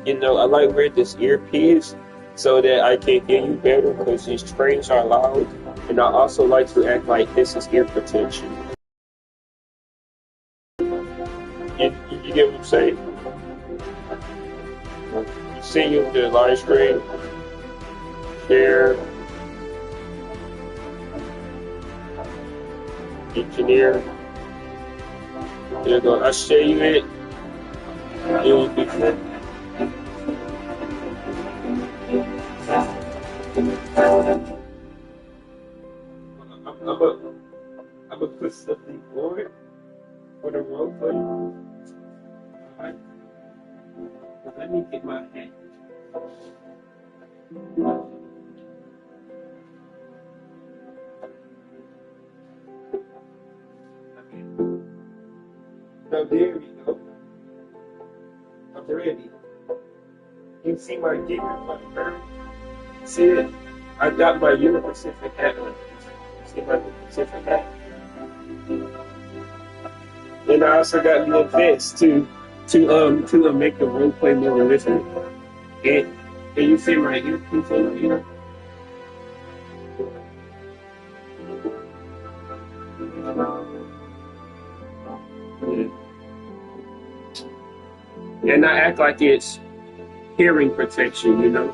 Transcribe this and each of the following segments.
I like wearing this earpiece so that I can hear you better because these trains are loud. And I also like to act like this is ear protection. You get what I'm saying? You see you the live stream, share, engineer. There you go. I share you it. It will be fun. I'm gonna put something on it for the role play. Alright. Let me get my hand. Okay. Now there we go. I'm ready. You see my gear, my bird. See it? I got my Union Pacific hat on. See my Union Pacific hat? And I also got little vest to make the role play more realistic. And you see my earpiece on my ear? Yeah. And I act like it's hearing protection.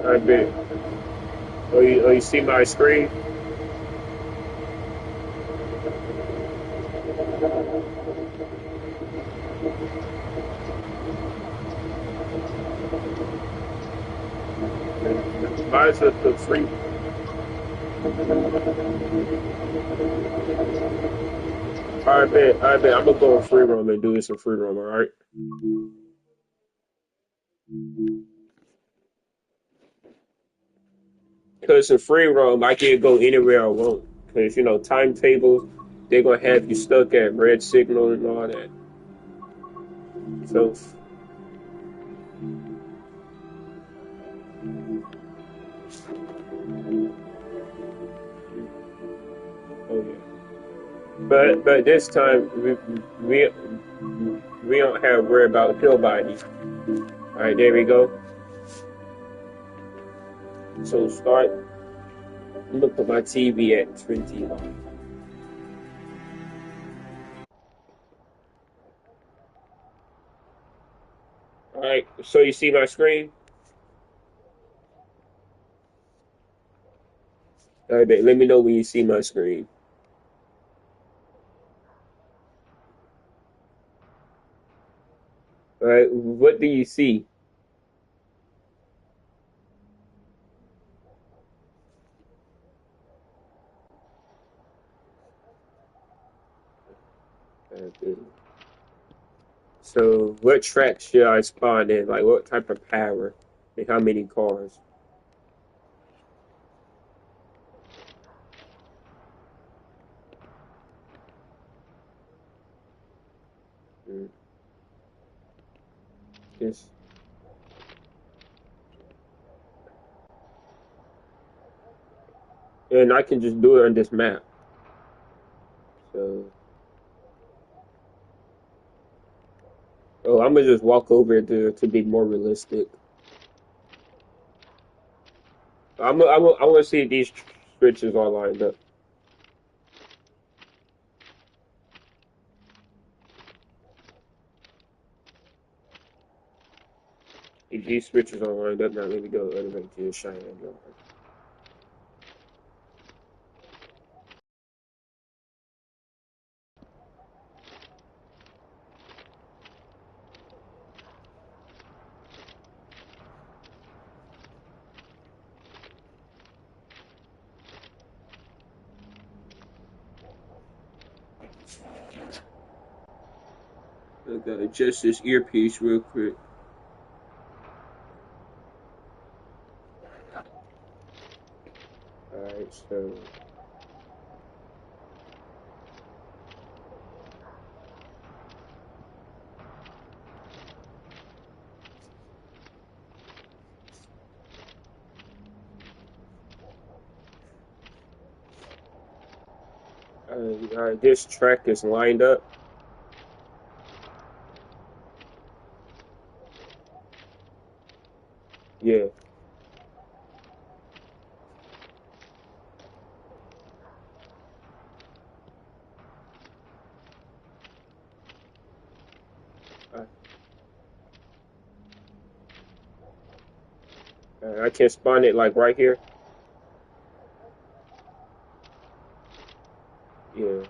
I bet. Oh, you see my screen? Mine's a free. I bet. I'm gonna go in free roam and do this in free roam, alright? Because in free roam, I can go anywhere I want. Because, you know, timetables, they're gonna have you stuck at red signal and all that. So, oh yeah. But this time, we, we don't have to worry about nobody. Alright, there we go. So start, I'm gonna put my TV at 20. Alright, so you see my screen? Alright, let me know when you see my screen. Alright, what do you see? Okay. So what track should I spawn in? Like what type of power? And how many cars? Mm, Yes. And I can just do it on this map. So, oh, I'm gonna just walk over it to be more realistic. I want to see if these switches are lined up. If these switches are lined up, now let me go elevate to the Cheyenne. I gotta adjust this earpiece real quick. Alright, so this track is lined up. Yeah. I, I can spawn it like right here. Yeah.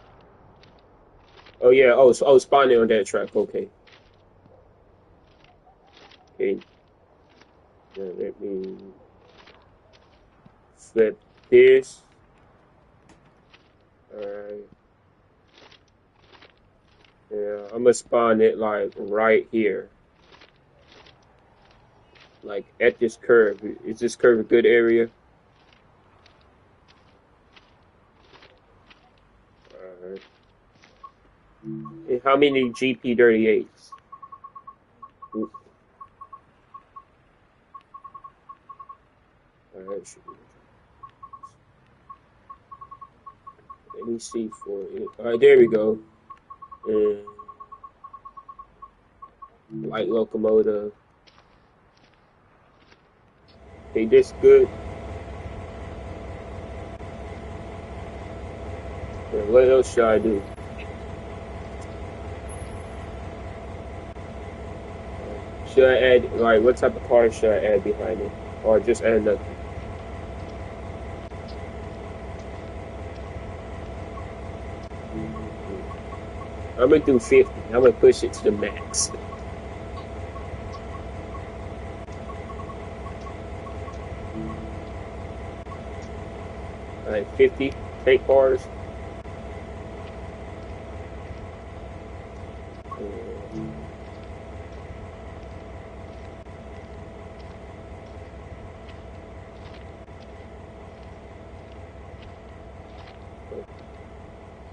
Oh yeah. Oh, spawning on that track. Okay. Okay. Now let me flip this. Alright. Yeah, I'm gonna spawn it like right here. Like at this curve. Is this curve a good area? Alright. And how many GP38s? Alright. Let me see for it. Alright, there we go. And light locomotive. Okay, this good. And what else should I do? Should I add, like, what type of car should I add behind it? Or just add nothing? I'm gonna do 50. I'm gonna push it to the max. like 50 tank cars.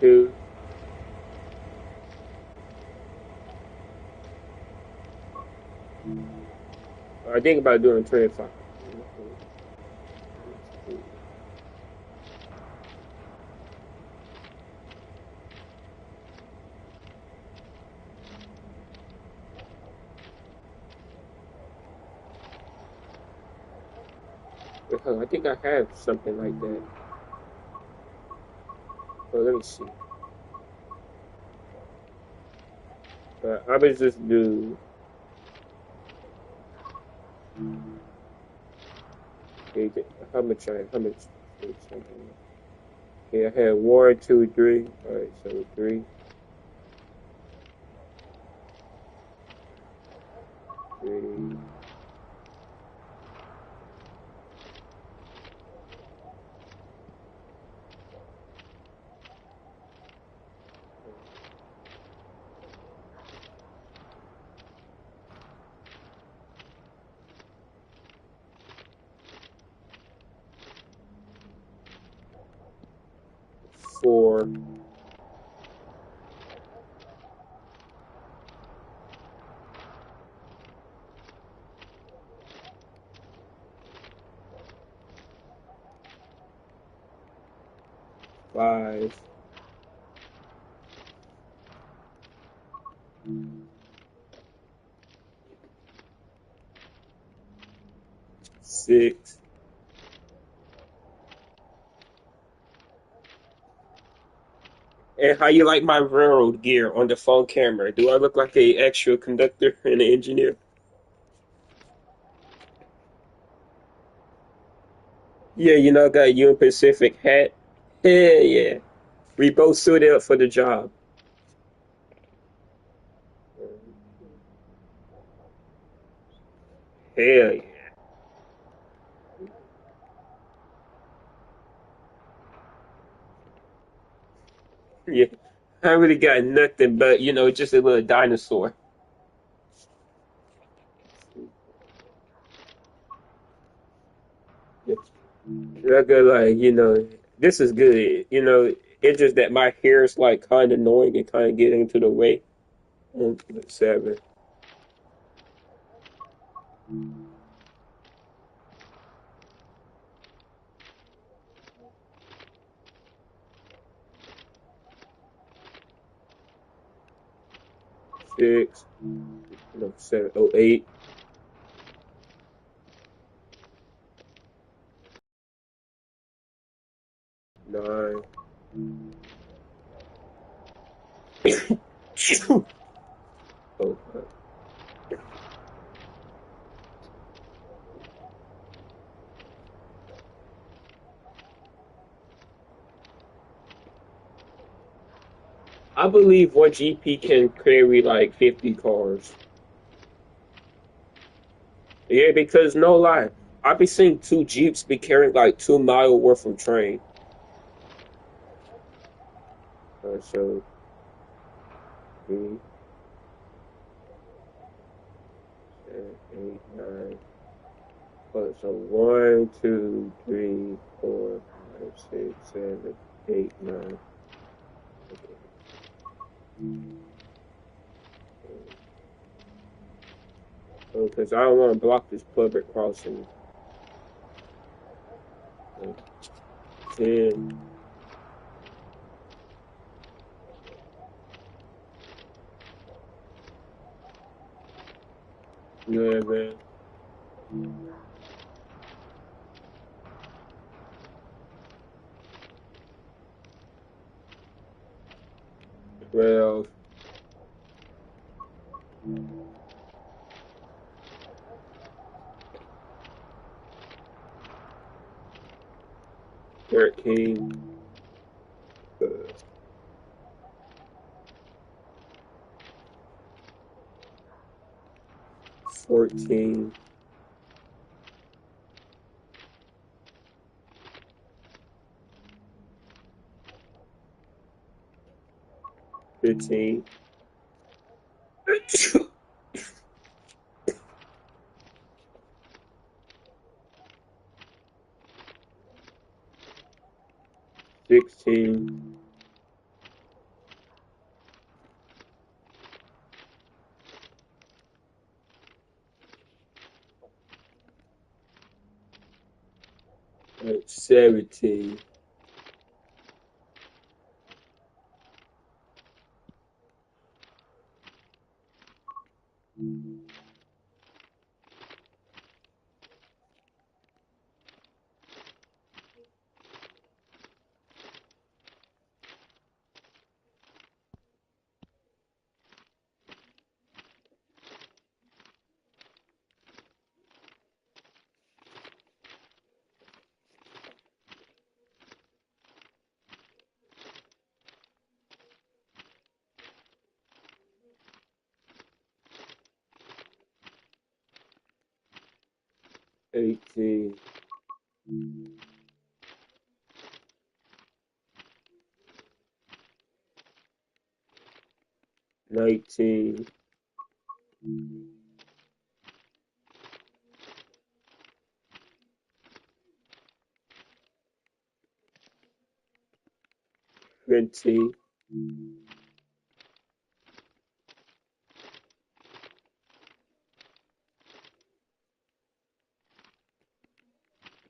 Two. I think about doing 25. I think I have something like that. Well, let me see. But I would just do. Okay, how much? How much? Okay, I had 1, 2, 3. All right, so 3, 3. 4. 5. 6. And how you like my railroad gear on the phone camera? Do I look like a actual conductor and an engineer? Yeah, I got a Union Pacific hat. Yeah, yeah. We both suited up for the job. Hell yeah. Yeah. I really got nothing but, just a little dinosaur. Yeah. I got this is good. It's just that my hair is like kind of annoying and kind of getting into the way. 7, 6, no, 7, oh, 8, 9. Oh, I believe one GP can carry like 50 cars. Yeah, because no lie, I be seeing 2 Jeeps be carrying like 2 mile worth of train. So 3, 7, 8, 9. So 1, 2, 3, 4, 5, 6, 7, 8, 9. Because I don't want to block this public crossing. 10, 11, 12, 13, 14, 15, 15, 16, 17, 18, 19, 20,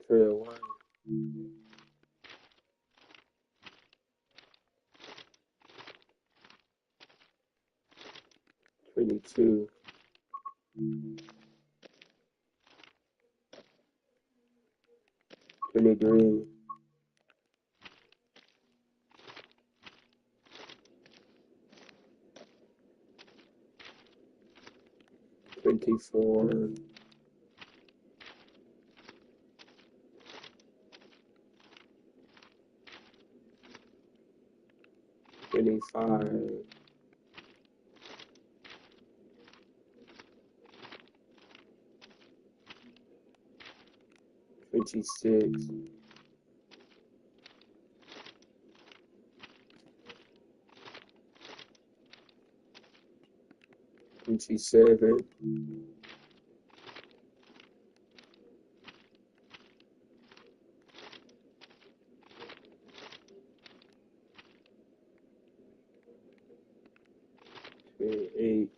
21, 22, 23, 24, 25, 26, 27, 28,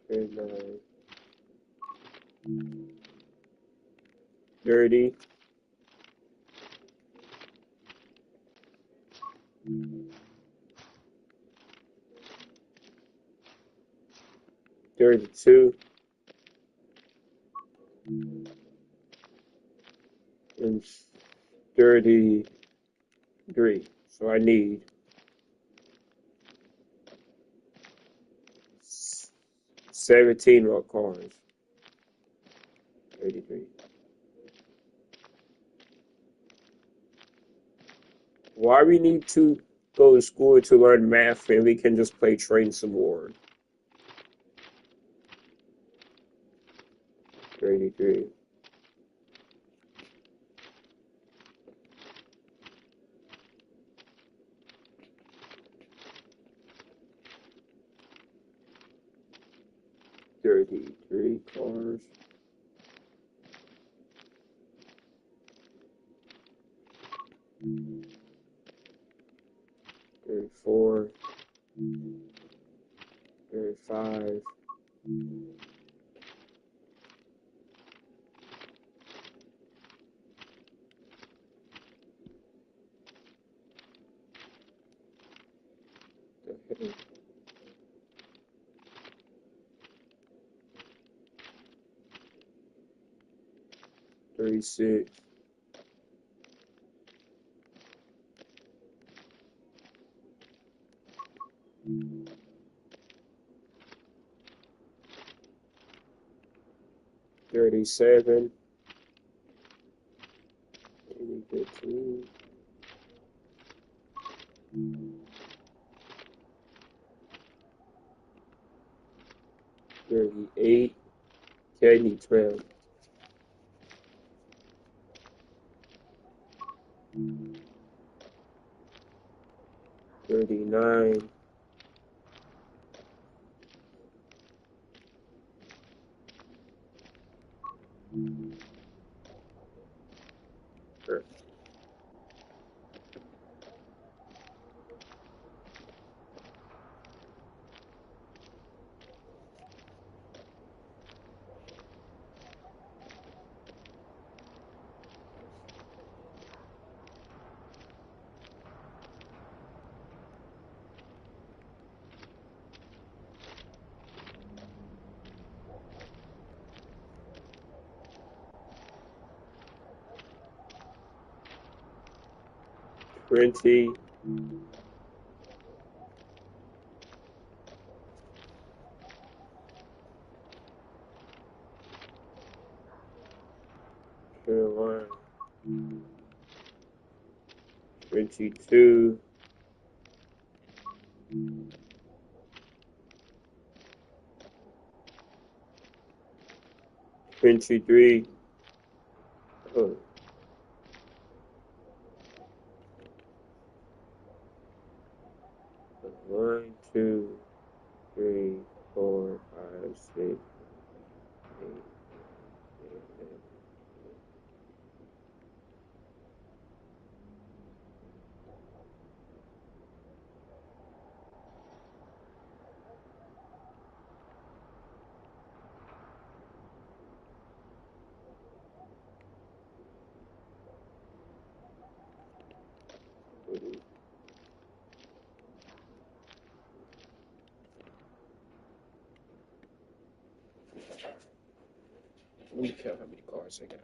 29, 30, 32, and 33. So I need 17 more cars. 33. Why we need to go to school to learn math when we can just play train some more? 33, 33 cars. 34, 35, 36, 37, 15, 8. Okay, I need 12. 39. 20. 21. 22. 23. Oh. 1, 2, 3, 4, 5, 6, 8, 8. Let me count how many cards I got.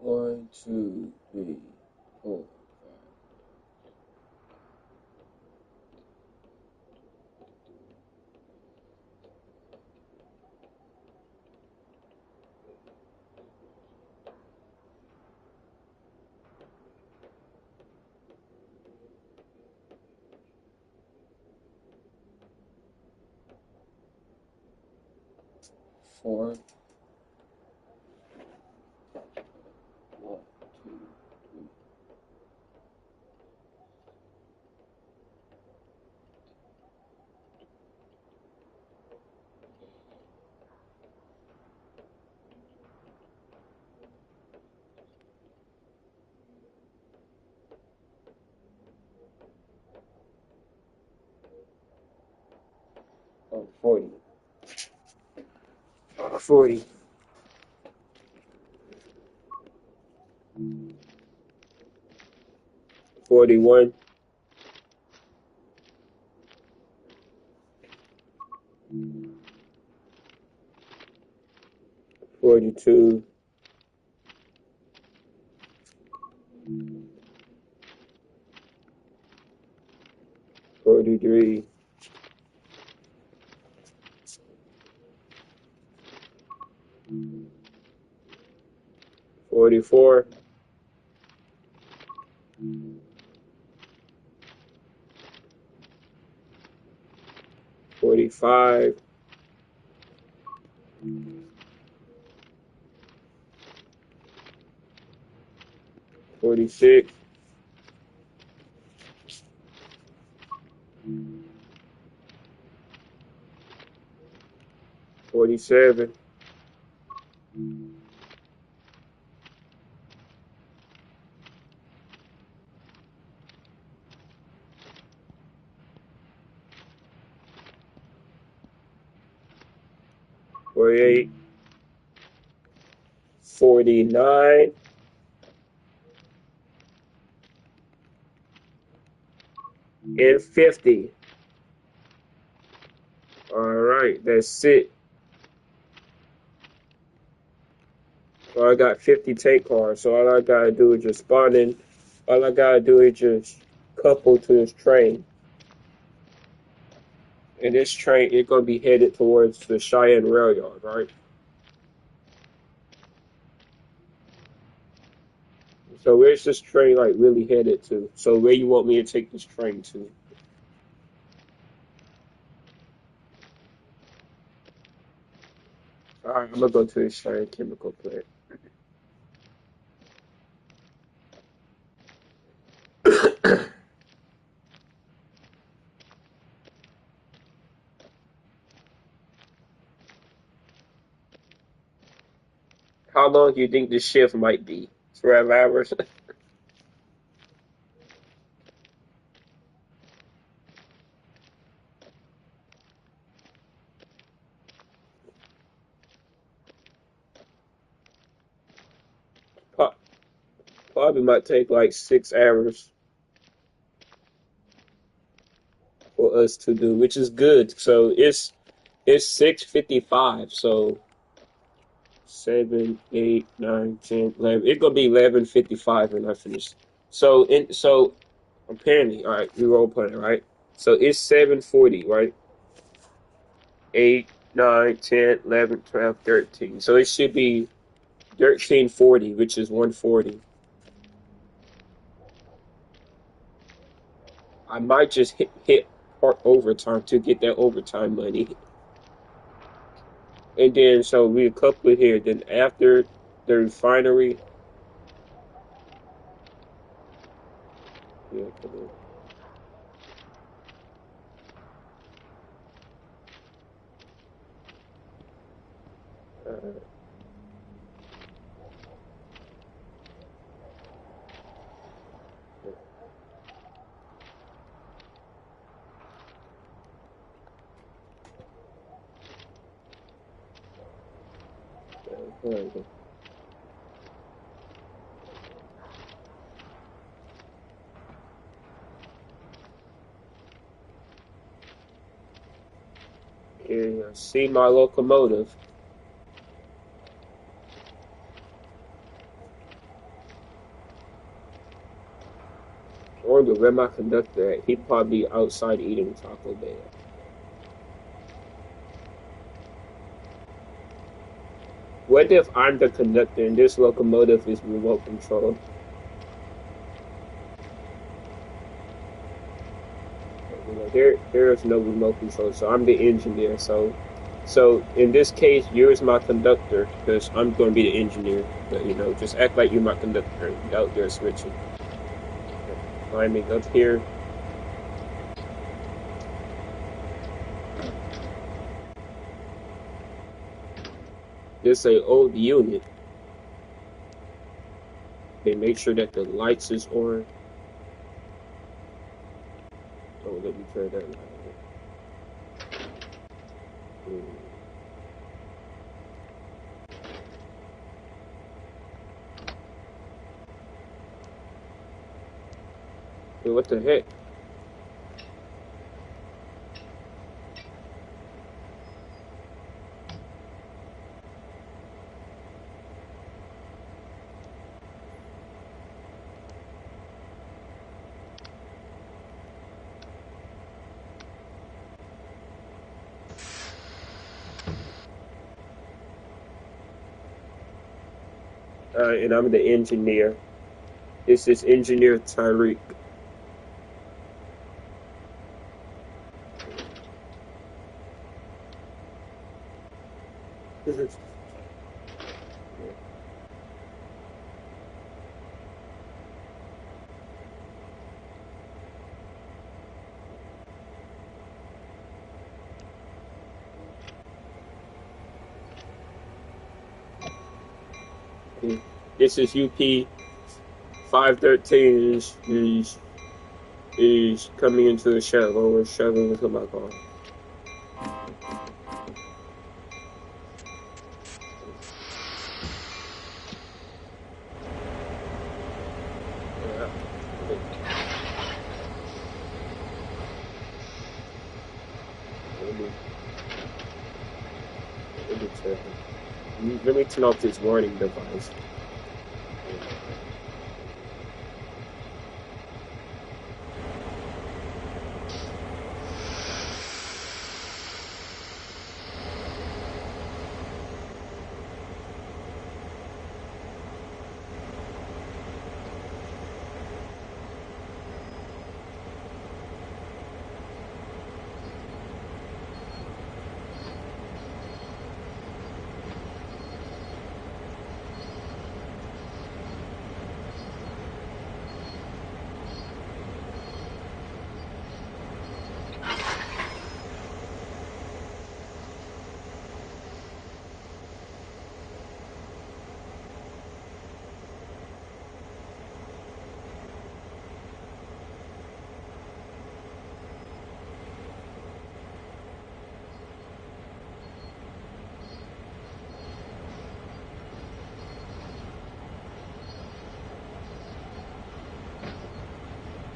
1, 2, 3, 4, 4. 1, 2, 3. 40. 40. 41. 42. 43. 44. 45. 46. 47. 48. 49. And 50. All right, that's it. So I got 50 tank cars. So all I gotta do is just spawn in. All I gotta do is just couple to this train. And this train is gonna be headed towards the Cheyenne rail yard, right? So where's this train like really headed to? So where you want me to take this train to? Alright, I'm gonna go to the Cheyenne chemical plant. How long do you think the shift might be? 12 hours? Pro- Probably might take like 6 hours for us to do, which is good. So it's 6:55. So 7, 8, 9, 10, 11. It's gonna be 11:55 when I finish. So apparently, all right, we role playing, right? So it's 7:40, right? 8, 9, 10, 11, 12, 13. So it should be 13:40, which is 1:40. I might just hit part overtime to get that overtime money. And then so we couple it here. Then after the refinery, yeah, come on. Uh, uh, yeah, see my locomotive. I wonder where my conductor at. He'd probably be outside eating Taco Bell. What if I'm the conductor and this locomotive is remote controlled? You know, there is no remote control, so I'm the engineer. So in this case, you're my conductor because I'm going to be the engineer. But you know, just act like you're my conductor out there switching. Climbing up here. This a old unit. They make sure that the lights is on. Oh, let me turn that light on. Hey, what the heck? And I'm the engineer. This is Engineer Tyreek. This is UP 513 is coming into the shuttle or shoving into my car. Yeah. Let me, let me check. Let me turn off this warning device.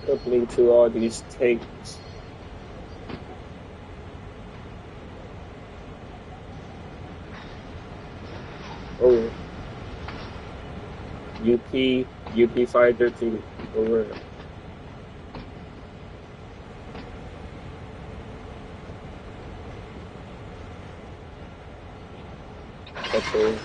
coupling to all these tanks. Oh, UP 513 over. Okay.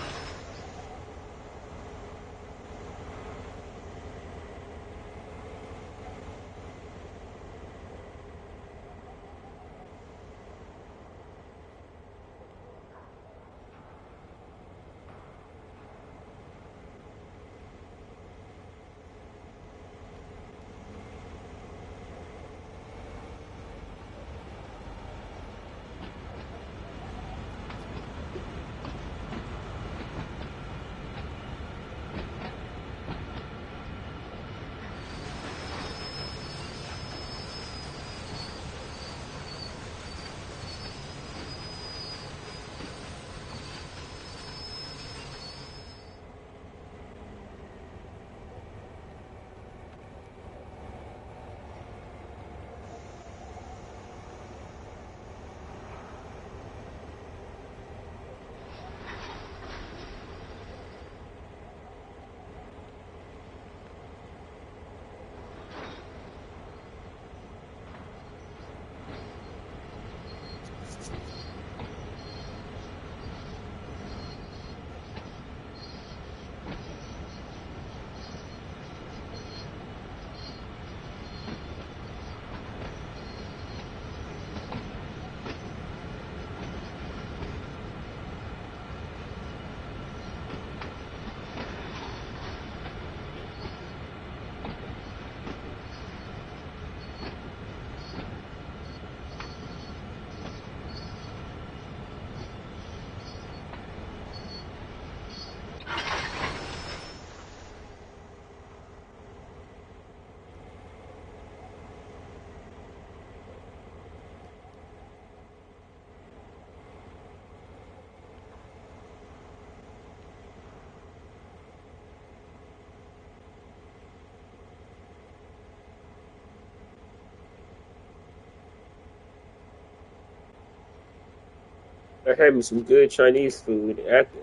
I had me some good Chinese food. After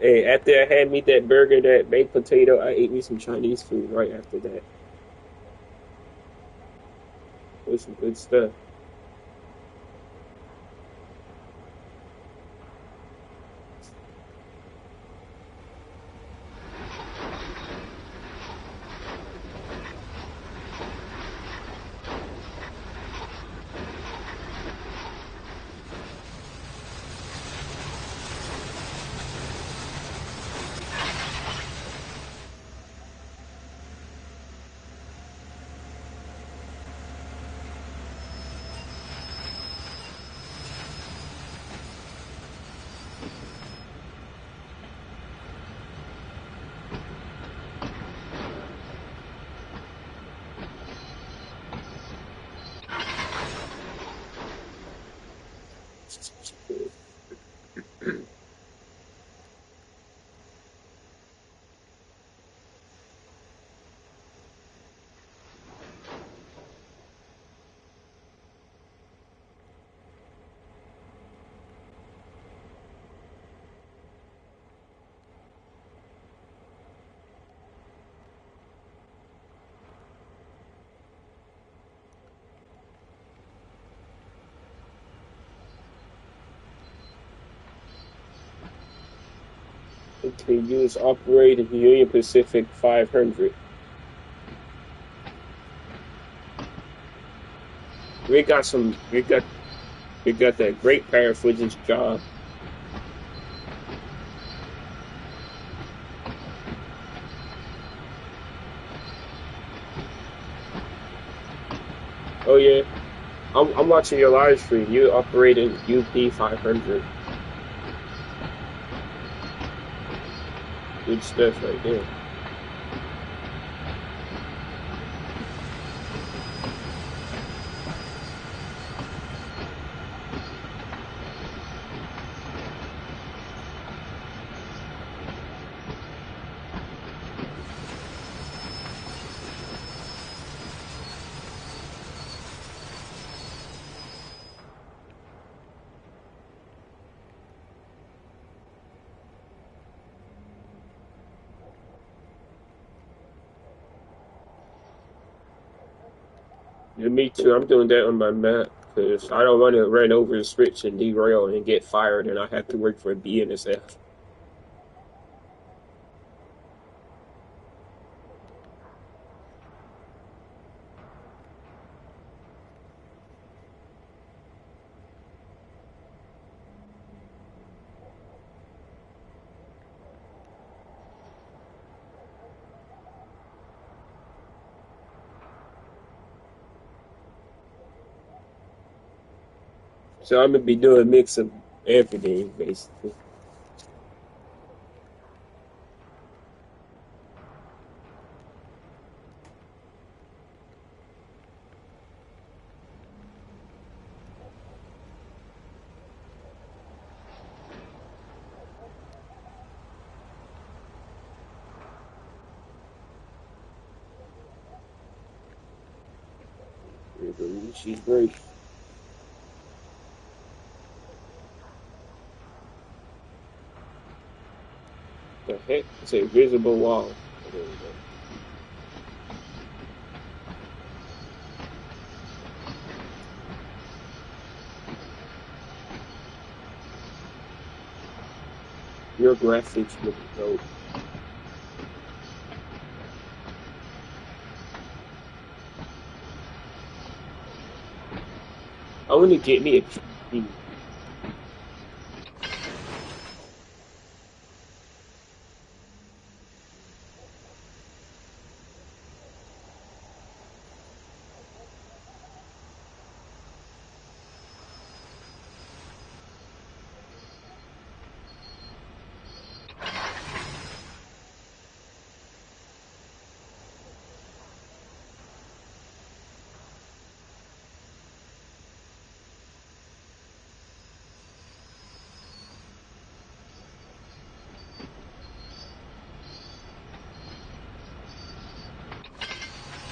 I had me that burger, that baked potato, I ate me some Chinese food right after that. It was some good stuff. It can use operating Union Pacific 500. We got some. We got that great power footage job. Oh yeah, I'm watching your live stream. You operating UP 500. Good stuff right there. Yeah, me too. I'm doing that on my map because I don't want to run over the switch and derail and get fired, and I have to work for BNSF. So I'm gonna be doing a mix of everything, basically. She's great. The heck? It's a visible wall. Oh, there we go. Your graphics look dope. I want to get me a PC.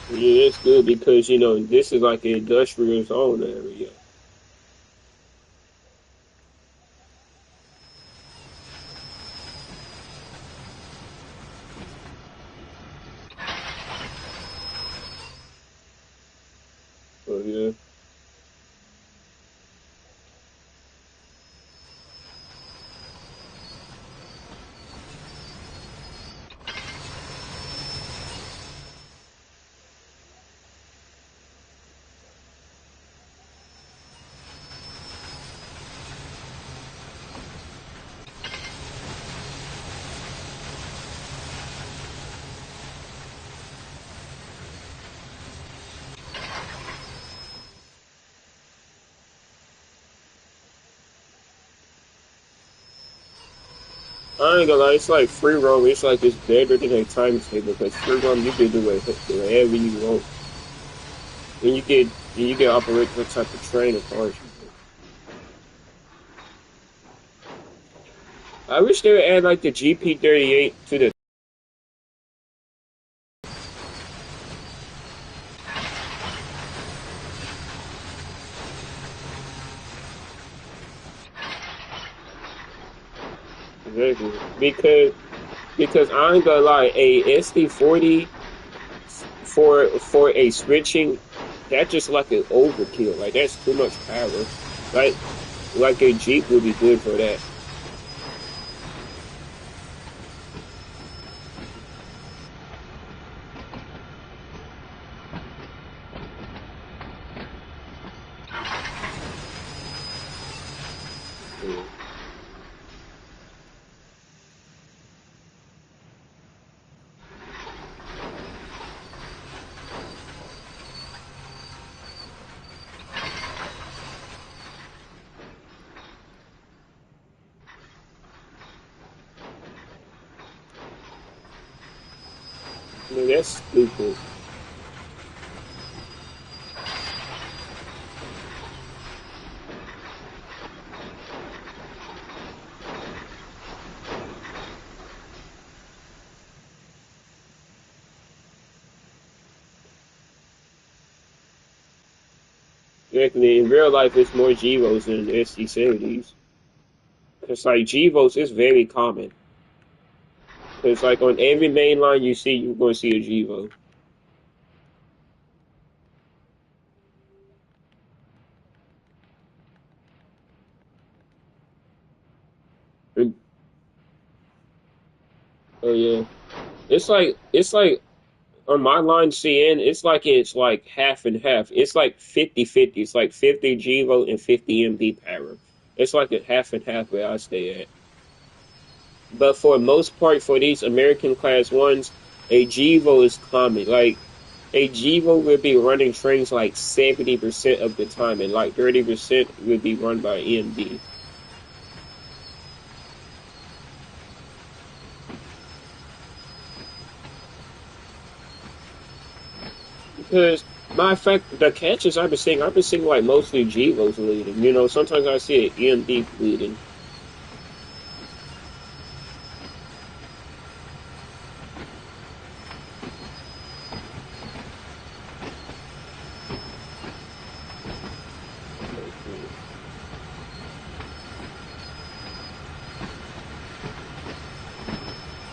Yeah, that's good because this is like an industrial zone area. So yeah. I ain't gonna lie, it's like free roam. It's like it's better than a timetable because free roam you can do it wherever you want, and you can operate what type of train or cars you want. I wish they would add like the GP38 to the. Exactly. Because I ain't gonna lie, a SD40 for a switching, that's just like an overkill. Like that's too much power. Like like a Jeep would be good for that. Yeah. I mean, that's stupid. Exactly. In real life, it's more Gevos than SD70s. Cause like Gevos is very common. Cause like on every main line you see, you're gonna see a Gevo. Oh yeah. It's like on my line CN, it's like half and half. It's like 50-50. It's like 50 GVO and 50 MB power. It's like a half and half where I stay at. But for most part, for these American class ones, a GVO is common. Like a GVO will be running trains like 70% of the time, and like 30% will be run by EMD. Because matter of fact, the catches I've been seeing like mostly GVOs leading. You know, sometimes I see an EMD leading.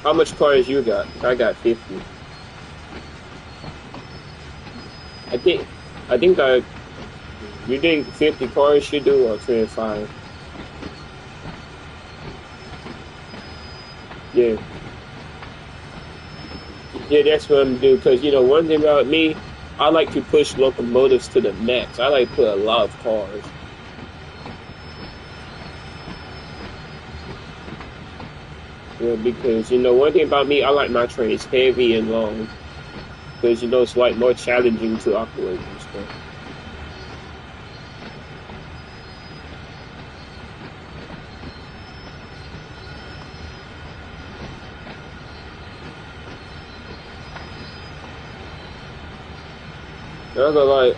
How much cars you got? I got 50. I think I think that you think 50 cars should do or 25. Yeah. Yeah, that's what I'm gonna do. Because you know, one thing about me, I like to push locomotives to the max. I like to put a lot of cars. Yeah, because you know, one thing about me, I like my trains heavy and long. Because you know, it's like more challenging to operate and stuff.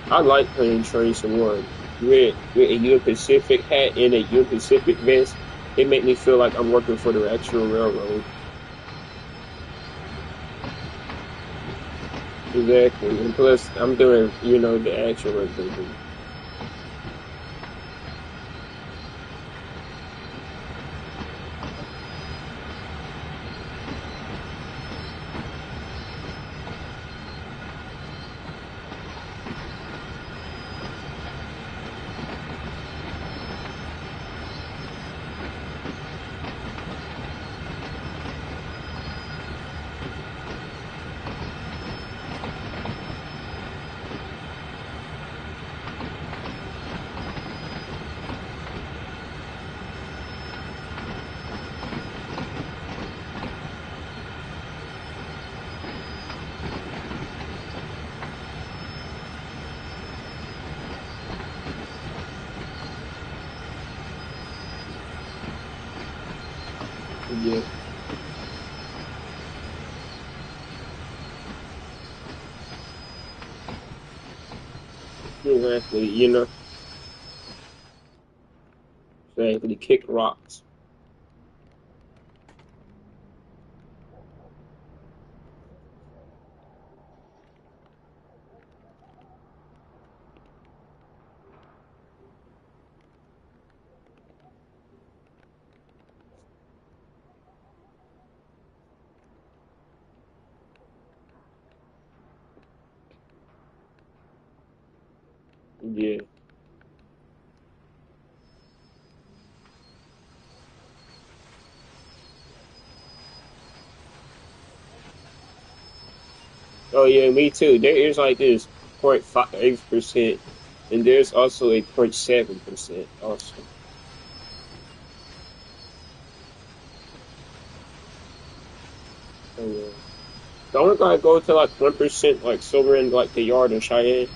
I like playing trains and one with a Union Pacific hat and a Union Pacific vest. It make me feel like I'm working for the actual railroad. Exactly. And plus, I'm doing, you know, the actual work they do. Yeah, exactly. You know, exactly. Kick rocks. Yeah. Oh yeah, me too. There is like this 0.5%, and there's also a 0.7% also. Oh yeah. The only guy go to like 1% like silver in like the yard in Cheyenne.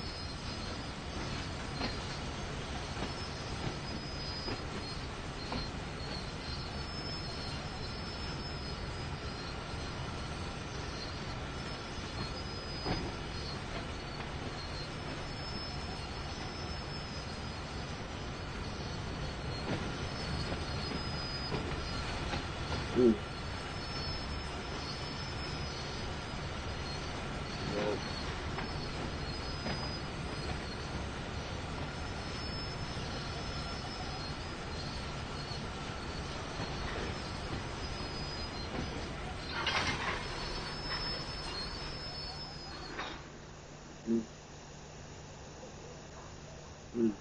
Mm, no. Mm, mm.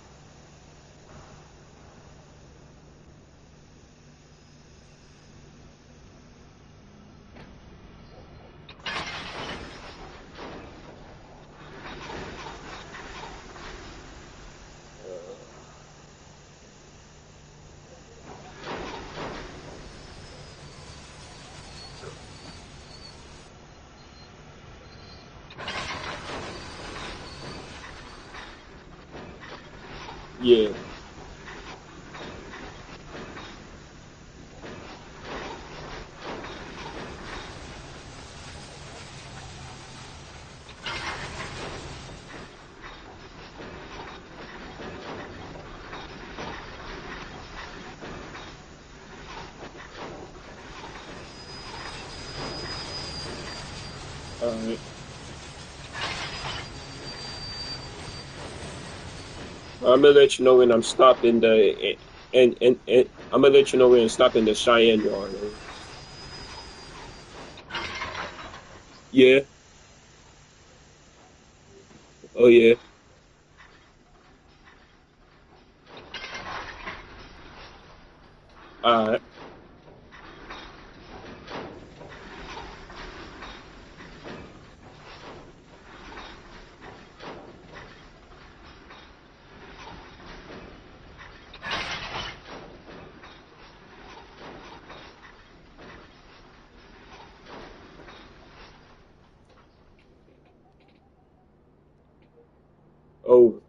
Yeah. Alright. I'm gonna let you know when I'm stopping and I'm gonna let you know when I'm stopping the Cheyenne yard. Yeah. Oh yeah. Alright. Oh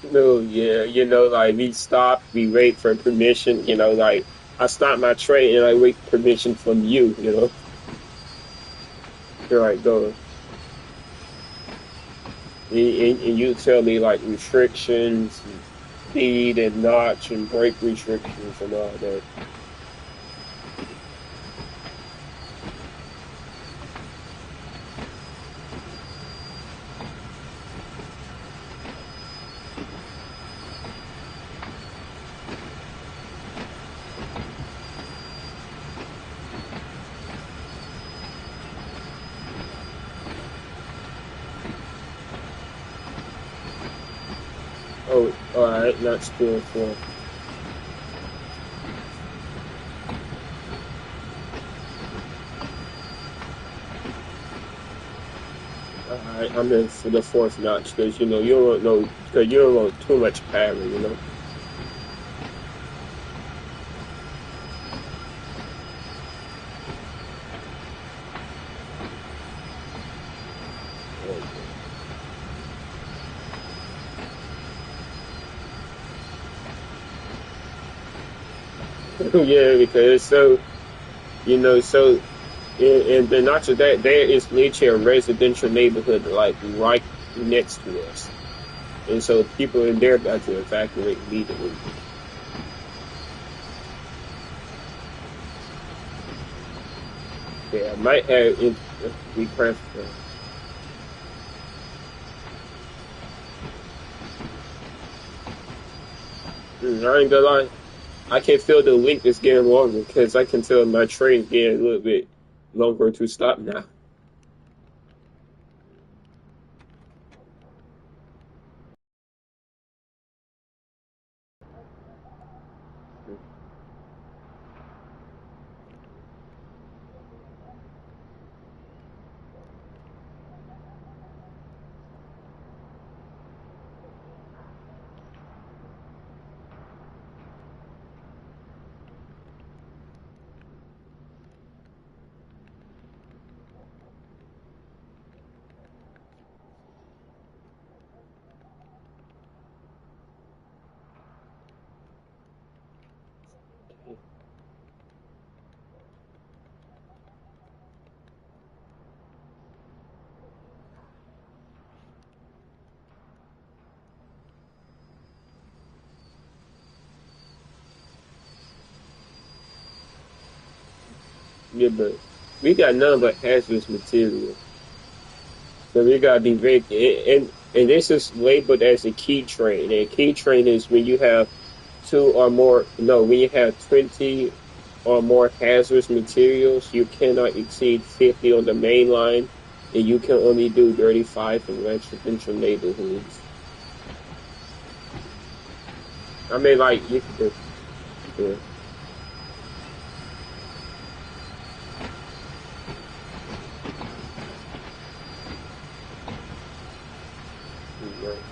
no, yeah. Like we stop, we wait for permission. Like I stop my train and I wait permission from you. You're like go. And you tell me like restrictions, and speed and notch and brake restrictions and all that. Oh, all right, that's cool. Cool. All right, I'm in for the fourth notch because you don't know because you don't want too much power. Yeah, because so and not just that, there is literally a residential neighborhood like right next to us, and so people in there got to evacuate immediately. Yeah, I might have it be crashed. I ain't gonna lie, I can feel the length is getting longer because I can tell my train's getting a little bit longer to stop now. Yeah, but we got none but hazardous material. So we gotta be very and this is labeled as a key train. And key train is when you have two or more no, when you have 20 or more hazardous materials, you cannot exceed 50 on the main line, and you can only do 35 in residential neighborhoods. I mean, like you could do, yeah, right.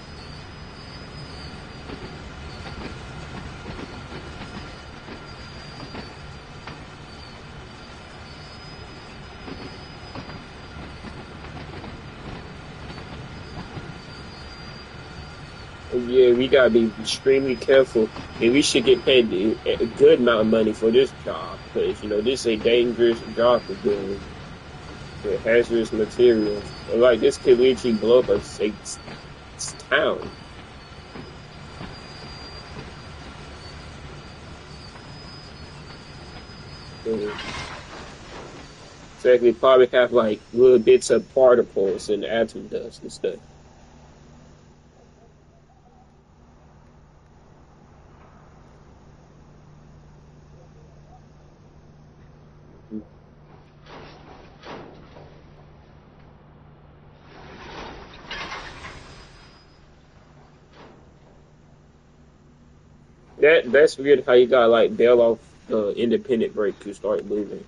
And yeah, we gotta be extremely careful, and we should get paid a good amount of money for this job because this is a dangerous job to do with hazardous materials. Like this could literally blow up a town. So, exactly, probably have like little bits of particles and atom dust and stuff. That's weird how you got like bail off the independent brake to start moving.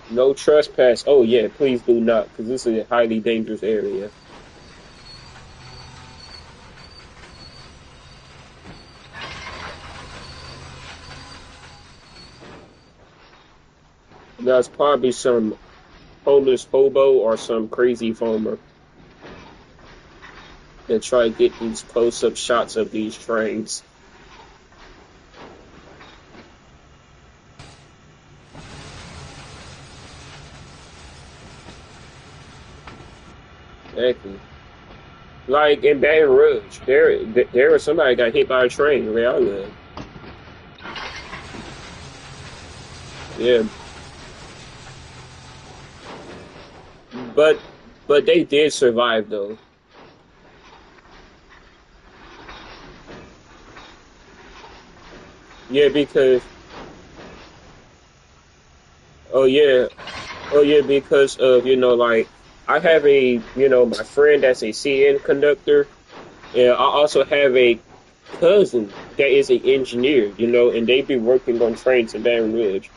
No trespass. Oh yeah, please do not, because this is a highly dangerous area. There's probably some homeless hobo or some crazy farmer that try to get these close-up shots of these trains. Exactly. Like in Baton Rouge, there was somebody got hit by a train where I live. Yeah, but but they did survive though. Yeah, because oh yeah, oh yeah, because of like I have my friend that's a CN conductor, and I also have a cousin that is an engineer, and they be working on trains in Baton Rouge,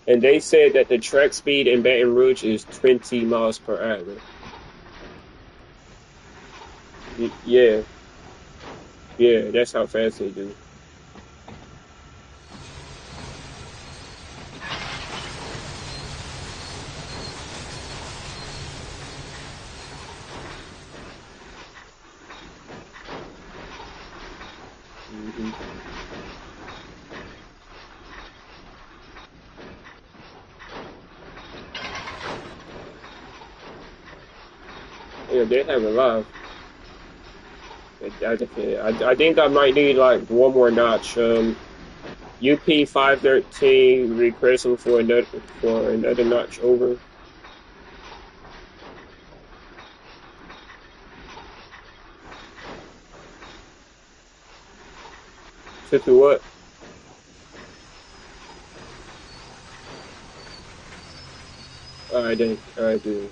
and they said that the track speed in Baton Rouge is 20 miles per hour. Yeah, yeah, that's how fast they do. Hmm. Yeah, they have a lot. I think I might need like one more notch. UP 513 requesting for another notch over. To what? All right, then. All right, dude.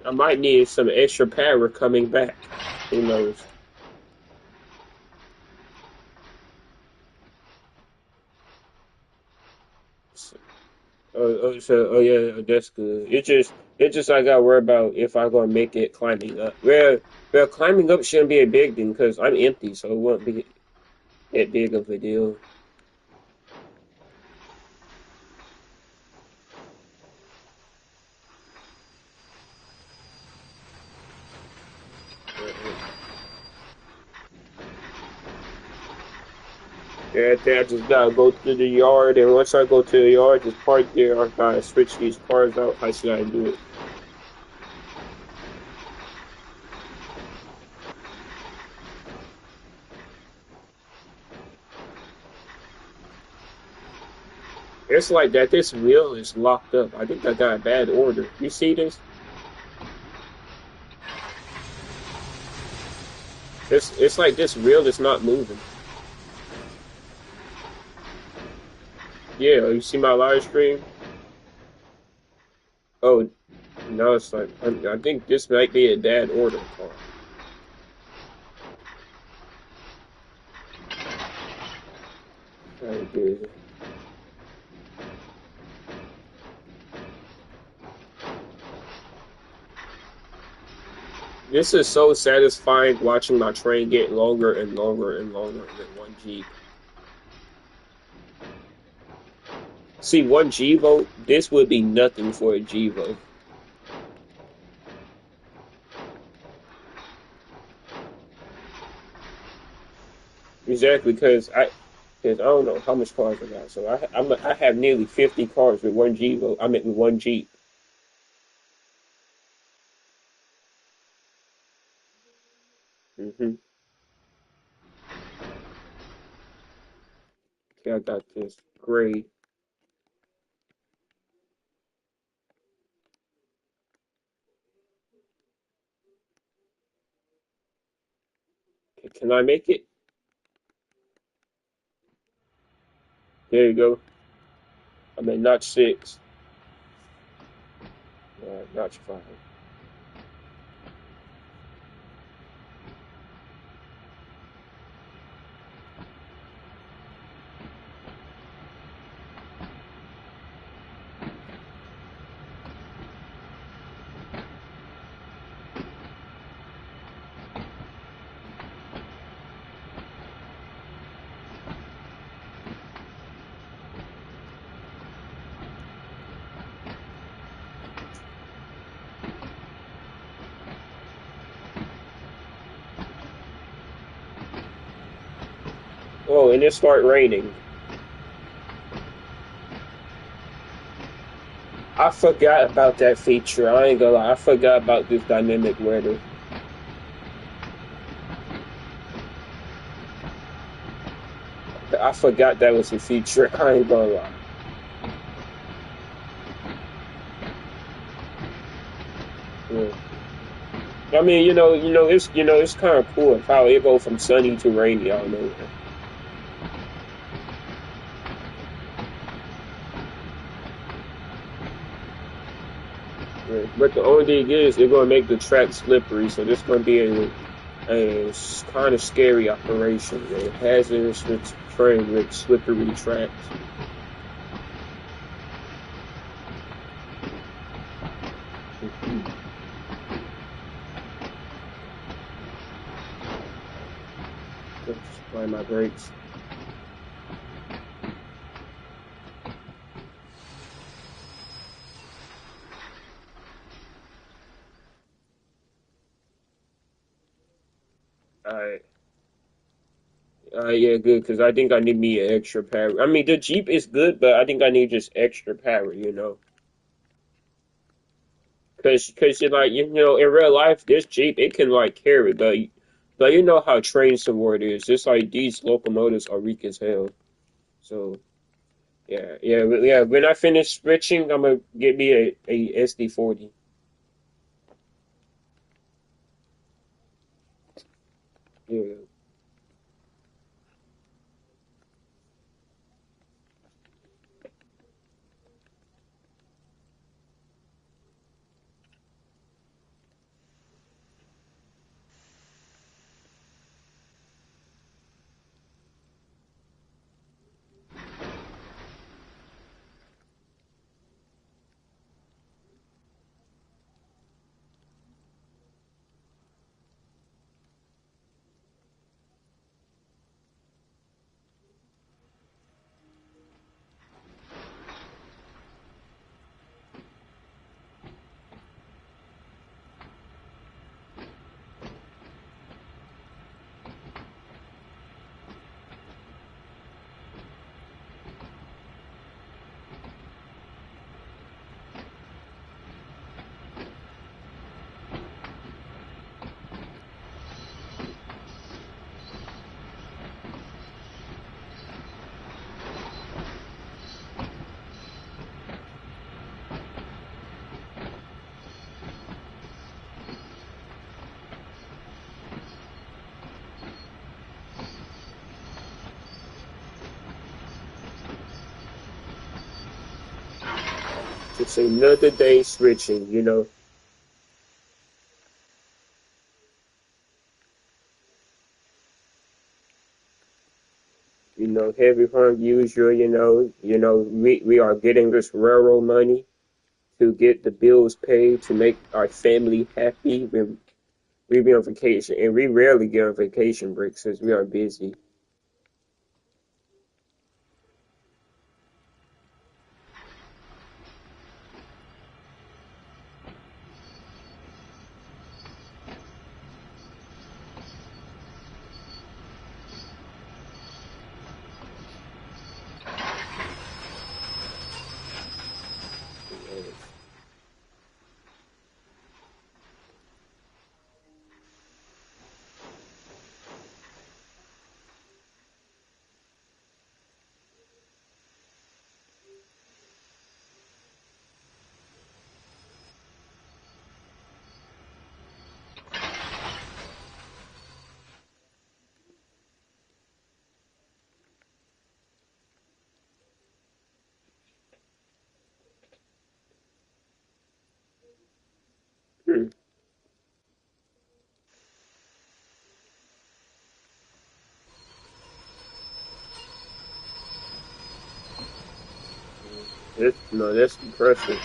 I might need some extra power coming back. Who knows? Oh yeah, that's good. It just I gotta worry about if I'm gonna make it climbing up. Well, climbing up shouldn't be a big thing because I'm empty, so it won't be that big of a deal. Uh, Yeah, I think I just gotta go to the yard, and once I go to the yard, just park there. I gotta switch these cars out. How should I do it? It's like that. This wheel is locked up. I think I got a bad order. You see this? It's like this wheel is not moving. Yeah, you see my live stream? Oh, no, it's like I think this might be a bad order car. I do. This is so satisfying watching my train get longer and longer and longer than one Jeep. See, one G-Vote, this would be nothing for a G-Vote. Exactly, because I don't know how much cars I got. So I have nearly 50 cars with one G-Vote. I mean, with one Jeep. Hmm. Okay, I got this. Great. Okay, can I make it? There you go. I'm at notch 6. Notch 5. Oh, and it start raining. I forgot about that feature. I ain't gonna lie. I forgot about this dynamic weather. I forgot that was a feature. I ain't gonna lie. Yeah. I mean, it's kind of cool how it go from sunny to rainy out of nowhere. Yeah. But the only thing is, it's gonna make the track slippery, so this gonna be a kind of scary operation. A hazardous train with slippery tracks. Mhm. Just apply my brakes. All right. Yeah, good. Because I think I need me an extra power. I mean, the Jeep is good, but I think I need just extra power. Because you like in real life, this Jeep it can like carry, but you know how train support is. It's like these locomotives are weak as hell. So yeah. When I finish switching, I'm gonna get me a SD40. Yeah. It's another day switching, you know. You know, heavy hung usual, we are getting this railroad money to get the bills paid to make our family happy when we be on vacation. And we rarely get on vacation breaks since we are busy. Hmm. That's impressive.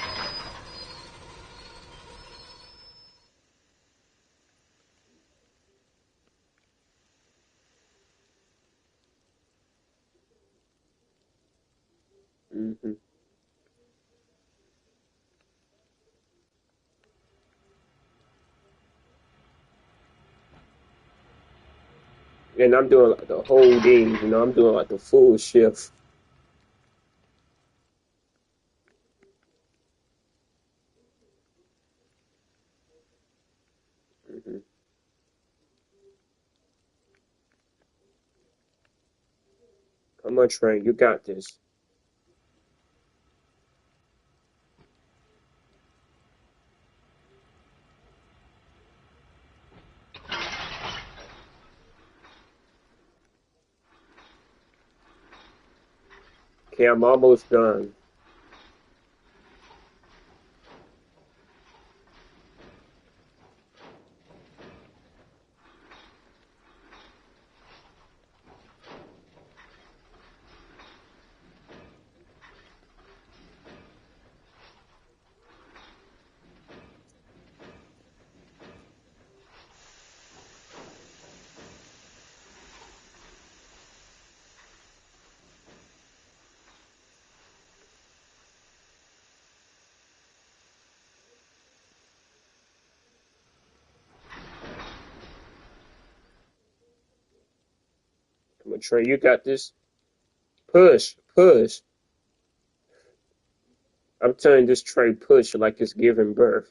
Hmm. And I'm doing like the whole day, I'm doing like the full shift. Hmm. Come on, Trey, you got this. Okay, I'm almost done. Come on, Trey, you got this. Push, push. I'm telling this train push like it's giving birth.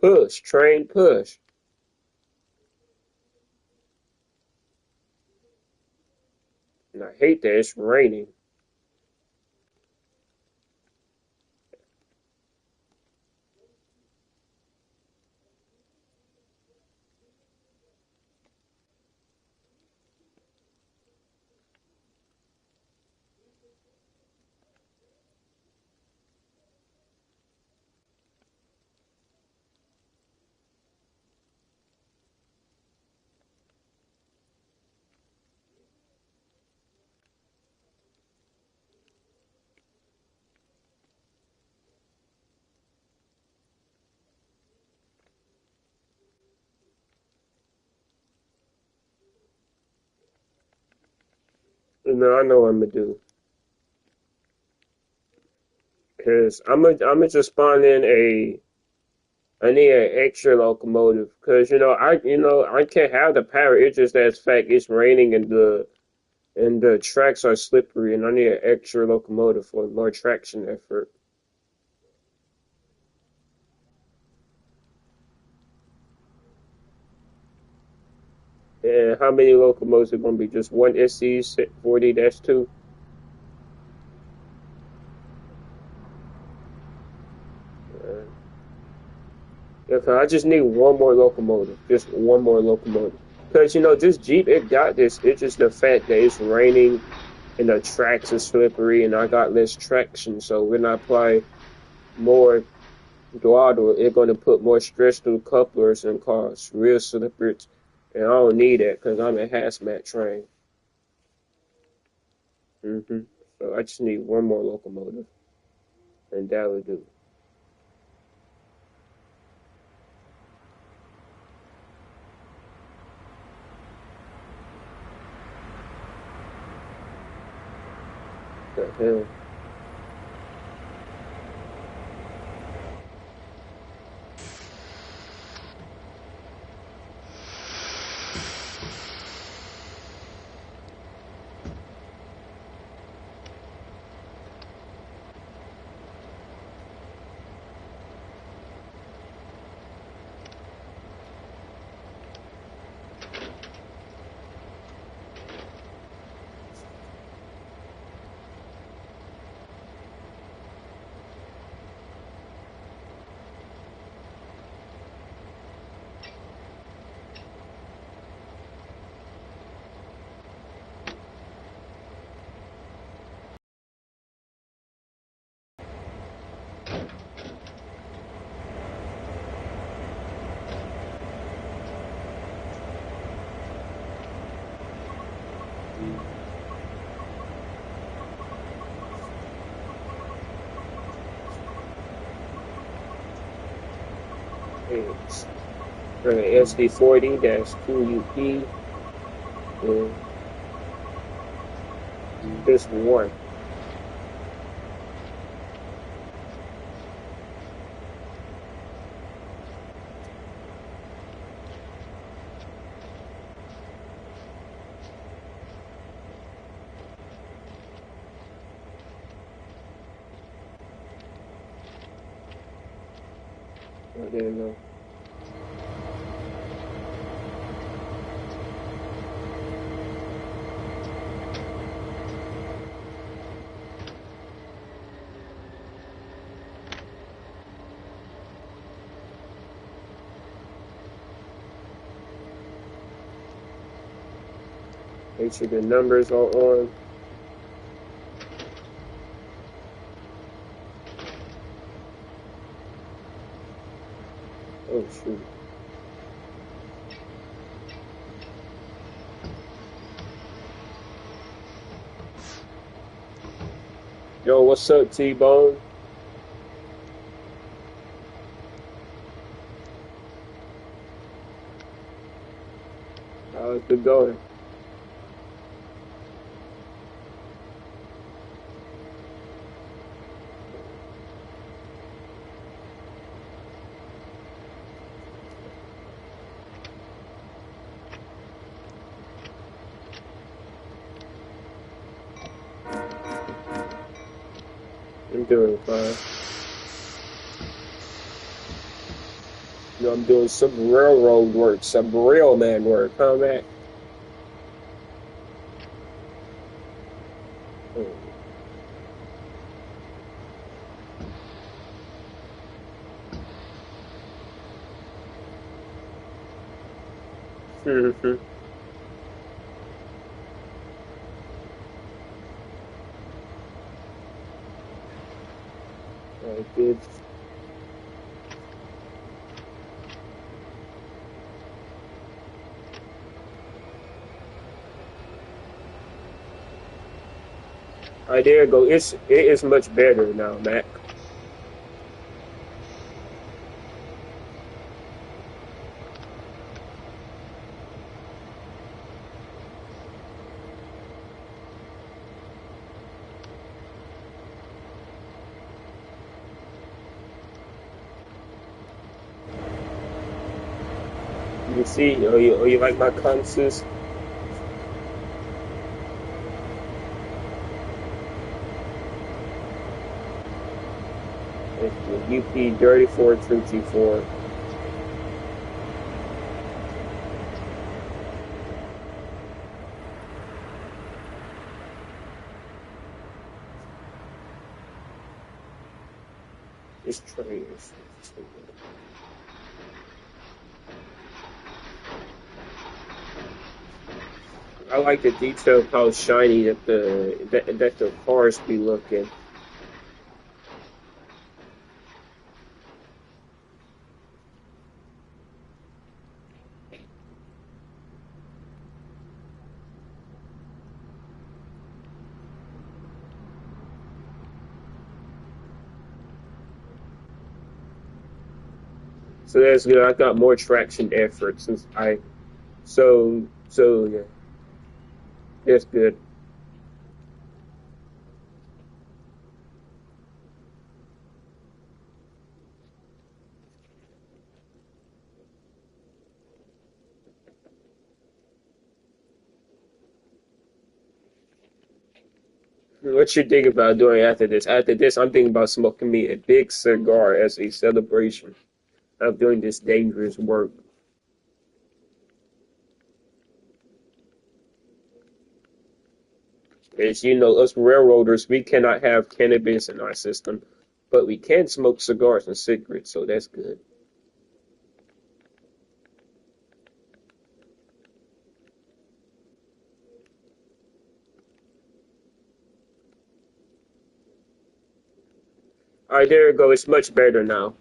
Push, train, push. And I hate that it's raining. I know what I'm gonna do. Cause I'm gonna just spawn in I need an extra locomotive. Cause I can't have the power. It's just that fact it's raining and the tracks are slippery, and I need an extra locomotive for more traction effort. And how many locomotives are gonna be? Just one SC 40-2. Yeah, 'cause I just need one more locomotive. Just one more locomotive. Because, this Jeep, it got this. It's just the fact that it's raining and the tracks are slippery and I got less traction. So when I apply more throttle, it's going to put more stress through couplers and cause real slippage. And I don't need that because I'm a hazmat train. So I just need one more locomotive, and that would do. The hell? It's SD40-2UP, and this one. Oh, there you go. Make sure the numbers are on. Oh shoot. Yo, what's up, T-Bone? How's it going? I'm doing fine. You know, I'm doing some railroad work, some railman work, huh, Mac? Mm-hmm. I did. All right, there you go. It is much better now, Mac. You can see, you like my consoles? It's the UP 3424. It's trainers. I like the detail of how shiny that the cars be looking. So that's good. I got more traction effort since I so yeah, that's good. What you think about doing after this? After this, I'm thinking about smoking me a big cigar as a celebration of doing this dangerous work. As you know, us railroaders, we cannot have cannabis in our system, but we can smoke cigars and cigarettes, so that's good. All right, there you go. It's much better now.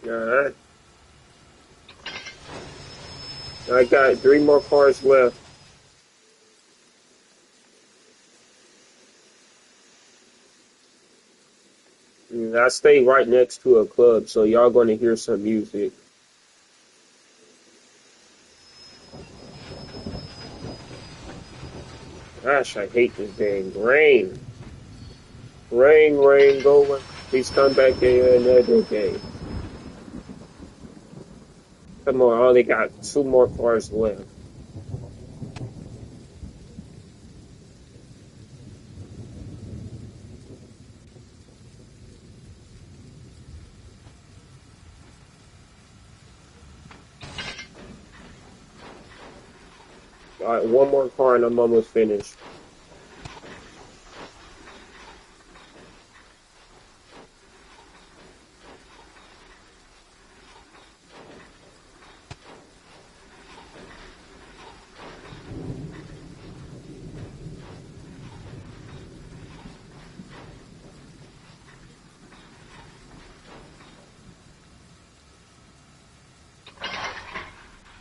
All right, I got three more cars left. And I stay right next to a club, so y'all gonna hear some music. Gosh, I hate this dang rain. Rain, rain, go away. Please come back here another day. Come on, I only got two more cars left. All right, one more car and I'm almost finished.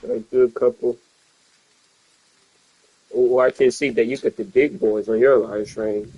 I do a couple. Oh, I can see that you got the big boys on your live train.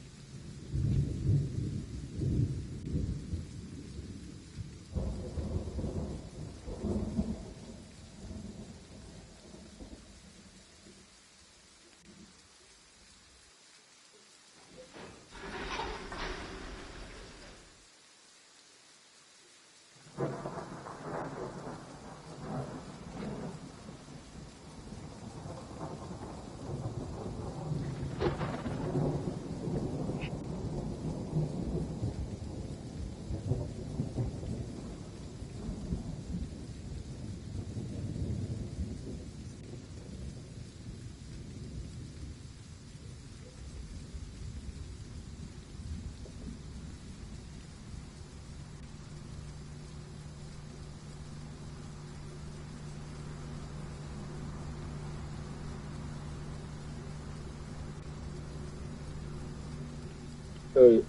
So,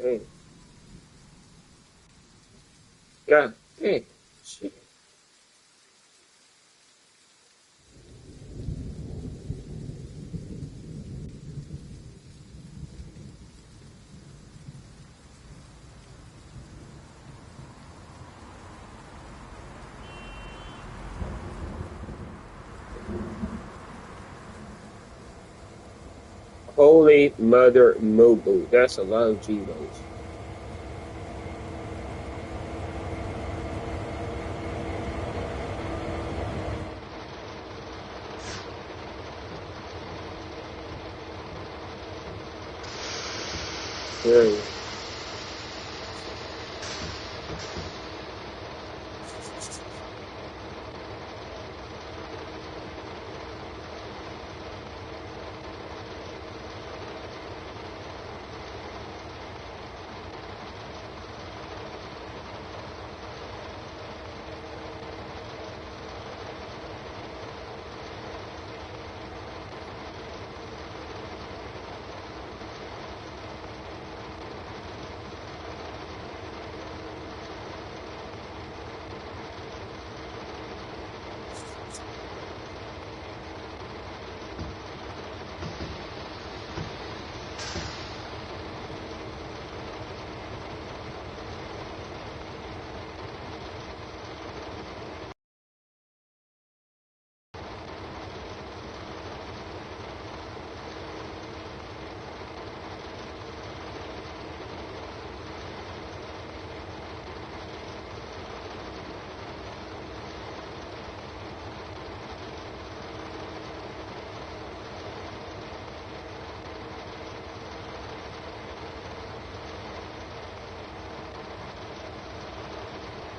hey, God, hey, shit. Holy Mother Mobile. That's a lot of G-Loads. Very.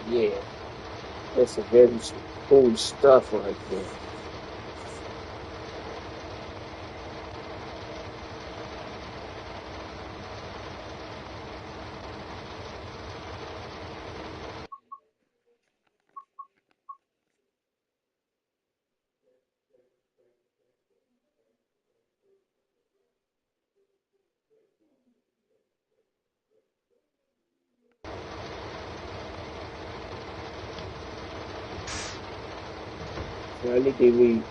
Yeah, that's a very cool stuff right there. So I need to leave.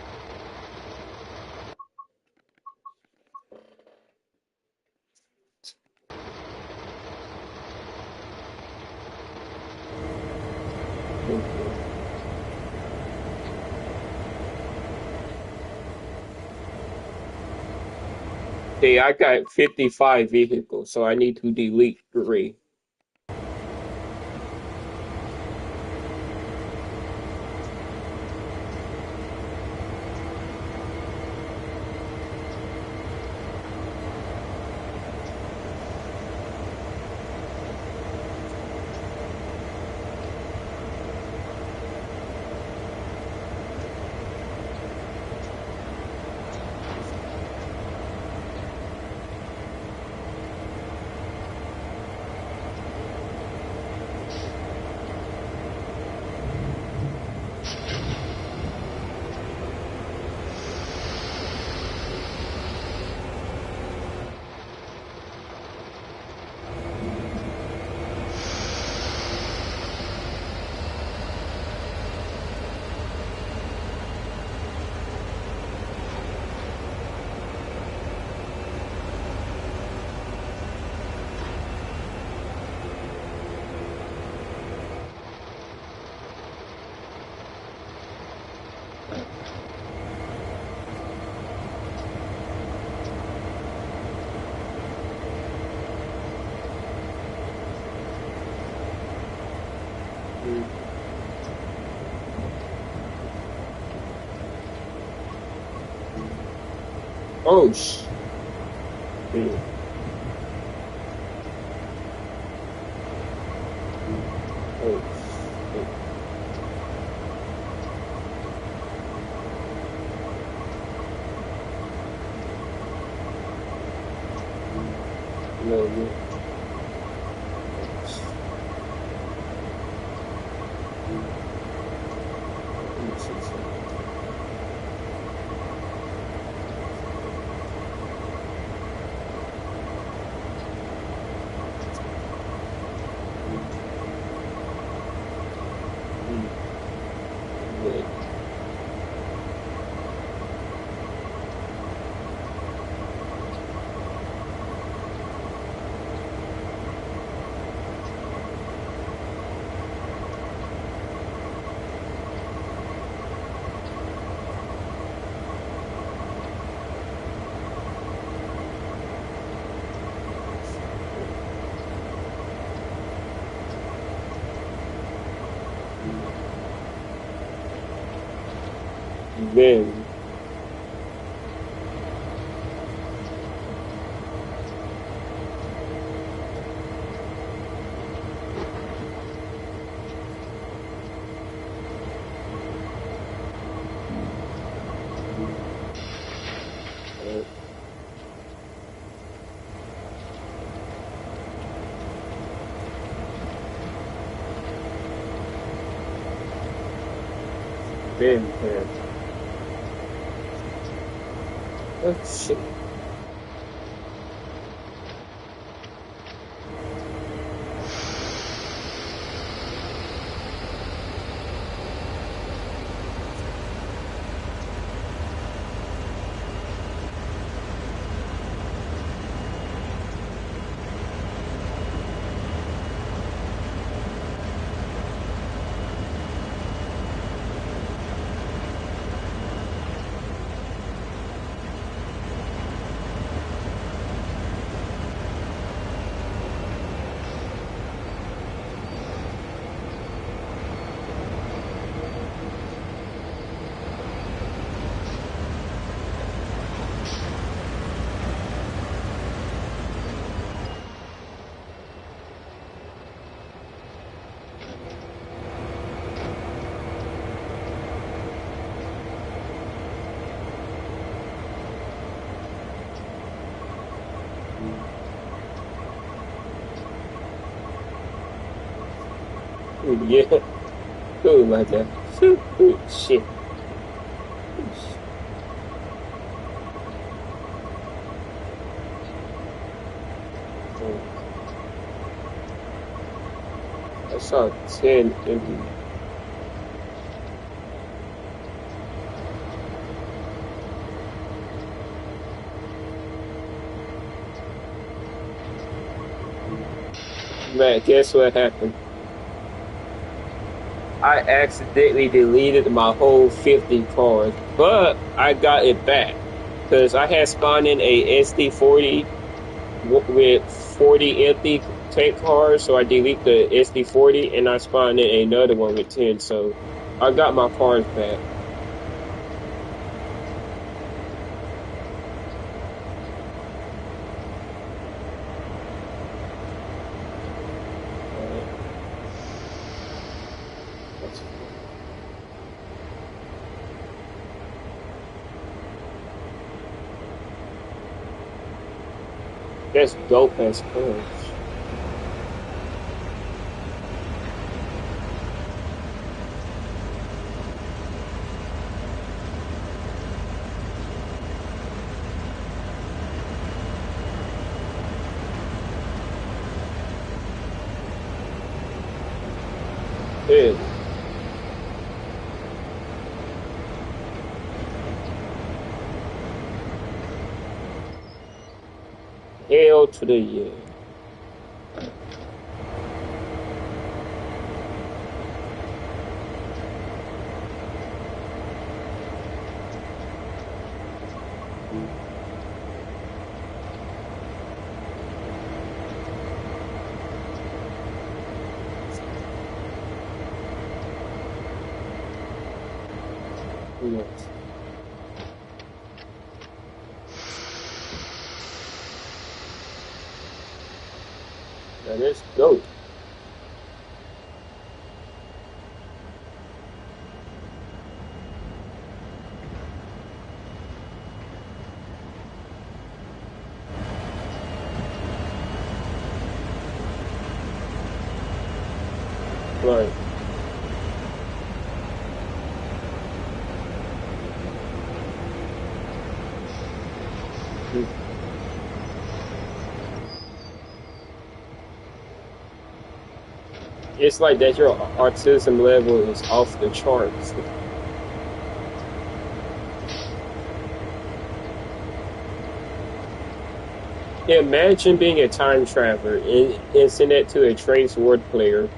Okay, I got 55 vehicles, so I need to delete 3. Oh, sh. Mm. Oh, shit. No, yeah. Let me see something. Mm. Yeah. Then, uh, then, oh, shit. Yeah. Oh, my God. Oh, shit. Oh, I saw 10 empty. Man, guess what happened? I accidentally deleted my whole 50 cards, but I got it back because I had spawned in a SD40 with 40 empty tank cards, so I deleted the SD40 and I spawned in another one with 10, so I got my cards back. That's, that's dope as punch. Yeah. Hell to the yeah. Yes. Now let's go. Right. It's like that your autism level is off the charts. Imagine being a time traveler and send that to a train sword player.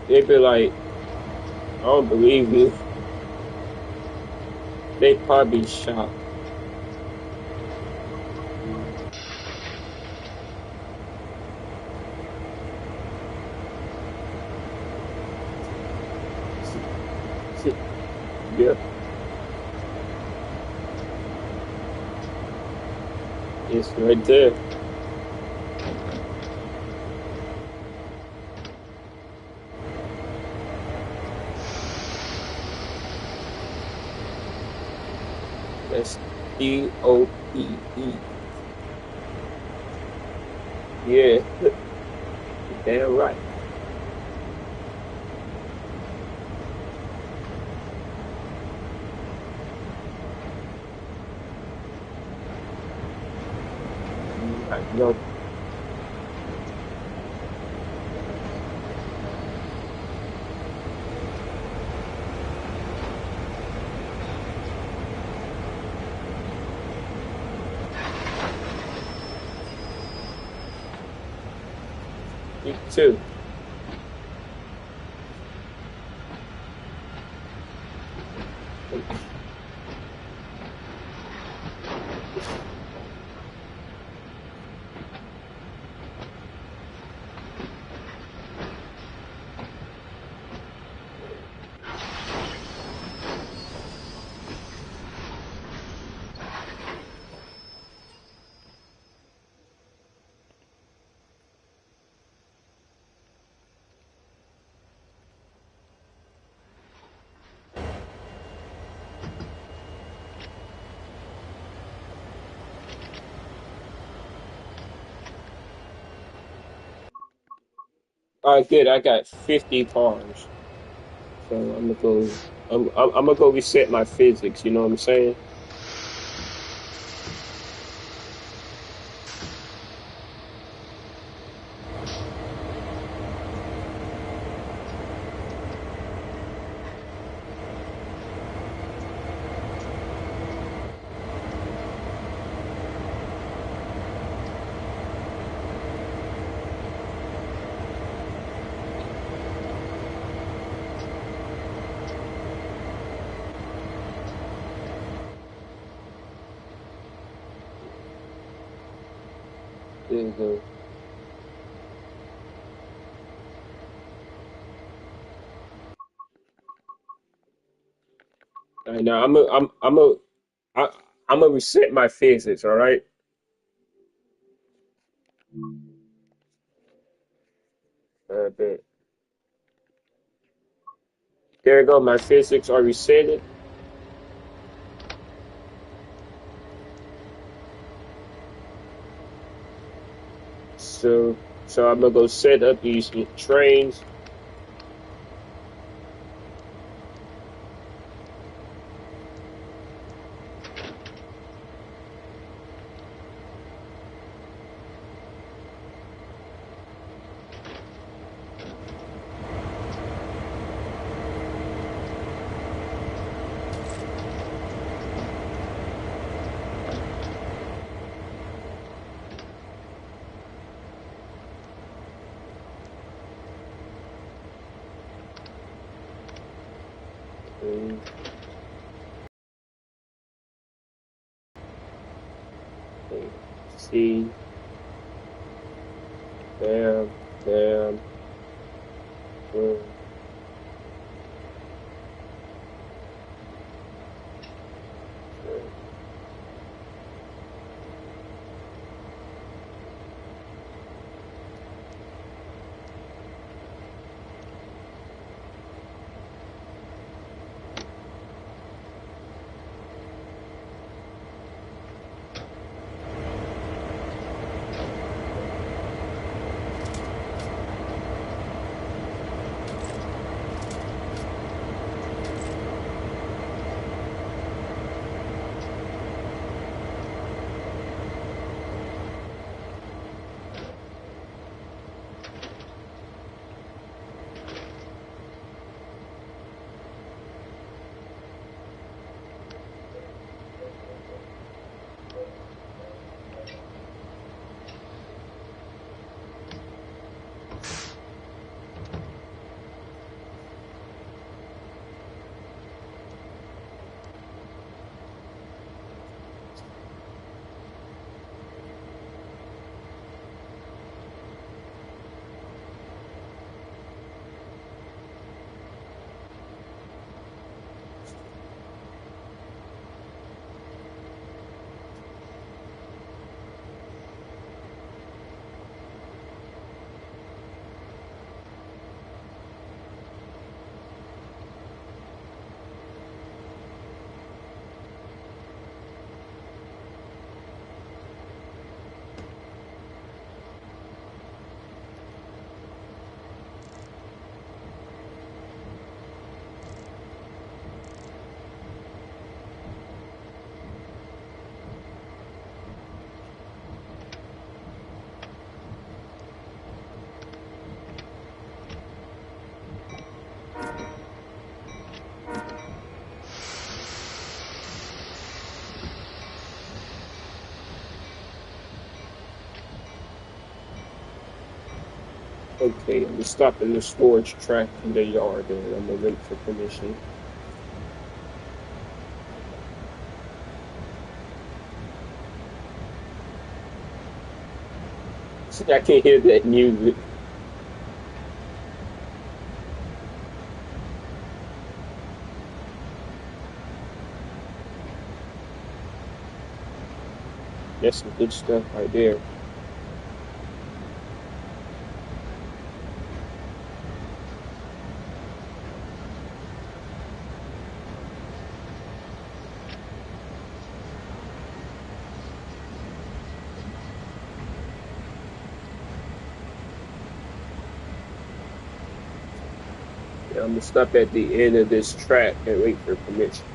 They'd be like, I don't believe you. They'd probably be shocked. Yeah, it's right there. That's DOPE. Yeah, damn right. I know. Me too. All right, good. I got 50 cars, so I'm gonna go. I'm gonna go reset my physics. You know what I'm saying? There you go. All right, now I, I'm gonna reset my physics. All right. I bet. There you go. My physics are resetted. So I'm gonna go set up these trains. Okay, C, bam, bam, boom. Okay, I'm stopping the storage track in the yard and I'm gonna wait for permission. See, I can't hear that music. That's some good stuff right there. Yeah, I'm gonna stop at the end of this track and wait for permission.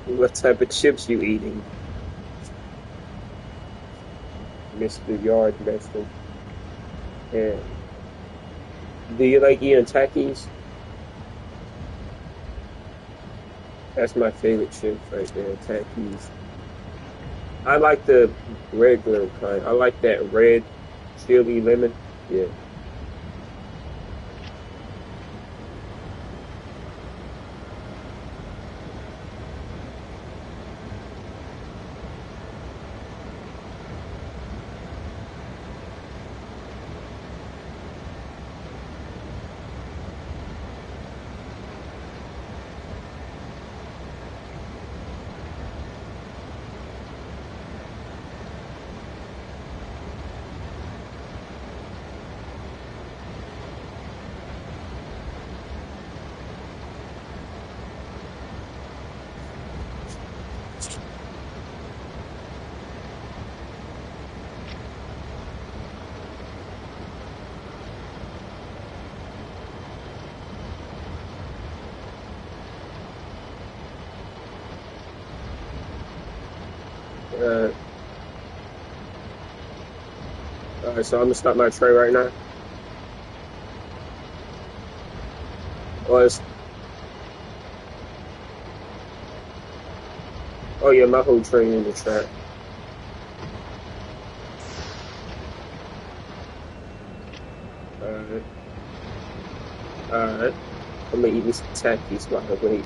What type of chips you eating, Mr. Yardmaster? And do you like eating Takis? That's my favorite chips right there, Takis. I like the regular kind. I like that red chili lemon. Yeah. Uh, all right, so I'm gonna stop my tray right now. Oh, oh yeah, my whole tray in the track. Alright, alright. I'm gonna eat me some Takis while I wait.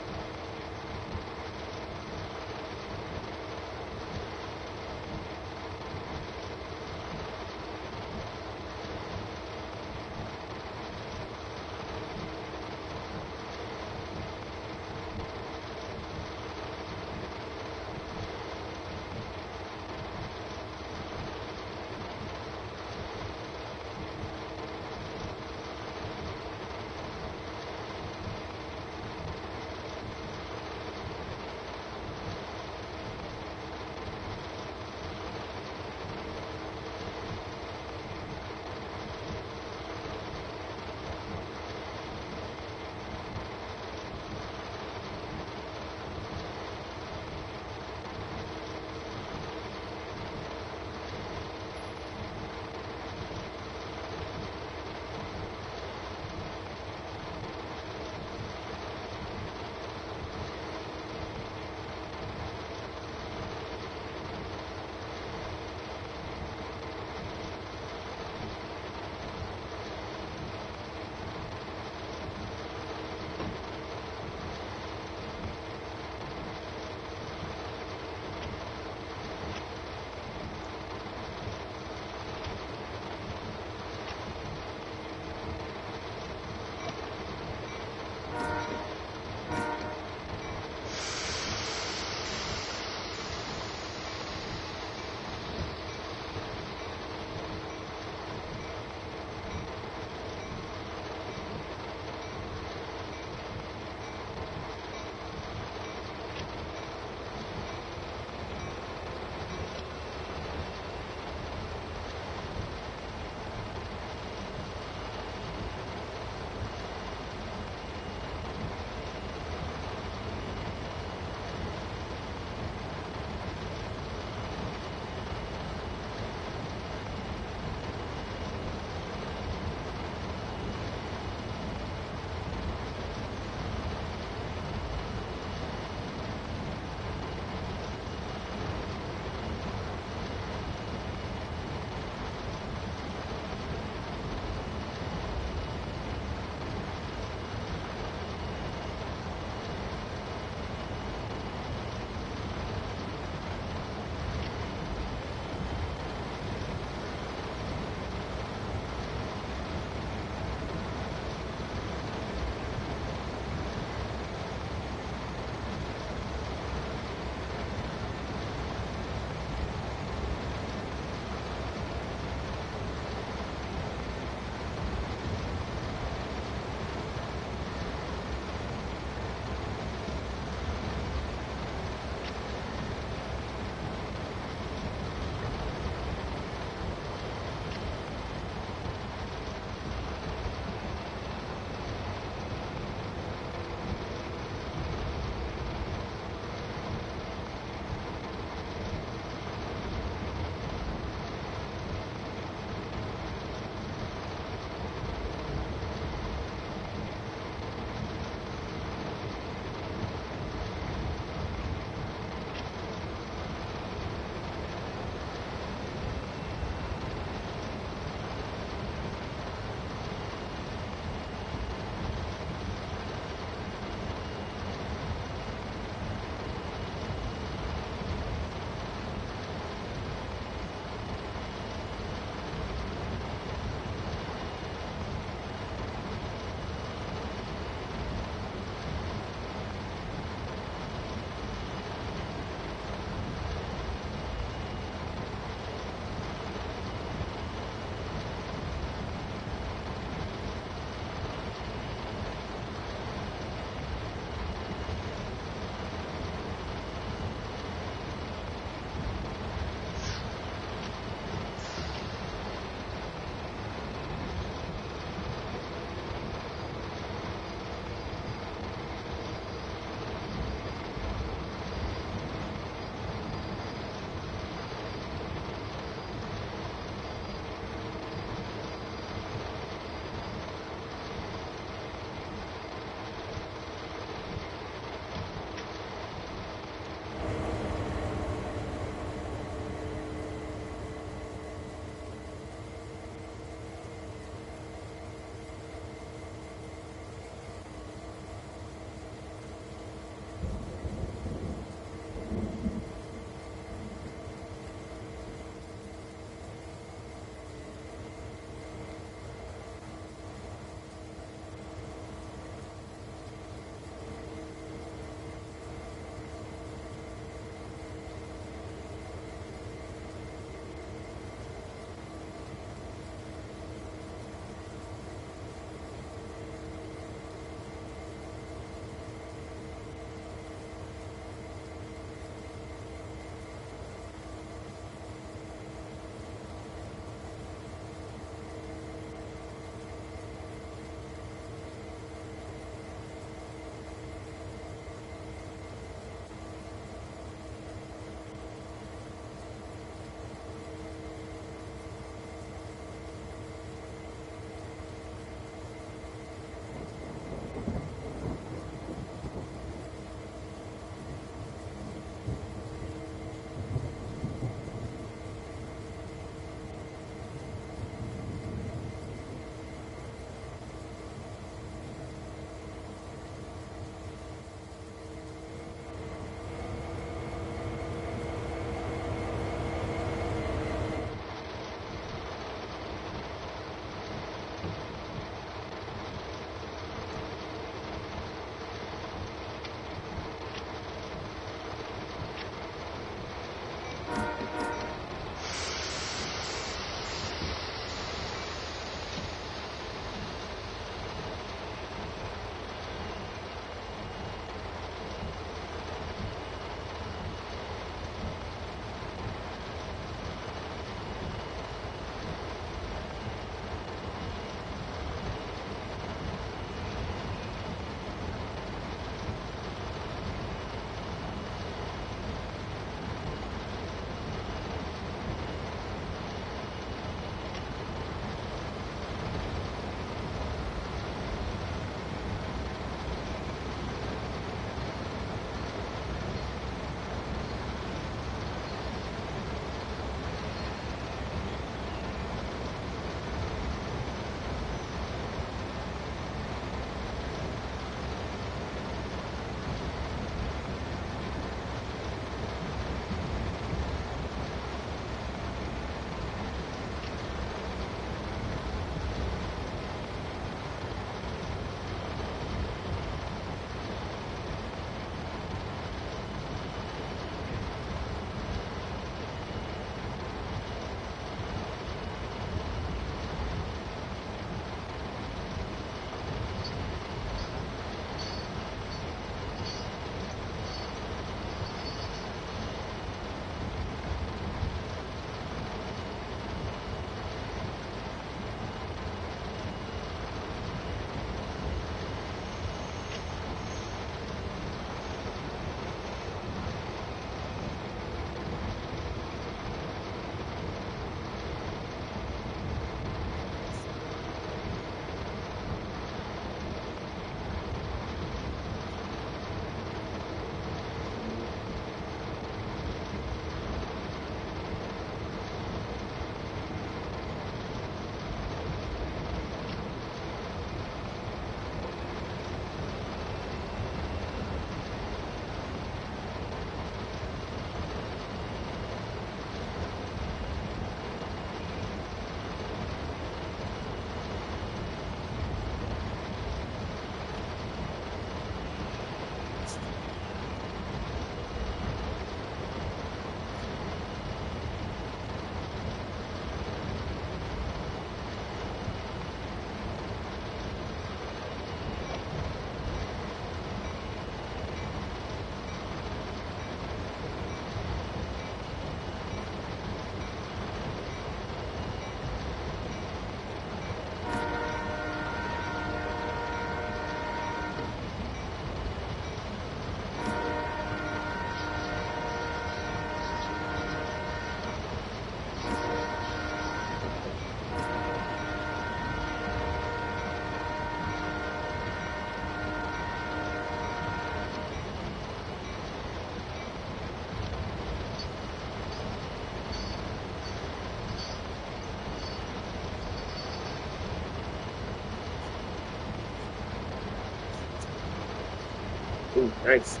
Ooh, nice.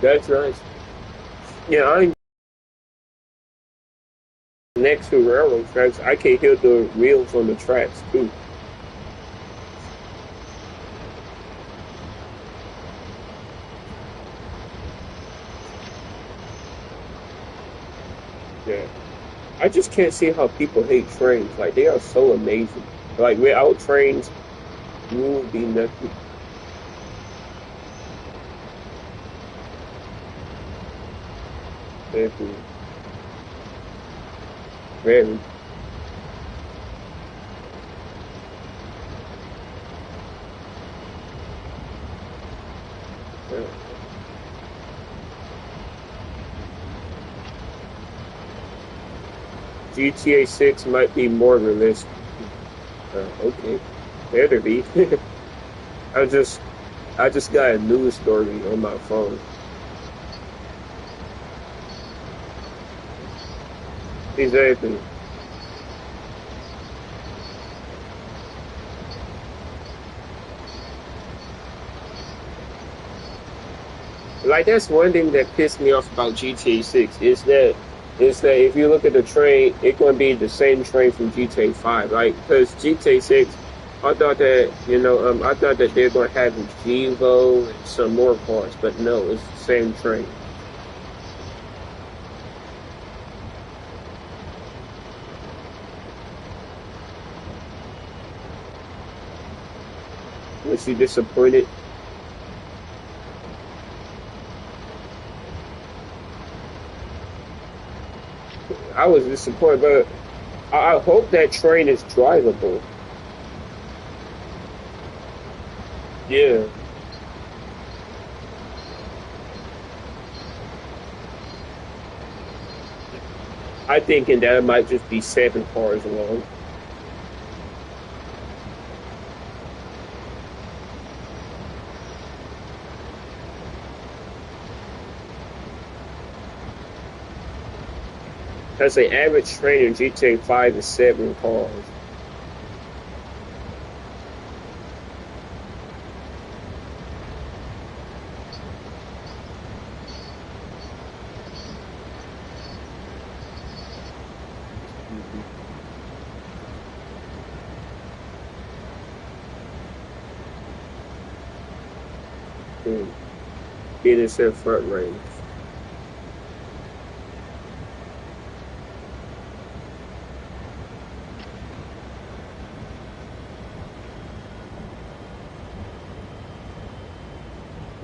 That's nice. Yeah, I'm next to railroad tracks. I can hear the wheels on the tracks too. Yeah. I just can't see how people hate trains. Like they are so amazing. Like without trains, you would be nothing. Very, very. Yeah. GTA 6 might be more realistic. Okay, better be. I just I just got a news story on my phone. Exactly. Like that's one thing that pissed me off about GTA 6 is that if you look at the train, it's going to be the same train from GTA 5. Like because GTA 6, I thought that they're going to have a Gevo and some more cars, but no, it's the same train. Was you disappointed? I was disappointed, but I hope that train is drivable. Yeah, I think and that it might just be 7 cars long. That's an average train in GTA 5 is 7 cars. Mm. Get into the front range.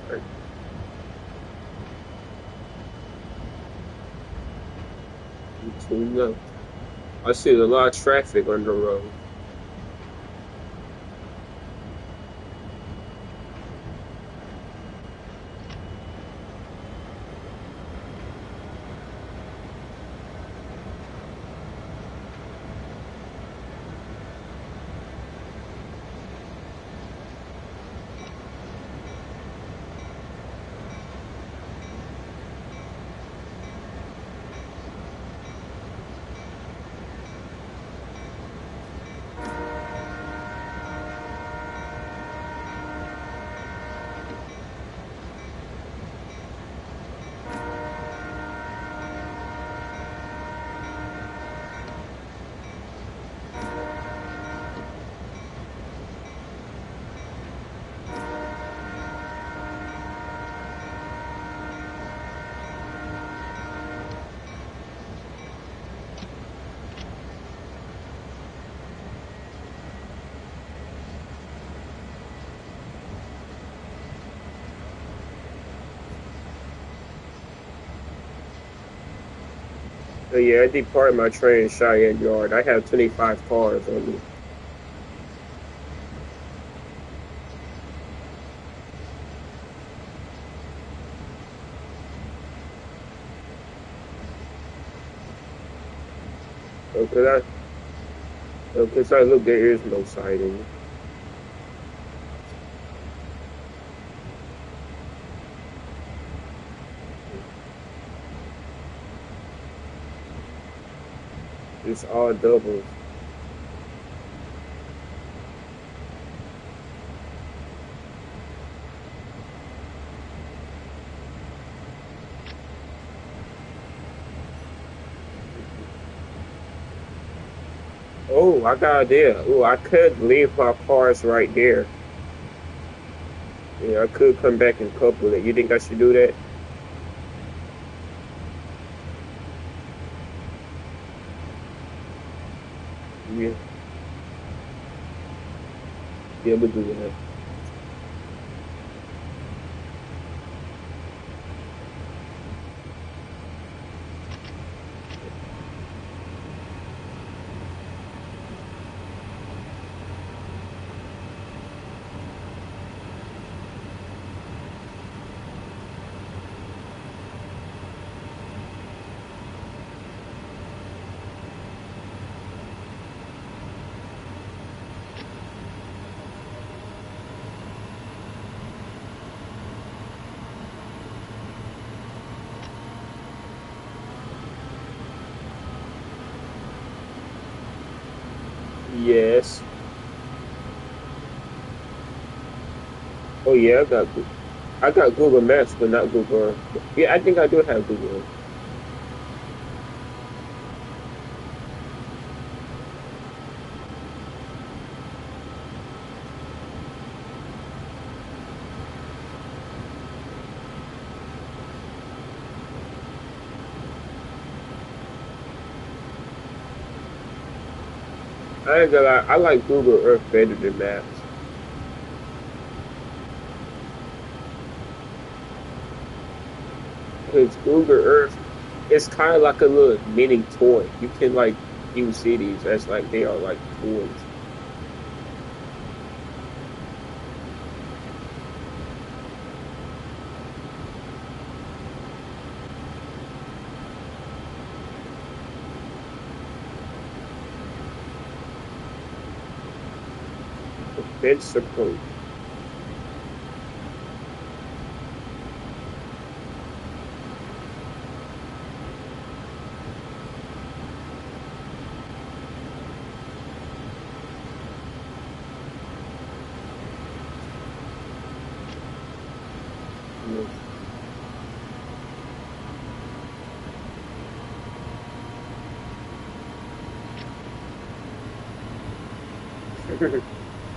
Right. So, I see a lot of traffic on the road. So yeah, I departed my train in Cheyenne Yard. I have 25 cars on me. So cause I look, there is no sighting. It's all doubles. Oh, I got an idea. Oh, I could leave my cars right there. Yeah, I could come back and couple it. You think I should do that? Yeah, yeah, we'll do that. Yes. Oh yeah, I got Google Maps, but not Google Earth. Yeah, I think I do have Google Earth. I ain't gonna lie, I like Google Earth better than Maps because Google Earth it's kind of like a little mini toy. You can like use cities as like they are like toys. The fence approach. Yes.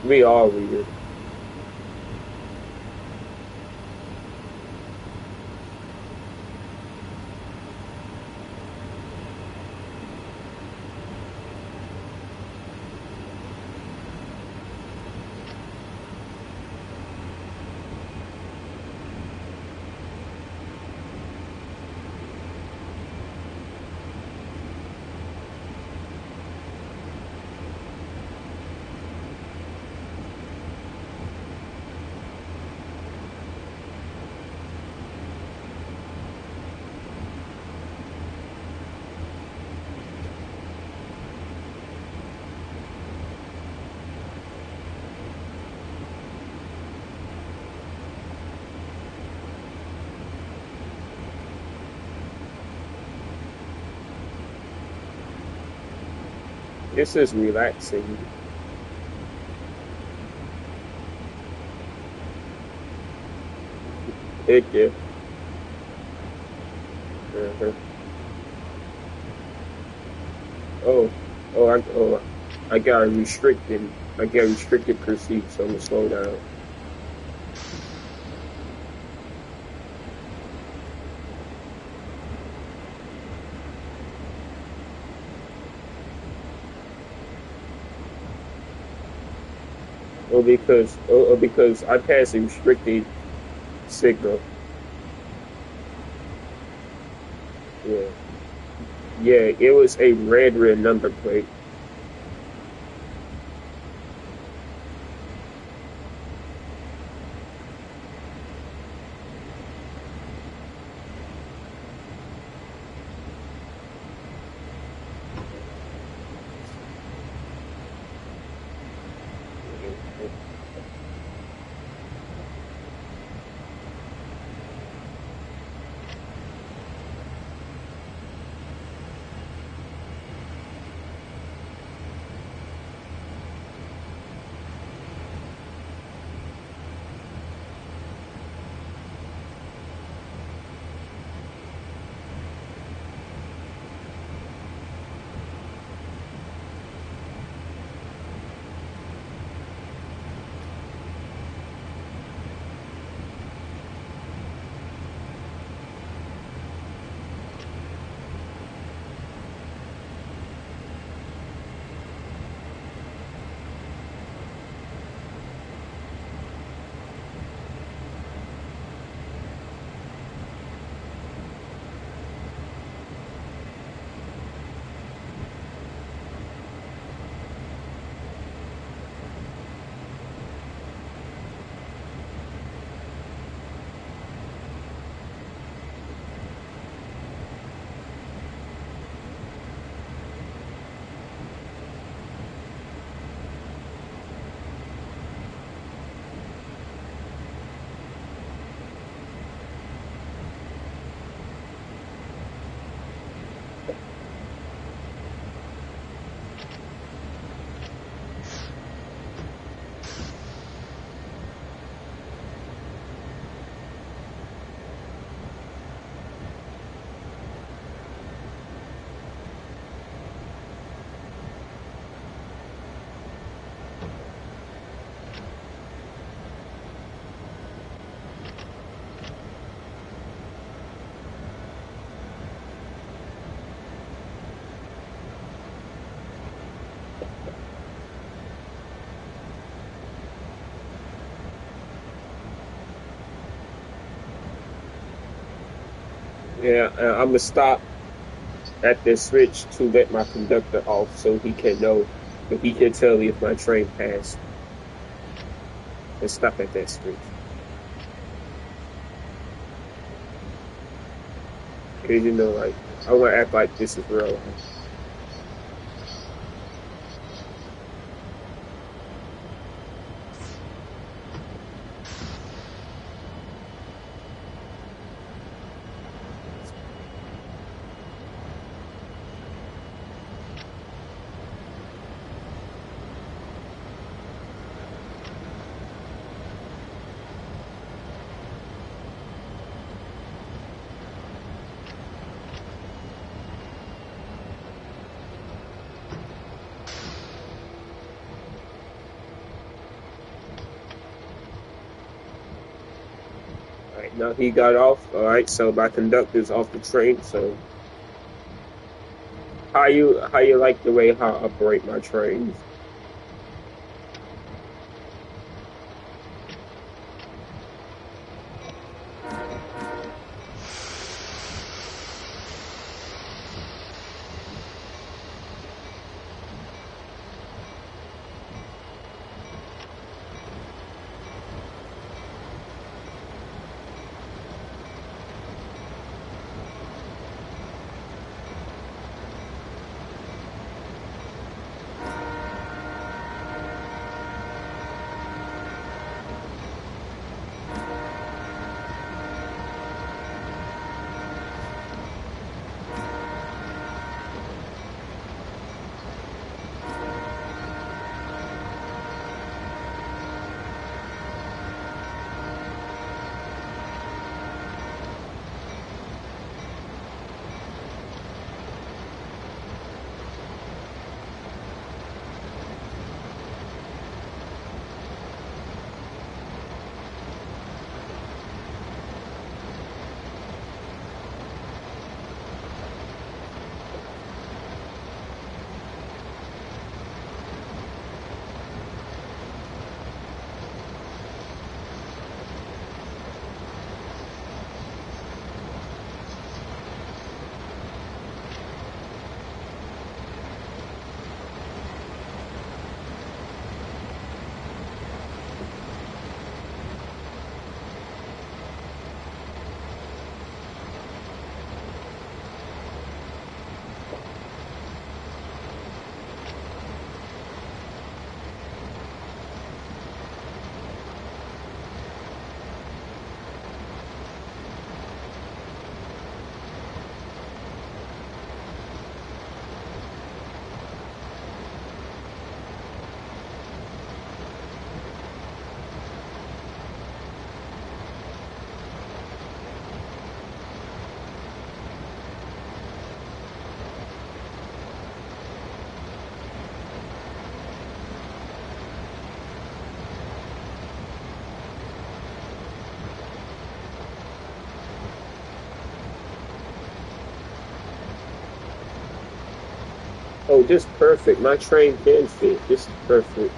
We all weird. This is relaxing. Yeah. Uh-huh. Oh, I got restricted. I got restricted pursuit, so I'm gonna slow down. Because I passed a restricted signal. Yeah, yeah, it was a red number plate. Yeah, I'm gonna stop at this switch to let my conductor off so he can know, so he can tell me if my train passed. Let's stop at that switch. Cause you know, like I want to act like this is real life. All right, now he got off. All right, so my conductor's off the train. So how you like the way how I operate my trains? Oh, just perfect. My train can fit. This is perfect.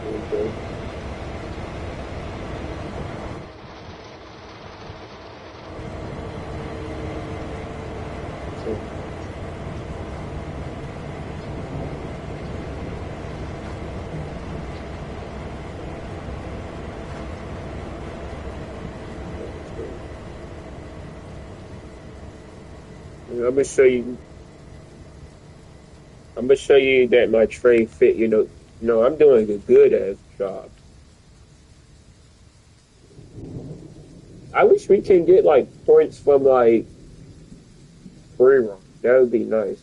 Okay. So, I'm gonna show you. I'm gonna show you that my trade fit. I'm doing a good ass job. I wish we can get like points from like free roam. That would be nice.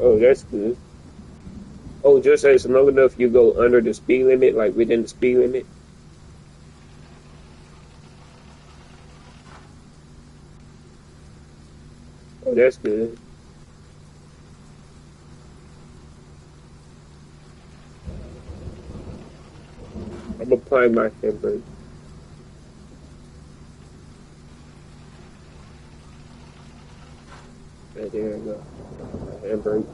Oh, that's good. Oh, just as long enough you go under the speed limit, like within the speed limit. Oh, that's good. I'm applying my handbrake. Right there I go. My handbrake.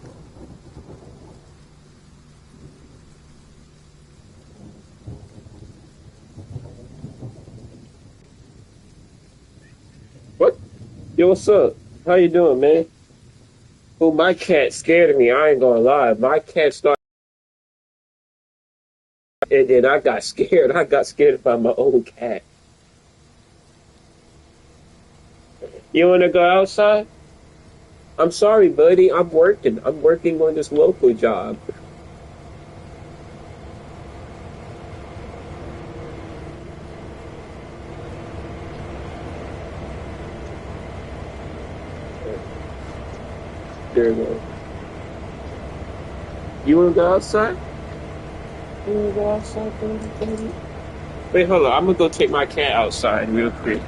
What? Yo, what's up? How you doing, man? Oh, my cat scared me. I ain't gonna lie. My cat started, and then I got scared. I got scared by my own cat. You wanna go outside? I'm sorry, buddy. I'm working. I'm working on this local job. There you go. You wanna go outside? You wanna go outside, baby? Wait, hold on. I'm gonna go take my cat outside real quick.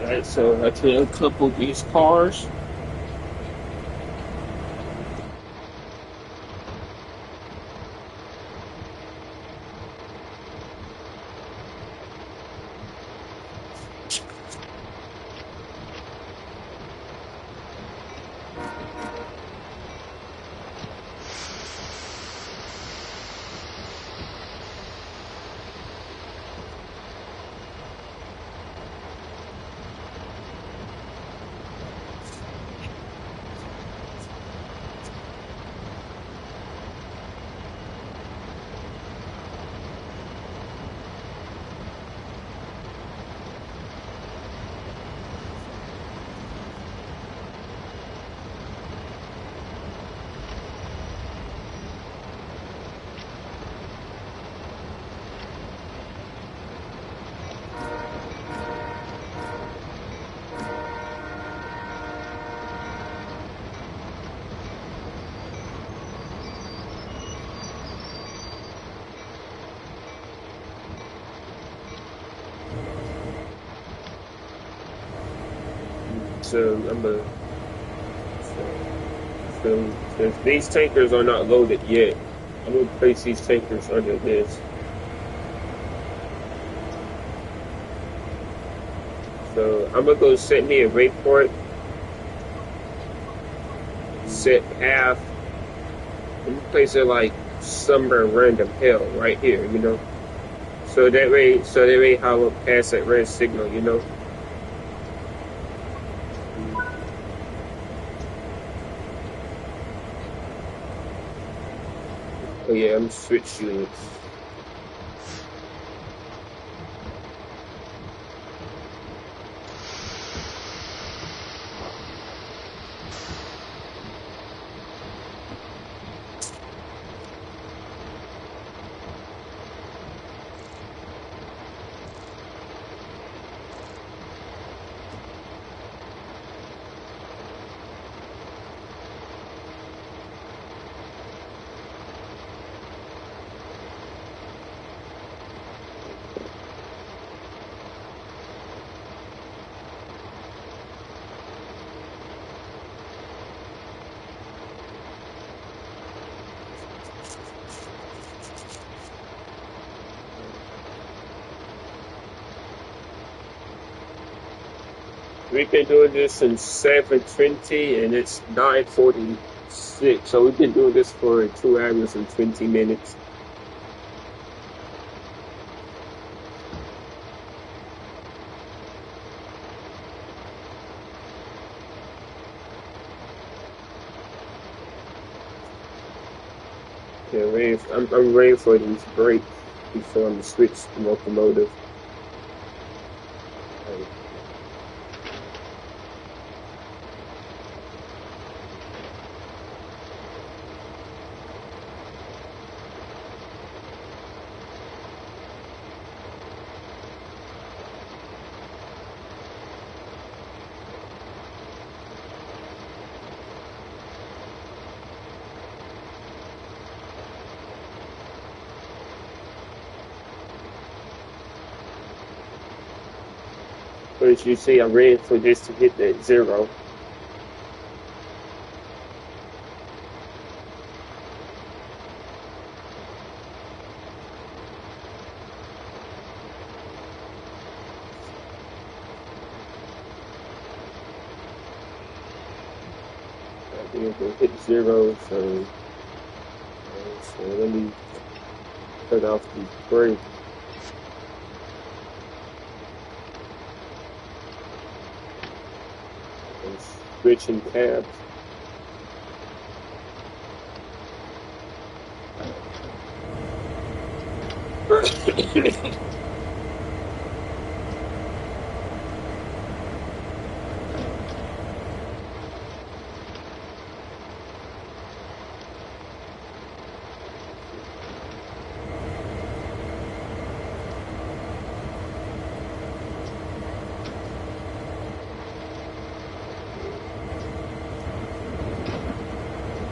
Alright, so I can uncouple these cars. So I'm gonna. So since these tankers are not loaded yet, I'm gonna place these tankers under this. So I'm gonna go set me a waypoint, set path. I'm gonna place it like somewhere random hell right here. So that way, I will pass that red signal. Oh yeah, I'm switch units. We've been doing this since 7:20 and it's 9:46. So we've been doing this for 2 hours and 20 minutes. Yeah, I'm waiting for these brakes before I'm switch the locomotive. But as you see, I'm ready for this to hit that zero. It will hit zero, so let me cut off the brake. And switching tabs.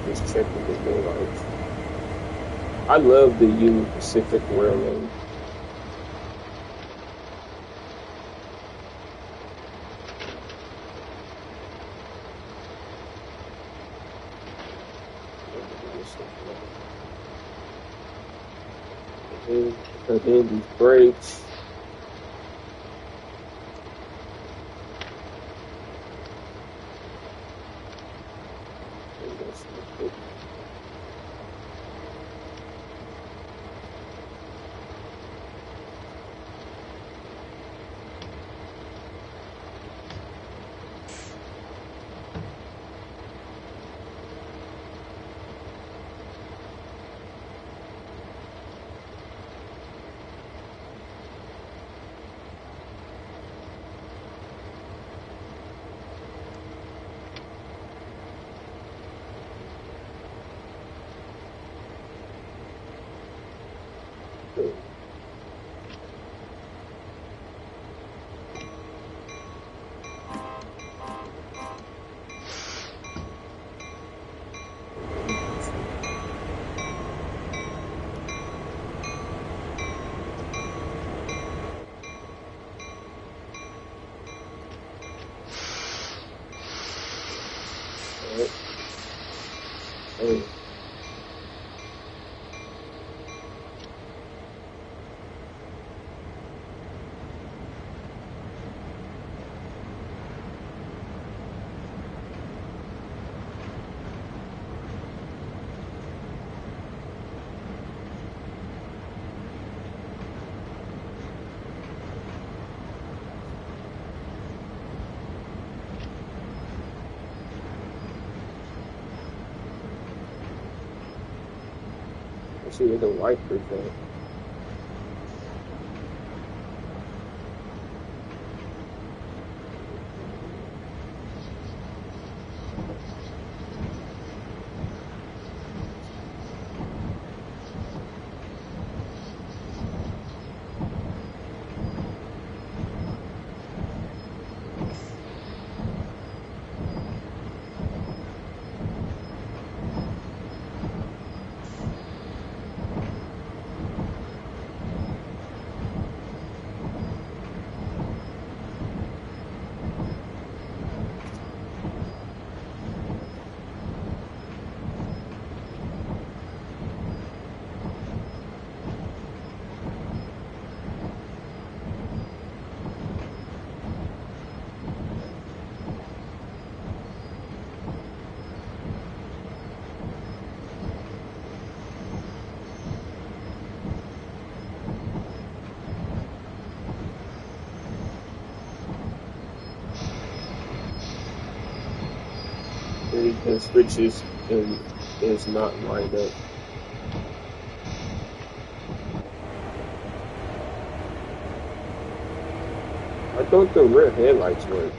Just checking the daylights. I love the Union Pacific Railroad. And then these brakes. Hey. See where the wipers at. the switches and is not lined up. I thought the rear headlights work.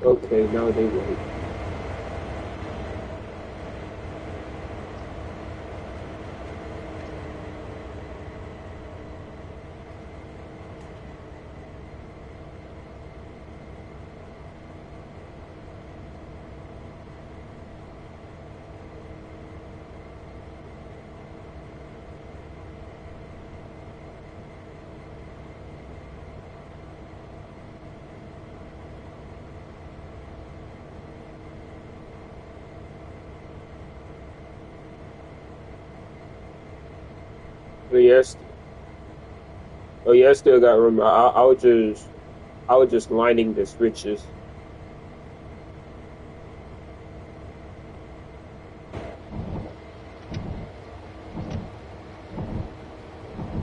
Okay, now they work. But yes, oh yeah, I still got room. I was just lining the switches.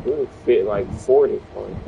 It would fit like 40 points.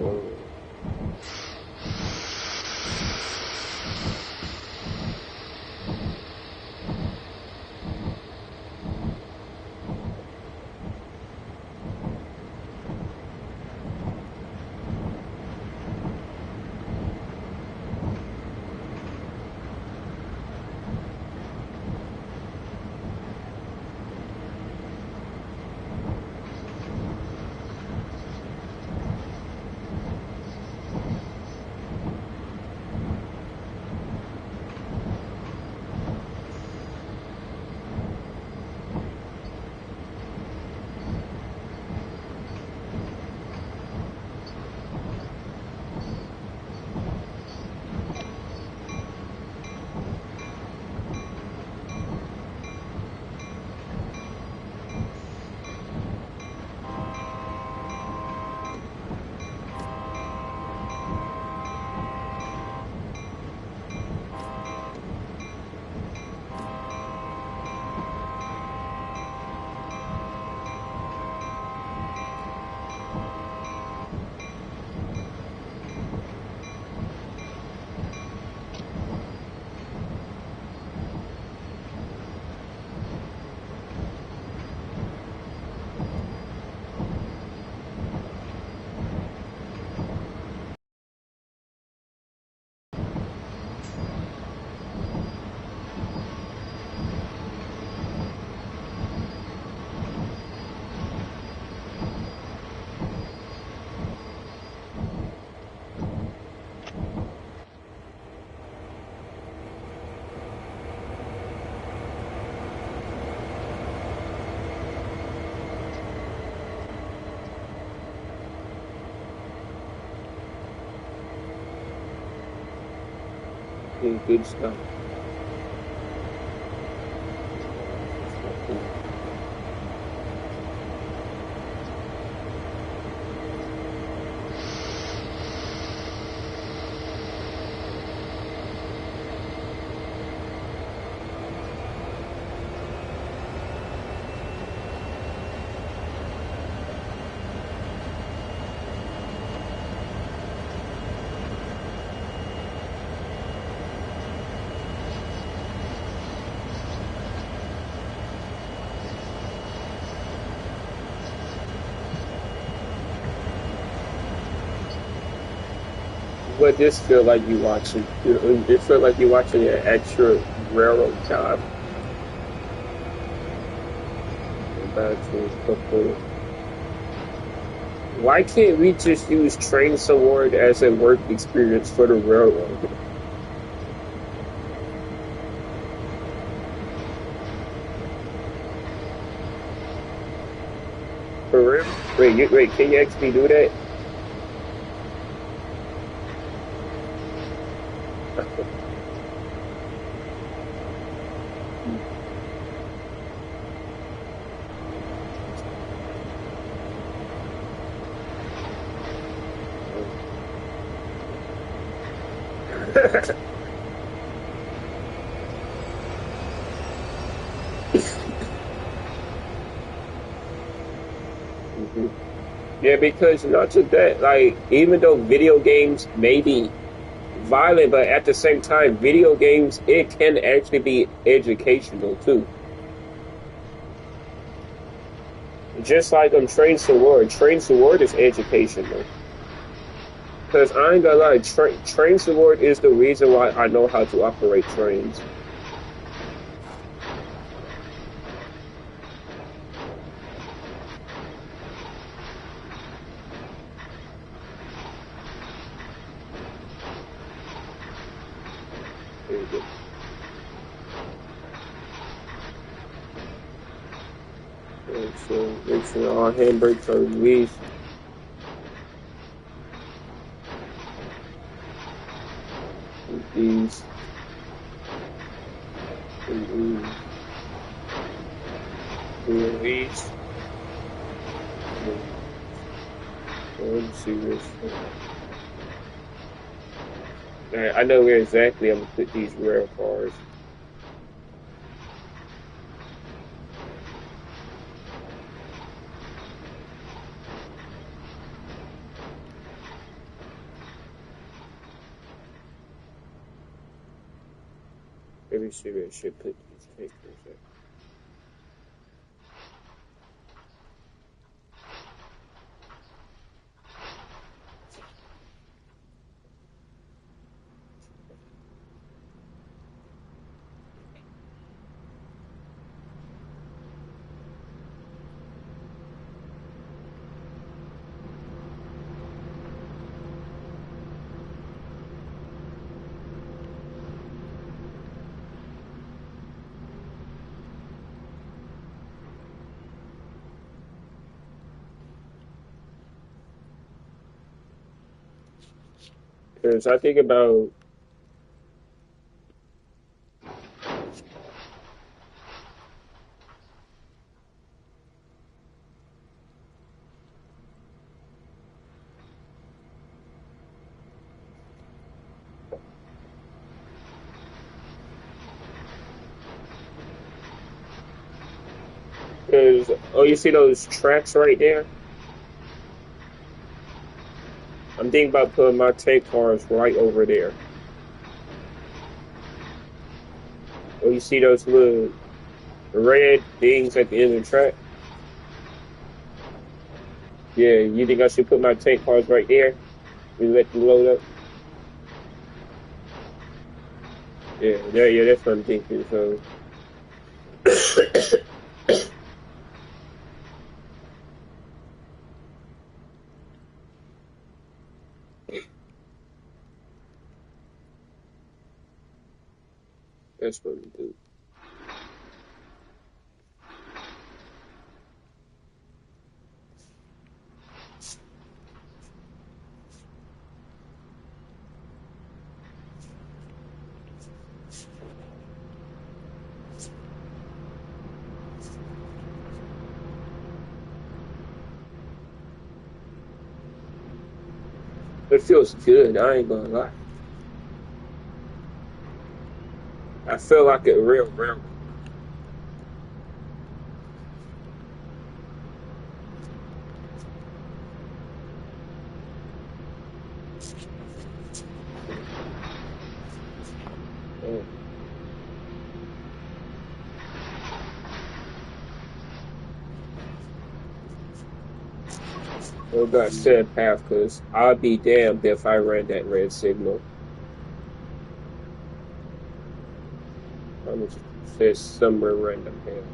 Yeah, good stuff. But this feel like you watching. It feel like you watching an extra railroad job. Why can't we just use train award as a work experience for the railroad? For real? Wait, can you actually do that? Yeah, because not just that, like even though video games may be violent, but at the same time, video games it can actually be educational too. Just like Trains to War. Trains to War is educational. Because I ain't gonna lie, Trains to War is the reason why I know how to operate trains. There you go. And so make sure all handbrakes are released. These release. Release. Let's see this. Alright, I know where exactly I'm gonna put these rail cars. Let me see where I should put these papers at. Because I think about because oh, you see those tracks right there? I'm thinking about putting my tank cars right over there. Oh, you see those little red things at the end of the track? Yeah, you think I should put my tank cars right there and let them load up? Yeah, that's what I'm thinking. So that's what we do. It feels good. I ain't gonna lie. I feel like a real railroad. Oh, oh God, said path, cause I'd be damned if I ran that red signal. I'm gonna say somewhere random here.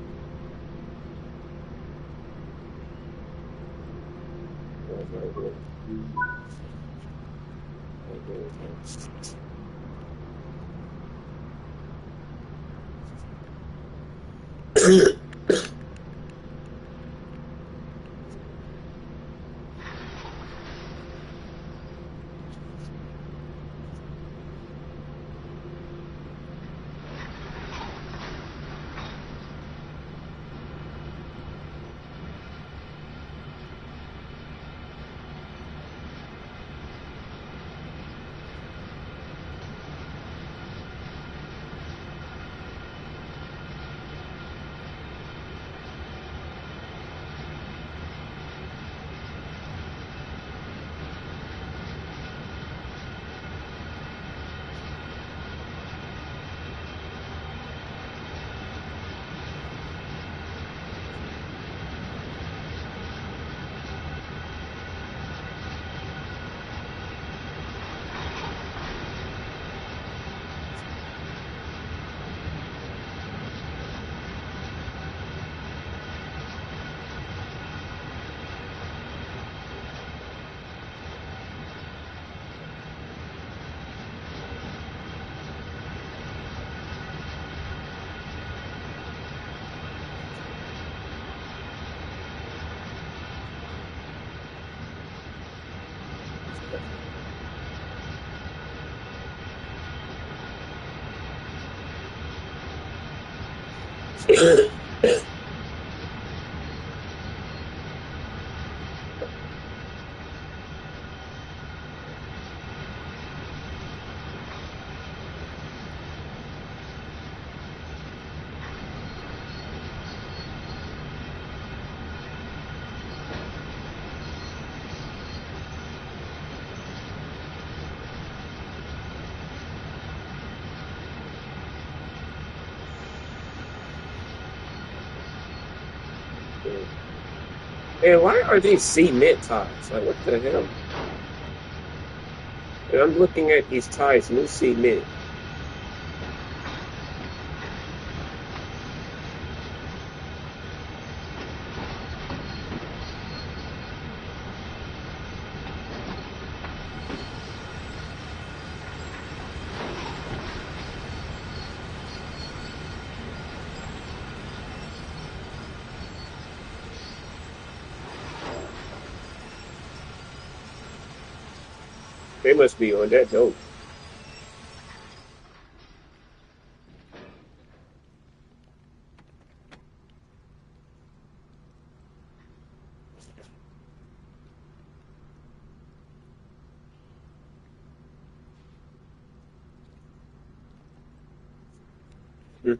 And why are these cement ties? Like, what the hell? And I'm looking at these ties, new cement. They must be on that dope. Hmm.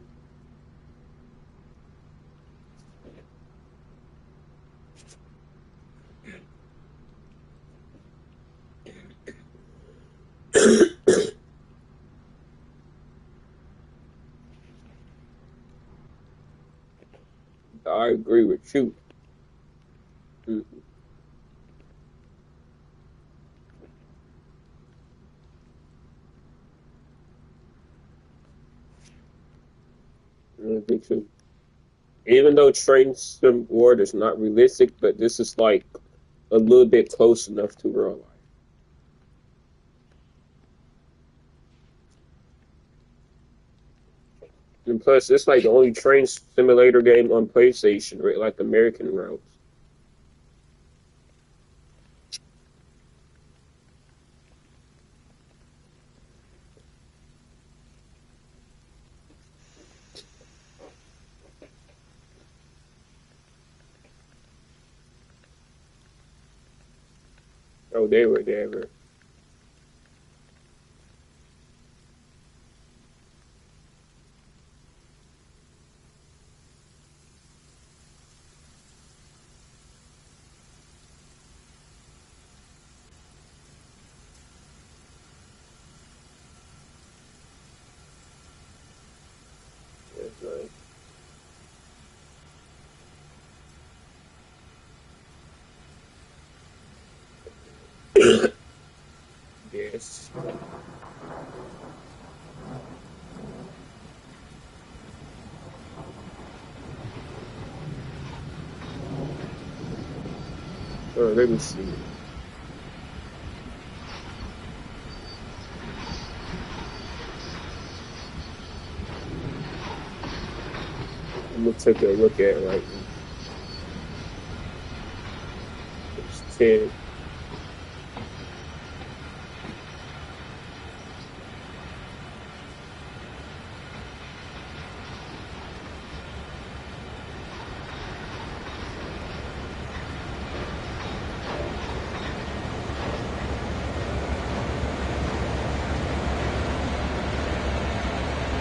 I agree with you. Hmm. I think so. Even though train sim world is not realistic, but this is like a little bit close enough to real life. And plus, it's like the only train simulator game on PlayStation, right? Like American routes. Oh, they were there. That's nice. Yes. Let me see. I'm gonna take a look at it right now. It's 10.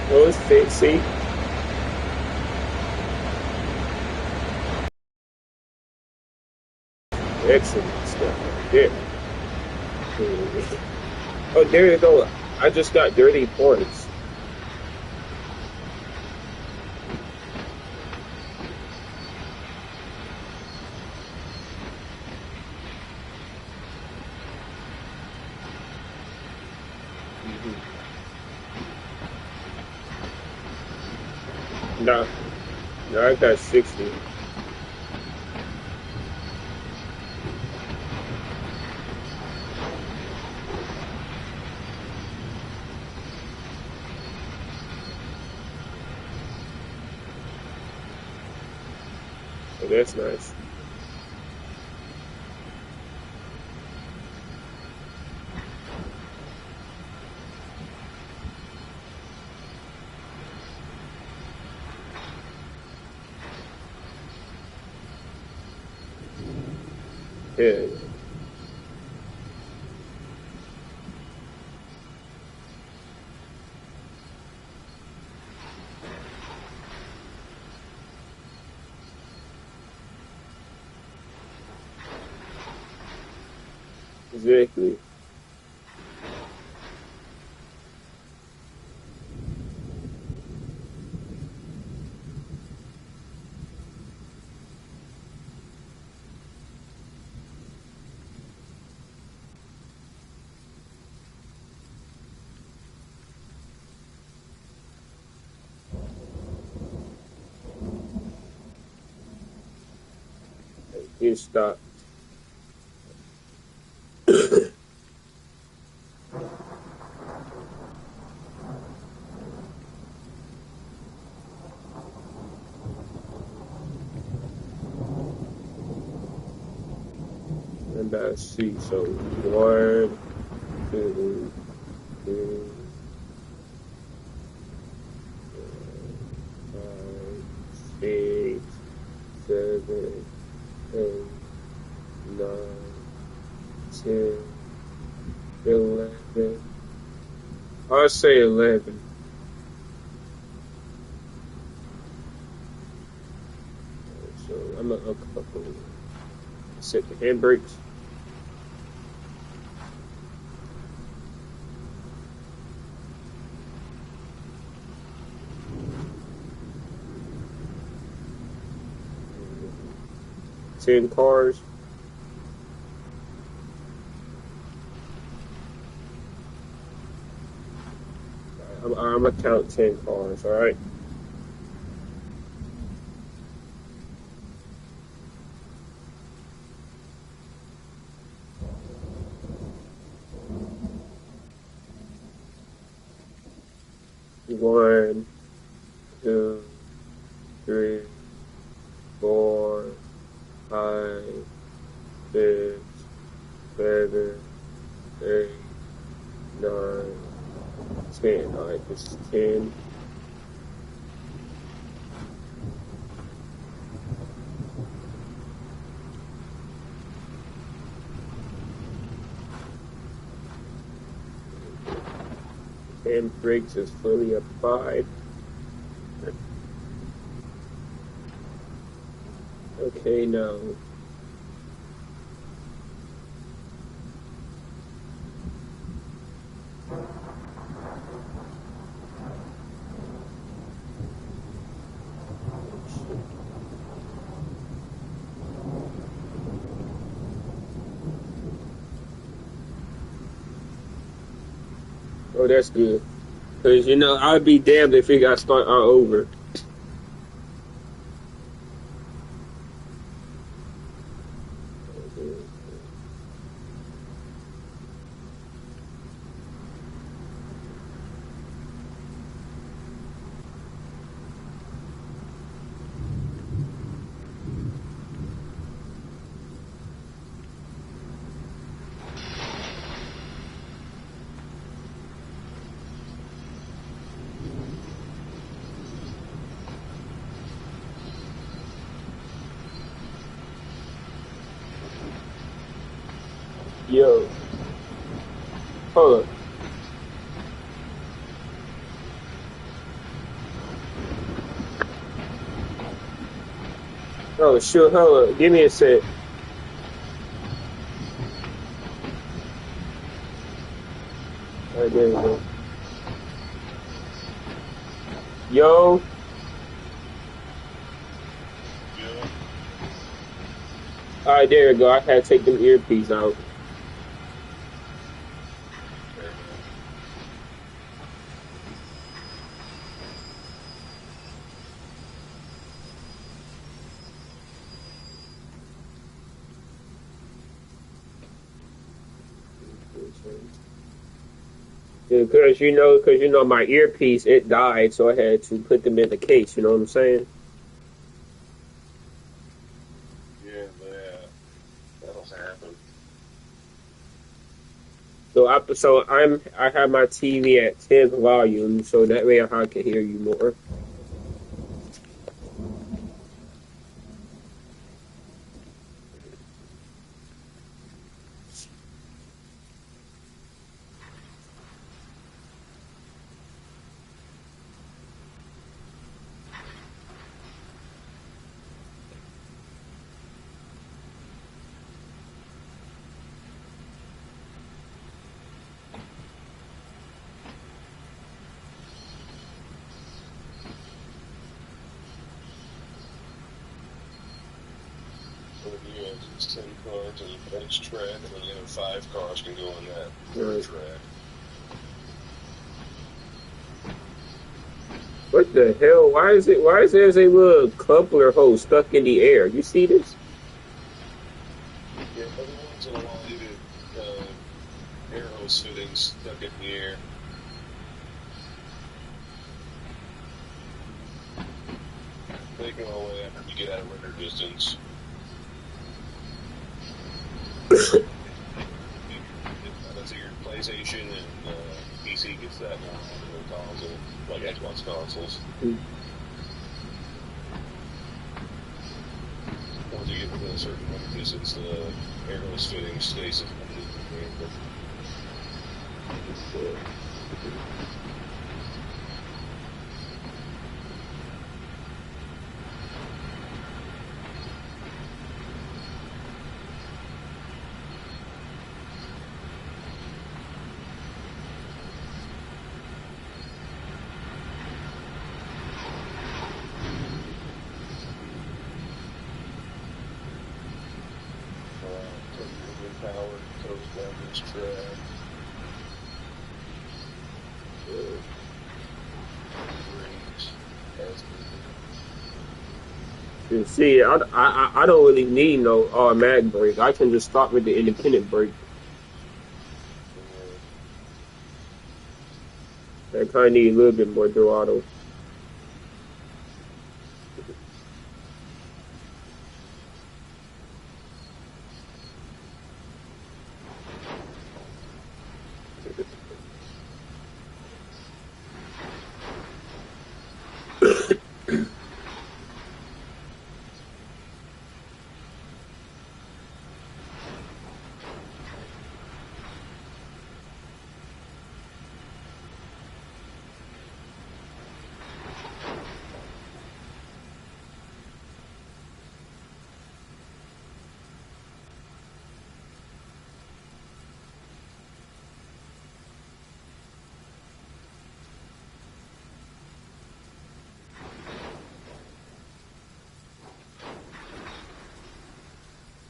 Oh, it's fit. See? Excellent stuff right there. Oh, there you go. I just got dirty points. No, no, I got 60. So that's nice. Yeah. Exactly. You stop. And I see. So 1, 2, 3, 4, 5, 6, 7, 8, 9, 10, 11. I'll say 11. So I'm a couple. Set the handbrakes. Ten cars. I'm gonna count 10 cars. All right. One, 2, 3, 4, 5, 6, 7, 8, 9, 10. All right, this is 10. Handbrakes is fully applied. Okay, now. Oh, that's good. Because, I'd be damned if it got start all over. Yo, hold up. Oh, sure, hold up. Give me a sec. All right, there you go. Yo. All right, there you go. I had to take them earpiece out. Because my earpiece it died, so I had to put them in the case. You know what I'm saying? Yeah, but that also happened. I have my TV at 10th volume, so that way I can hear you more. it's 10 cars and each track, and then the other 5 cars can go on that Right. track. What the hell? Why is there a little coupler hose stuck in the air? You see this? Yeah, every once in a while you get air hose fittings stuck in the air. They go away after you get out of render distance. Let's say your PlayStation and PC gets that now on the console, like Xbox consoles. Once you get within a certain render distance, the air hose fitting stays suspended in the vehicle. Power goes down this track. You see, I don't really need no automatic brake. I can just start with the independent brake. I kind of need a little bit more throttle.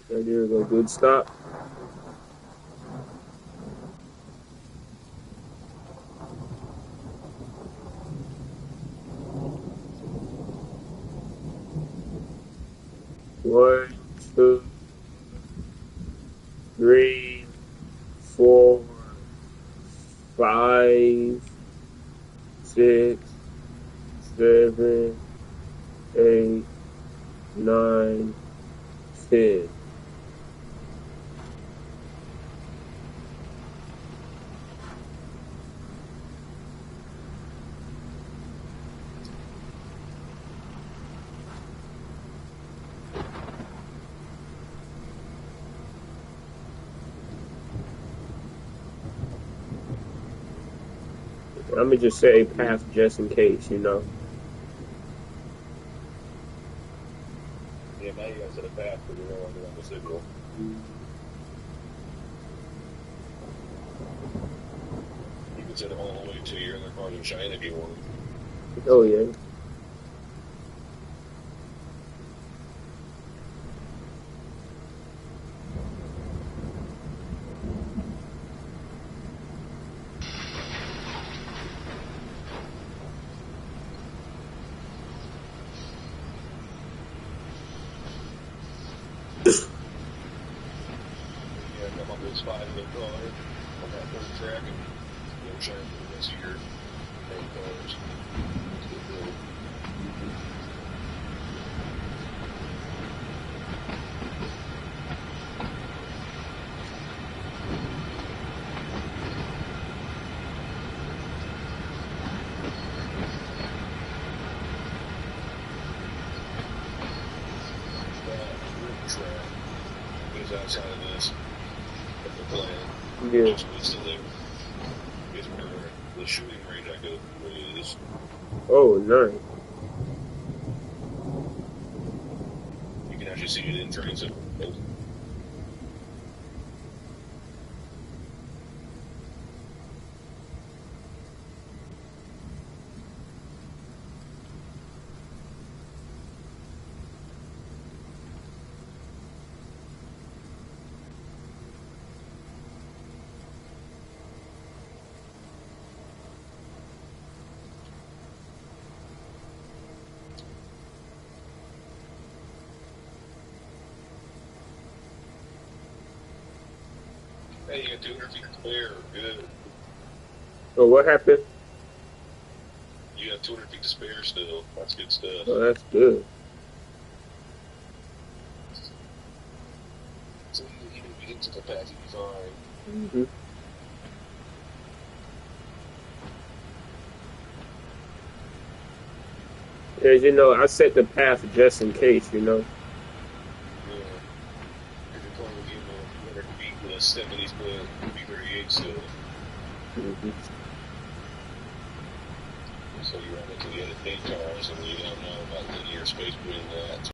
Right there's a good stop. One, 2, 3, 4, 5, 6, 7, 8, 9, 10. Let me just say path just in case, you know. Yeah, now you gotta set a path for your own on the signal. You can set it all the way to your other cars in Cheyenne if you want. Oh yeah. Yeah, come up this 5-minute car on that third track and go Cheyenne for the rest of your 8 cars. Let's get good. Track goes outside of this of the plan. Yeah. Just what's to there is where the shooting range I go through is. Oh nice. You can actually see it in transit. Hey, you got 200 feet to spare. Good. Oh, what happened? You have 200 feet to spare still. That's good stuff. Oh, that's good. So even if you hit to capacity, you'll be fine. Hmm. As you know, I set the path just in case, you know. Yeah. If you're playing a game of 200 feet with a 70 split, B38 still. Hmm. So you run into the other state cars and you don't know about linear space between that.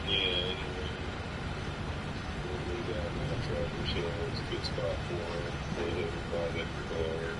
Yeah, anyway, we'll go down that Traverse Hill. It's a good spot for it. Pull it over 5 acre car.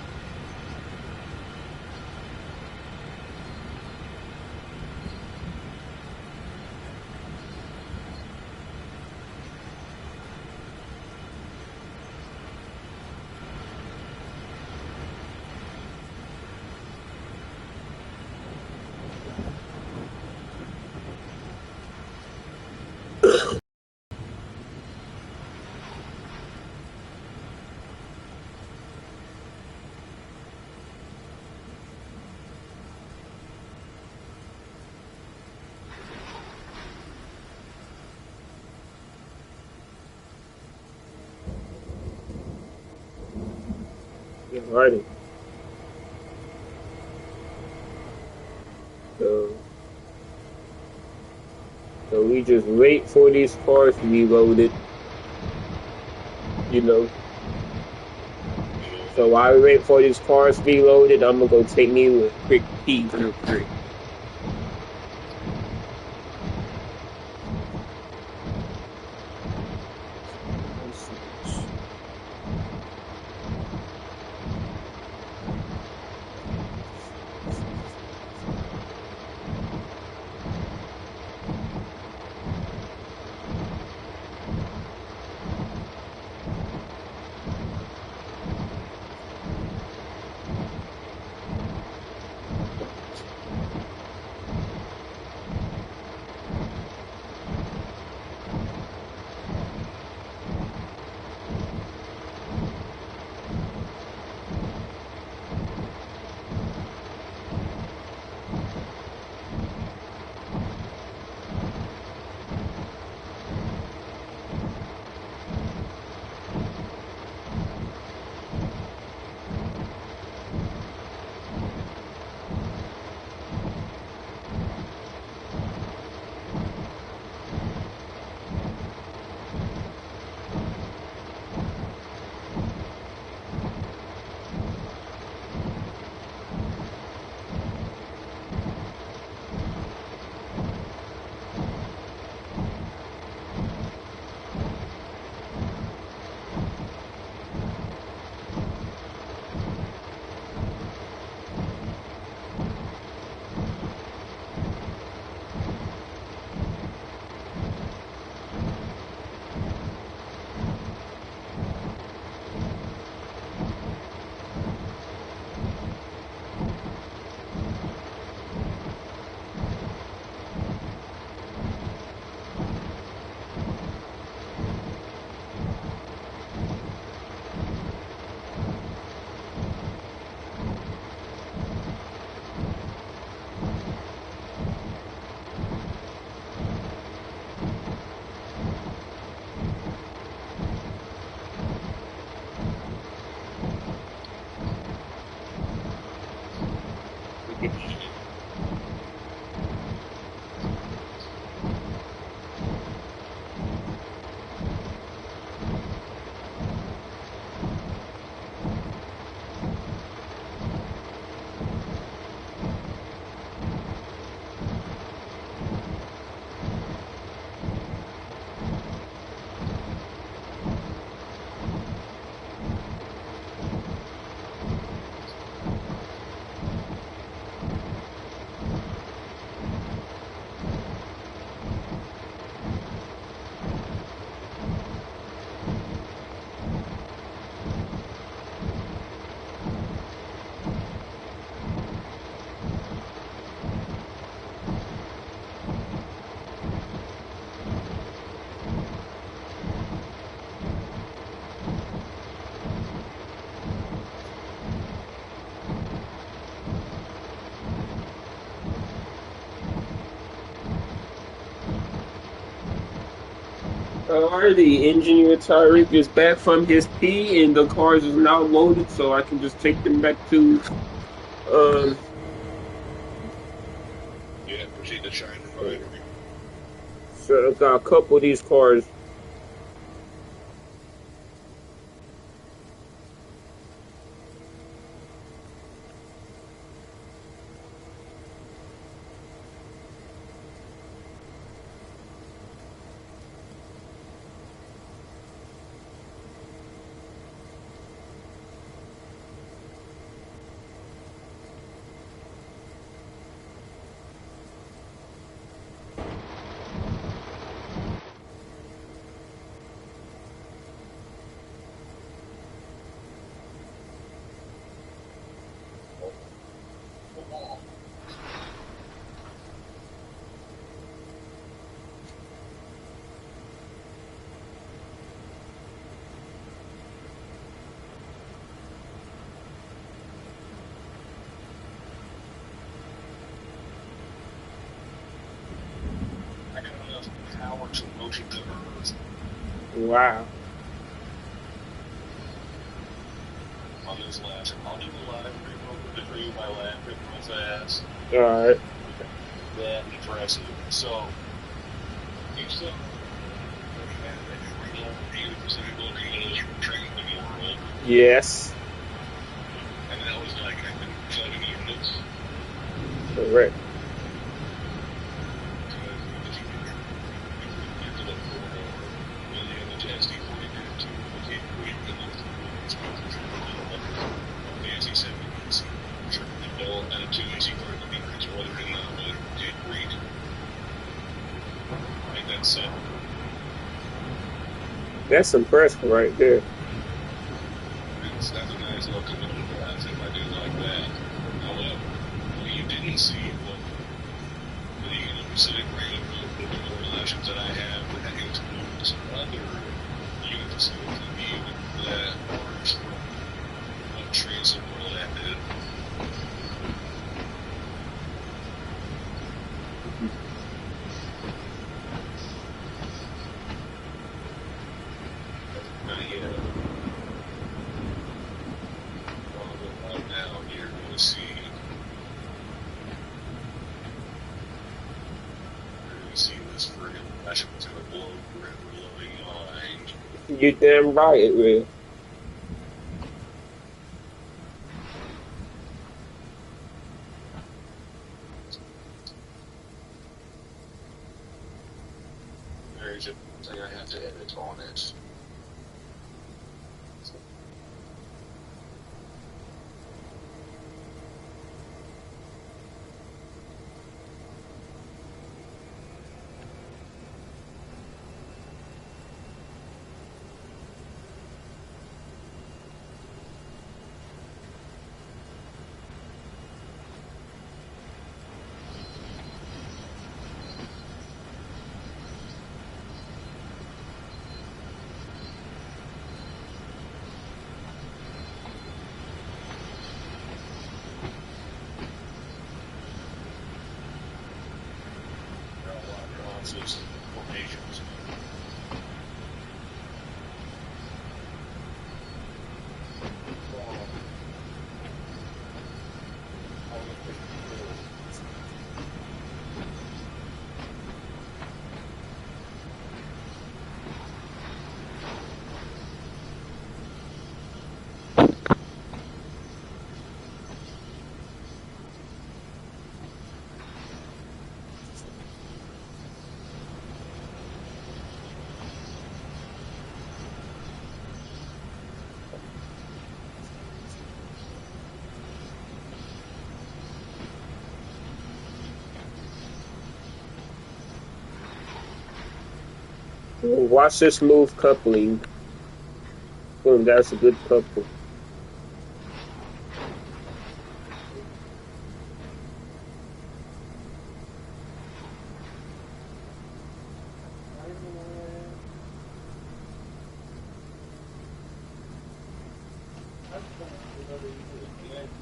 Alrighty. So, so we just wait for these cars to be loaded, you know. So while we wait for these cars to be loaded, I'm gonna go take me a quick peek real quick. Alrighty, engineer Tyreek is back from his pee, and the cars is now loaded, so I can just take them back to um. Yeah, proceed to Cheyenne Refinery. So I got a couple of these cars. I got enough power to motion the earth Wow. on this last. I'll do the live real my lap real fast. All right. That impressive. So, you said every 80% of volcanoes were trained in the world, Yes. and that was like, I think, 7 units. Correct. That's impressive right there. That's a nice little commitment class if I do like that. However, what you didn't see was the civic random elections that I have that includes other units of the unit that are what trees and were landed. Now you're going to see. You're going to see this friggin' flashing to a blow red glowing line. You damn right it will. There's a thing I have to edit on it. Formations. Watch this smooth coupling. Boom, that's a good couple.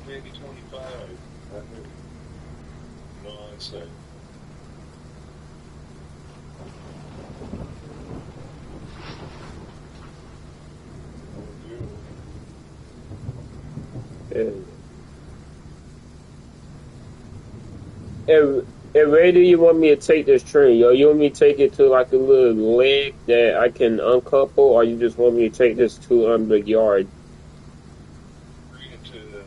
Maybe 25. No, it's like. And, and where do you want me to take this train, yo? You want me to take it to like a little leg that I can uncouple, or you just want me to take this to the yard? Bring it to the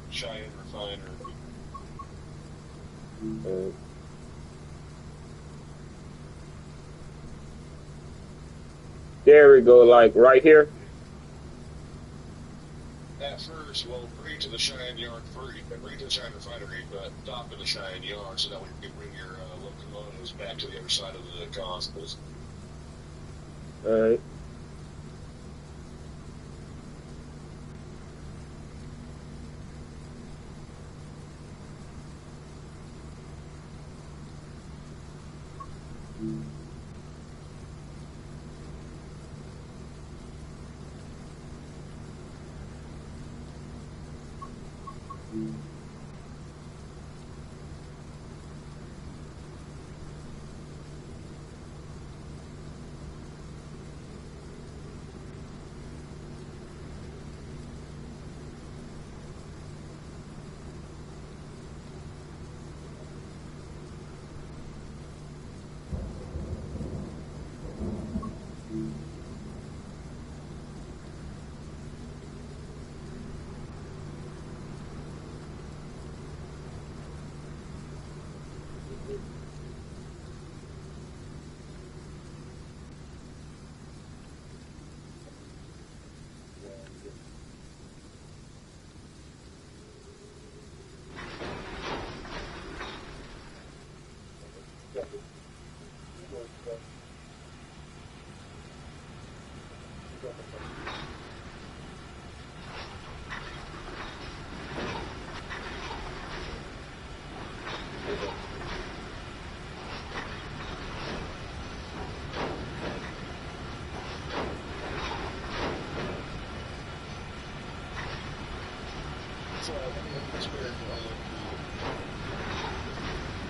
Cheyenne Refinery. Uh, there we go, like right here. At first, well, bring it to the Cheyenne Yard first. Bring it to the Cheyenne Refinery, but stop in the Cheyenne Yard so that way you can bring your locomotives back to the other side of the constables. All right.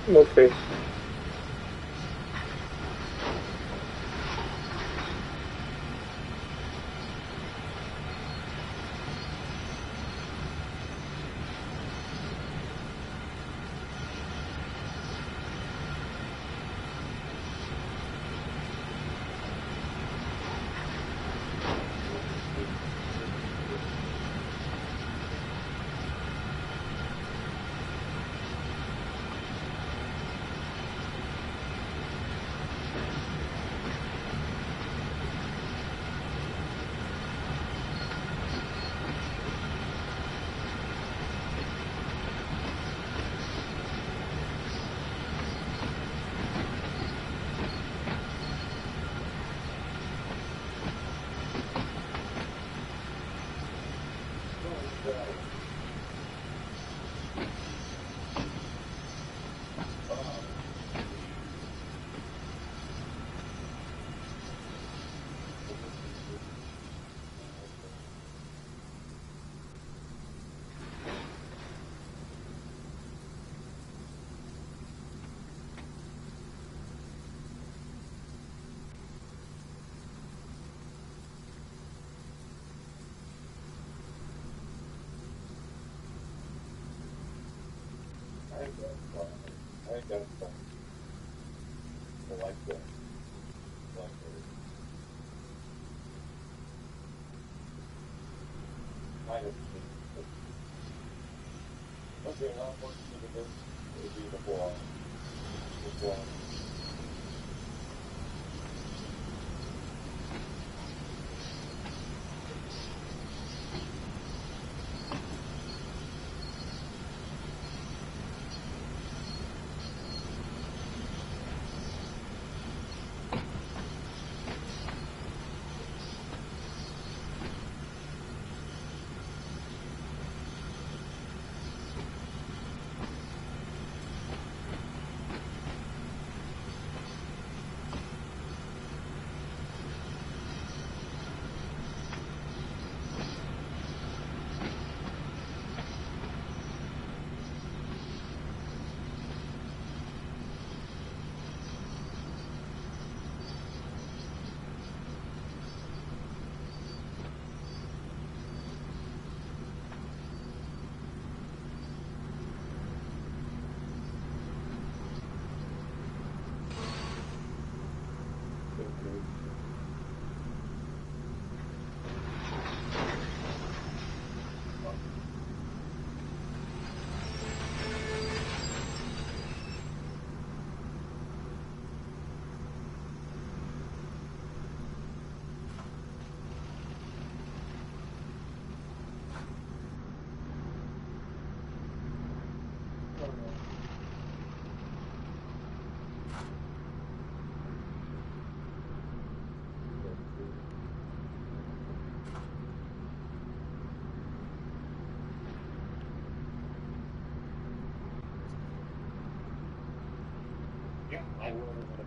Okay.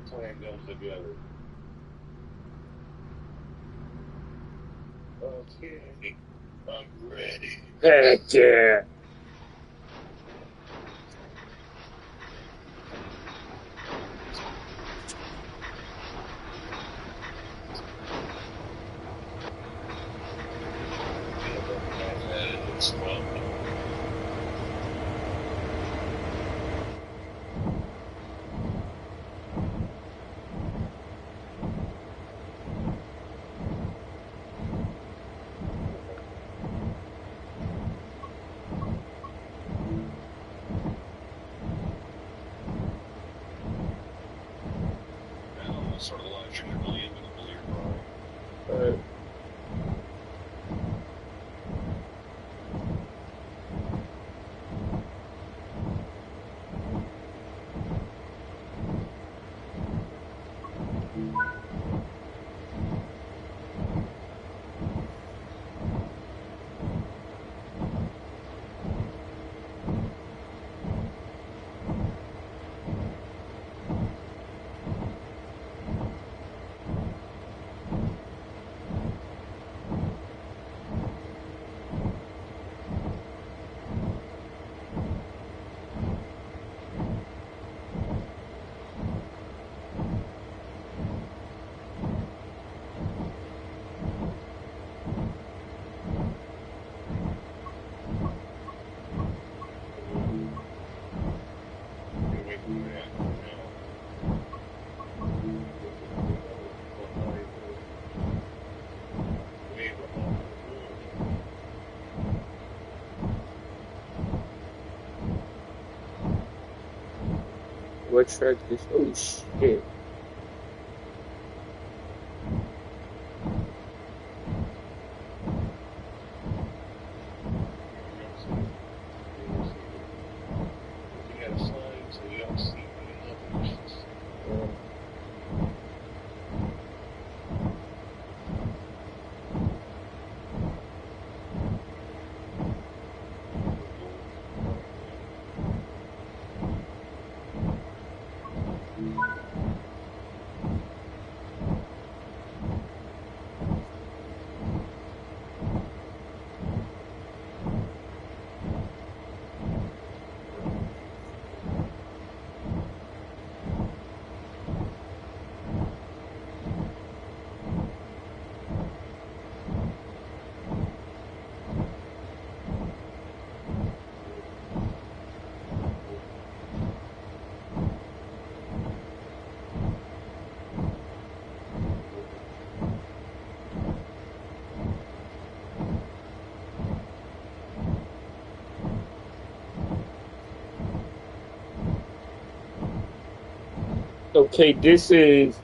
plan comes together. Okay, I'm ready. Heck yeah. It's fun. Now, I'll start a live stream really imminently here. What track is this? Oh shit. You got a sign so you don't see any others. Okay, this is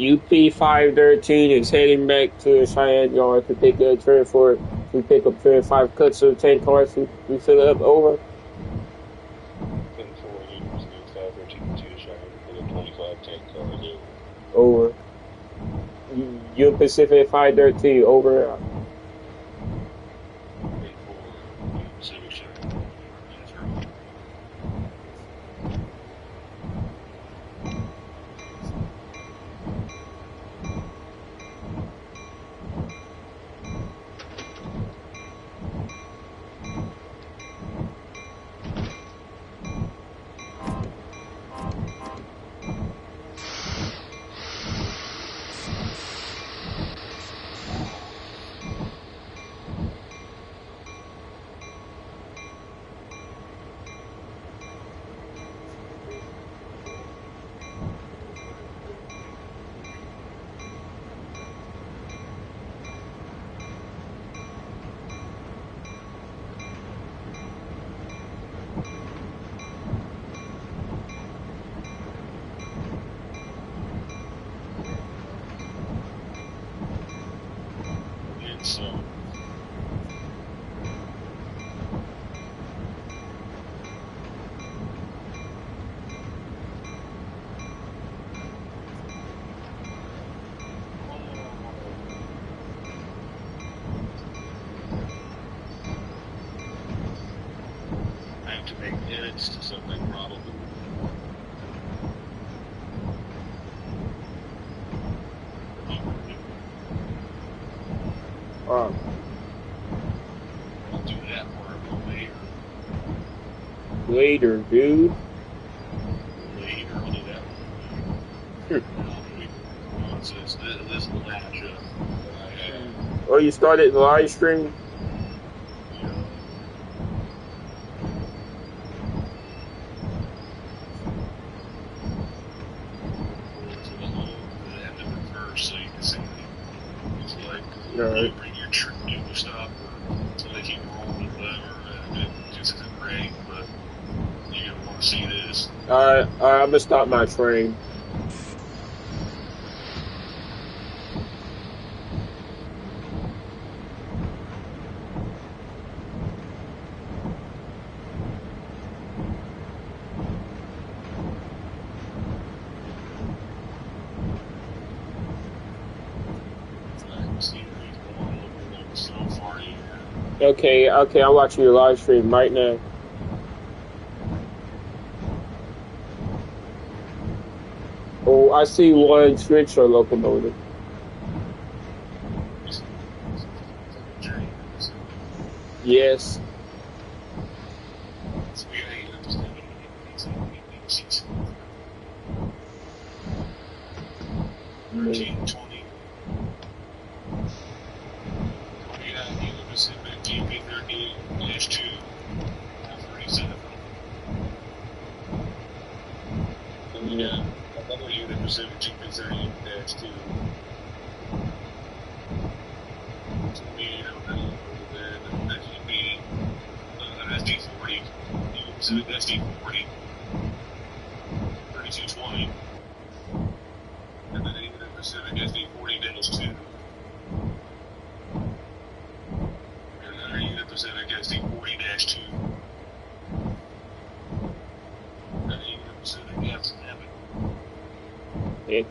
UP 513 is heading back to the Cheyenne yard to pick up to pick up 25 cuts of 10 cars to fill it up. Over. 10-4 University of 513 to Cheyenne for the 25 tank cars Over. You Pacific 513. Over. 10-4 Pacific Cheyenne. So I have to make edits to something probably. Uh, I'll do that part later. Later, dude. Later, I'll do that one. This matchup that I had. Oh, you started the live stream? So you can see it's like Right. you bring your triple stop so they keep rolling whatever, and it just isn't great, but you're gonna want to see this. I'm gonna stop my train. Okay, I'm watching your live stream right now. Oh, I see one switch or locomotive. Yes. Another unit Pacific GP38-2. Then that should be an SD40, Union Pacific SD40, 3220. And then a Union Pacific SD40-2. And another Union Pacific SD40-2. And a Union Pacific F7. Yeah.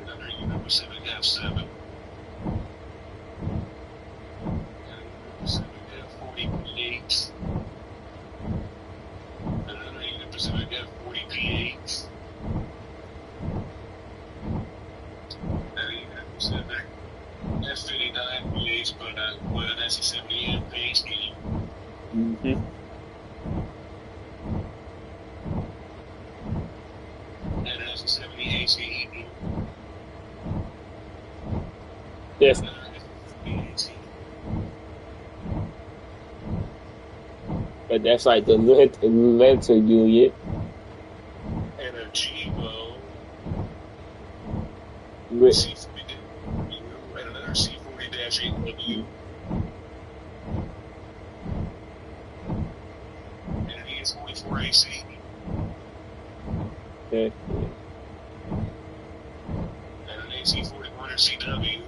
Another Union Pacific F7. Pacific F40P8. Another Union Pacific F40P8. And a Union Pacific F59P8, but with an SE70M base scheme. Mm-hmm. And an SE70 ACE. Yes. But that's like the letter unit. And a G-Bow. C40W and another C40-8W. And an ES44AC. Okay. And an AC41CW.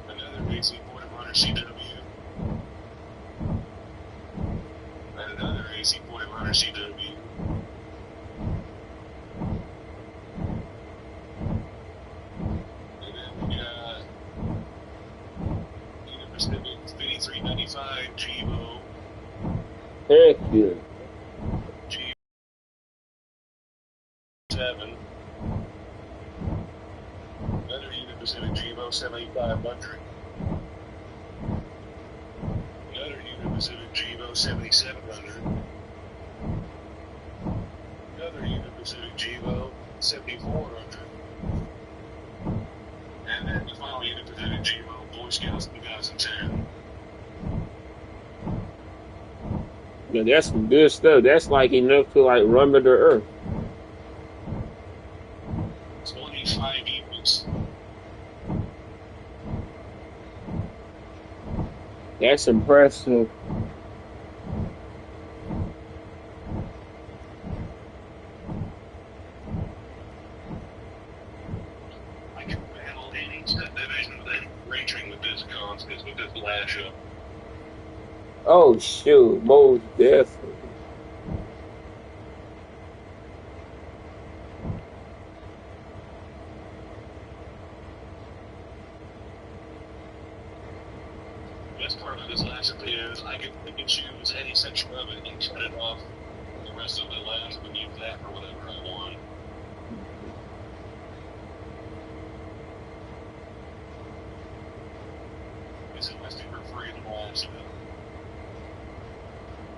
Another AC41CW. And another AC41CW. And then we got Union Pacific 5395 G-Bow. Heck yeah. G7. Another Union Pacific G-Bow 7500. Another Union Pacific G-Bow 7700. Another Union Pacific G-Bow 7400. And then the final Union Pacific G-Bow Boy Scouts 2010. Yeah, that's some good stuff. That's like enough to like run to the earth. 25 units. That's impressive. I can handle any division that ranging with this cons because with this lash up. Oh shoot, most definitely. Best part of this lash up is I can choose any section of it and cut it off the rest of the lash and use that for whatever I want. mess it up.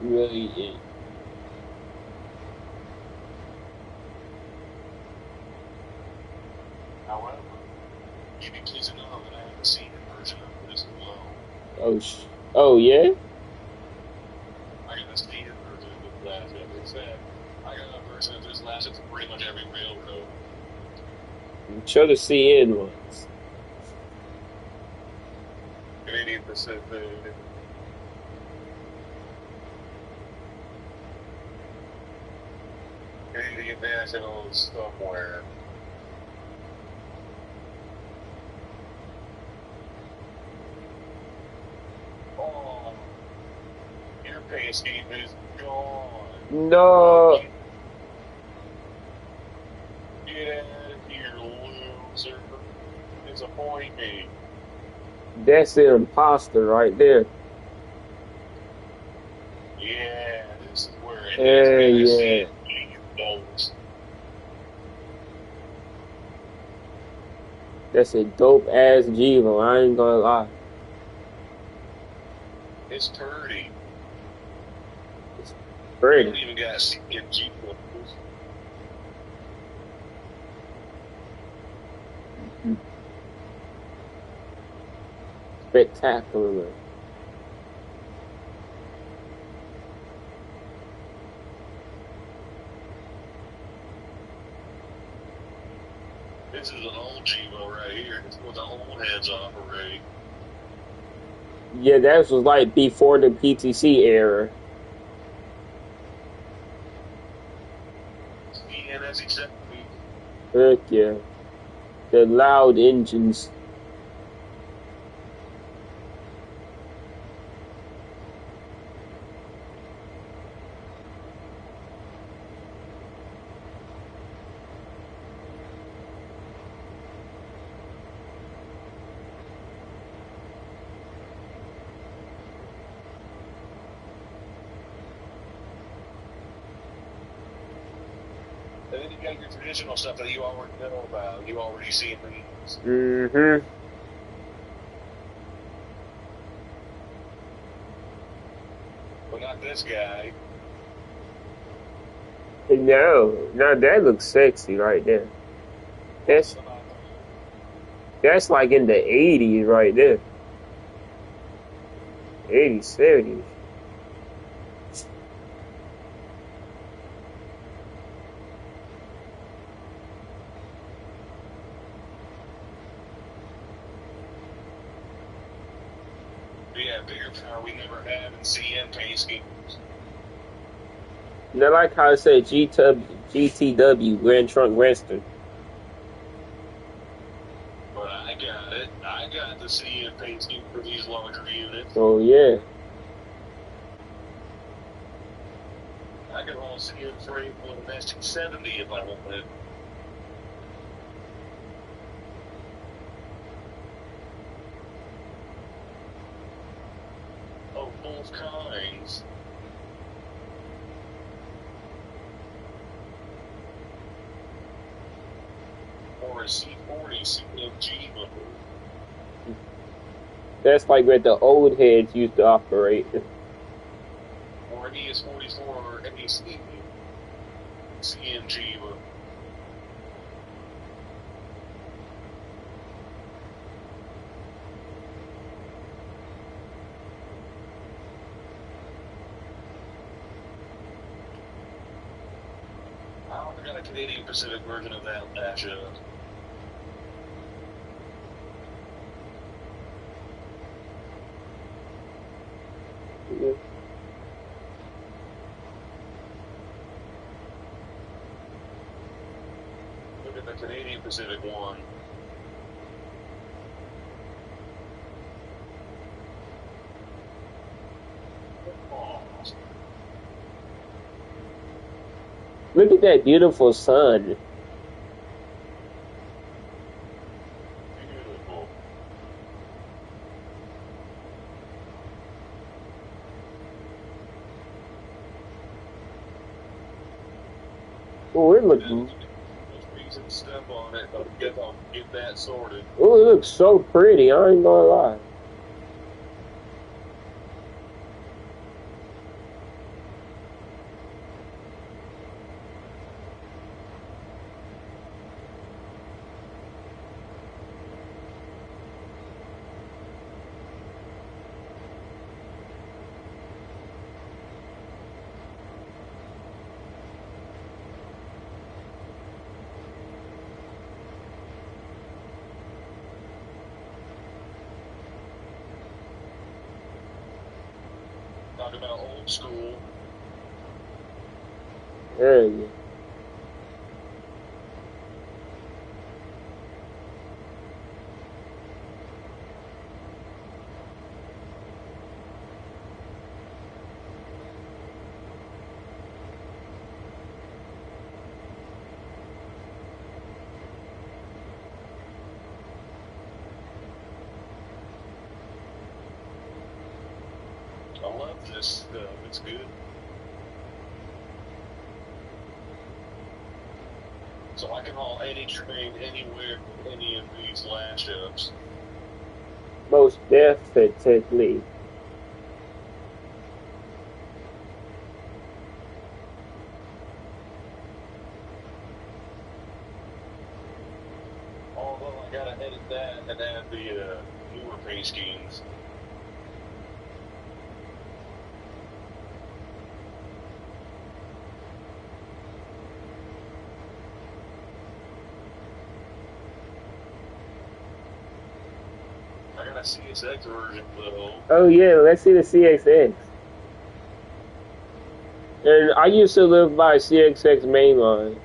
Really is. However, you'd be pleased to know that I have a senior version of this as well. Oh yeah? I got a senior version of this last episode. I got a version of this last for pretty much every railroad. Show the CN ones. Canadian Pacific. Canadian National somewhere. Oh, your pay scheme is gone. No. Get out of here, loser. Disappoint me. That's the imposter right there. Yeah, this is where it Yeah. goes. That's a dope ass Jivo, I ain't gonna lie. It's pretty. It's You pretty. don't even got CNG photos. Spectacular. This is an old Jivo right here. This is what the old heads operate. Yeah, that was like before the PTC era. Yeah, that's exactly. Heck yeah. The loud engines. And then you got your traditional stuff that you already know about. You already see in these. Mm-hmm. But not this guy. No, that looks sexy right there. That's like in the 80s right there. 80s, 70s. Yeah, bigger power we never had in CN paint schemes. And I like how it said GTW, Grand Trunk Western. But I got it. I got the CN paint scheme for these larger units. Oh, yeah. I could haul CN frame with an ST70 if I wanted. Of both kinds. Or a C40 CMG motor. That's like where the old heads used to operate. Or an ES44 AC CMG motor. I got a Canadian Pacific version of that matchup. Yeah. Look at the Canadian Pacific one. Oh, Look at that beautiful sun. beautiful. Oh, it looks. Some stuff on it. I'll get that sorted. Oh, it looks so pretty. I ain't gonna lie. talk about old school. Yeah. I love this stuff. It's good. So I can haul any train anywhere with any of these lash ups. Most definitely. Although I gotta edit that and add the newer paint schemes. I got a CSX version though. Oh yeah, let's see the CXX. And I used to live by CXX mainline.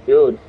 Beautiful.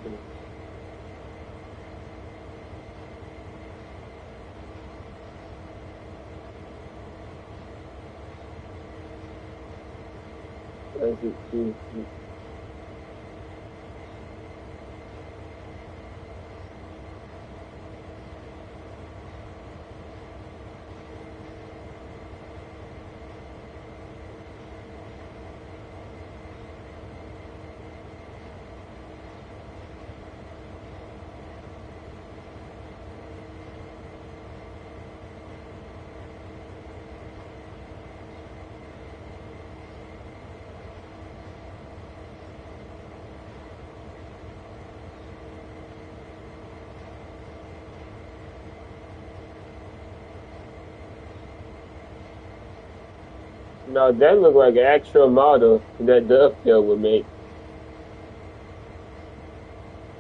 No, that looked like an actual model that Dovetail would make.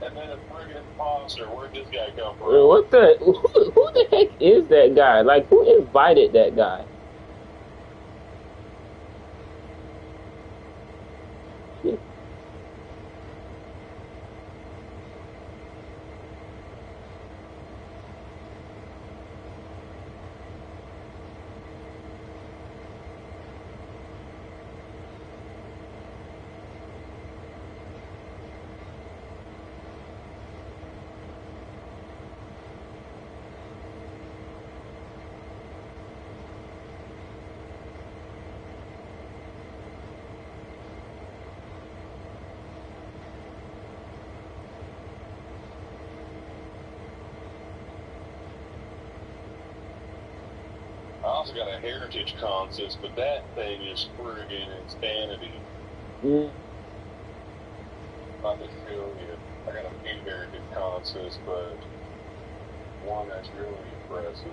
And then a friggin' imposter. Where'd this guy come from? What the? Who the heck is that guy? Like, who invited that guy? I also got a heritage consist, but that thing is friggin' insanity. Mm. Not to show you. I got a few heritage consists, but one that's really impressive.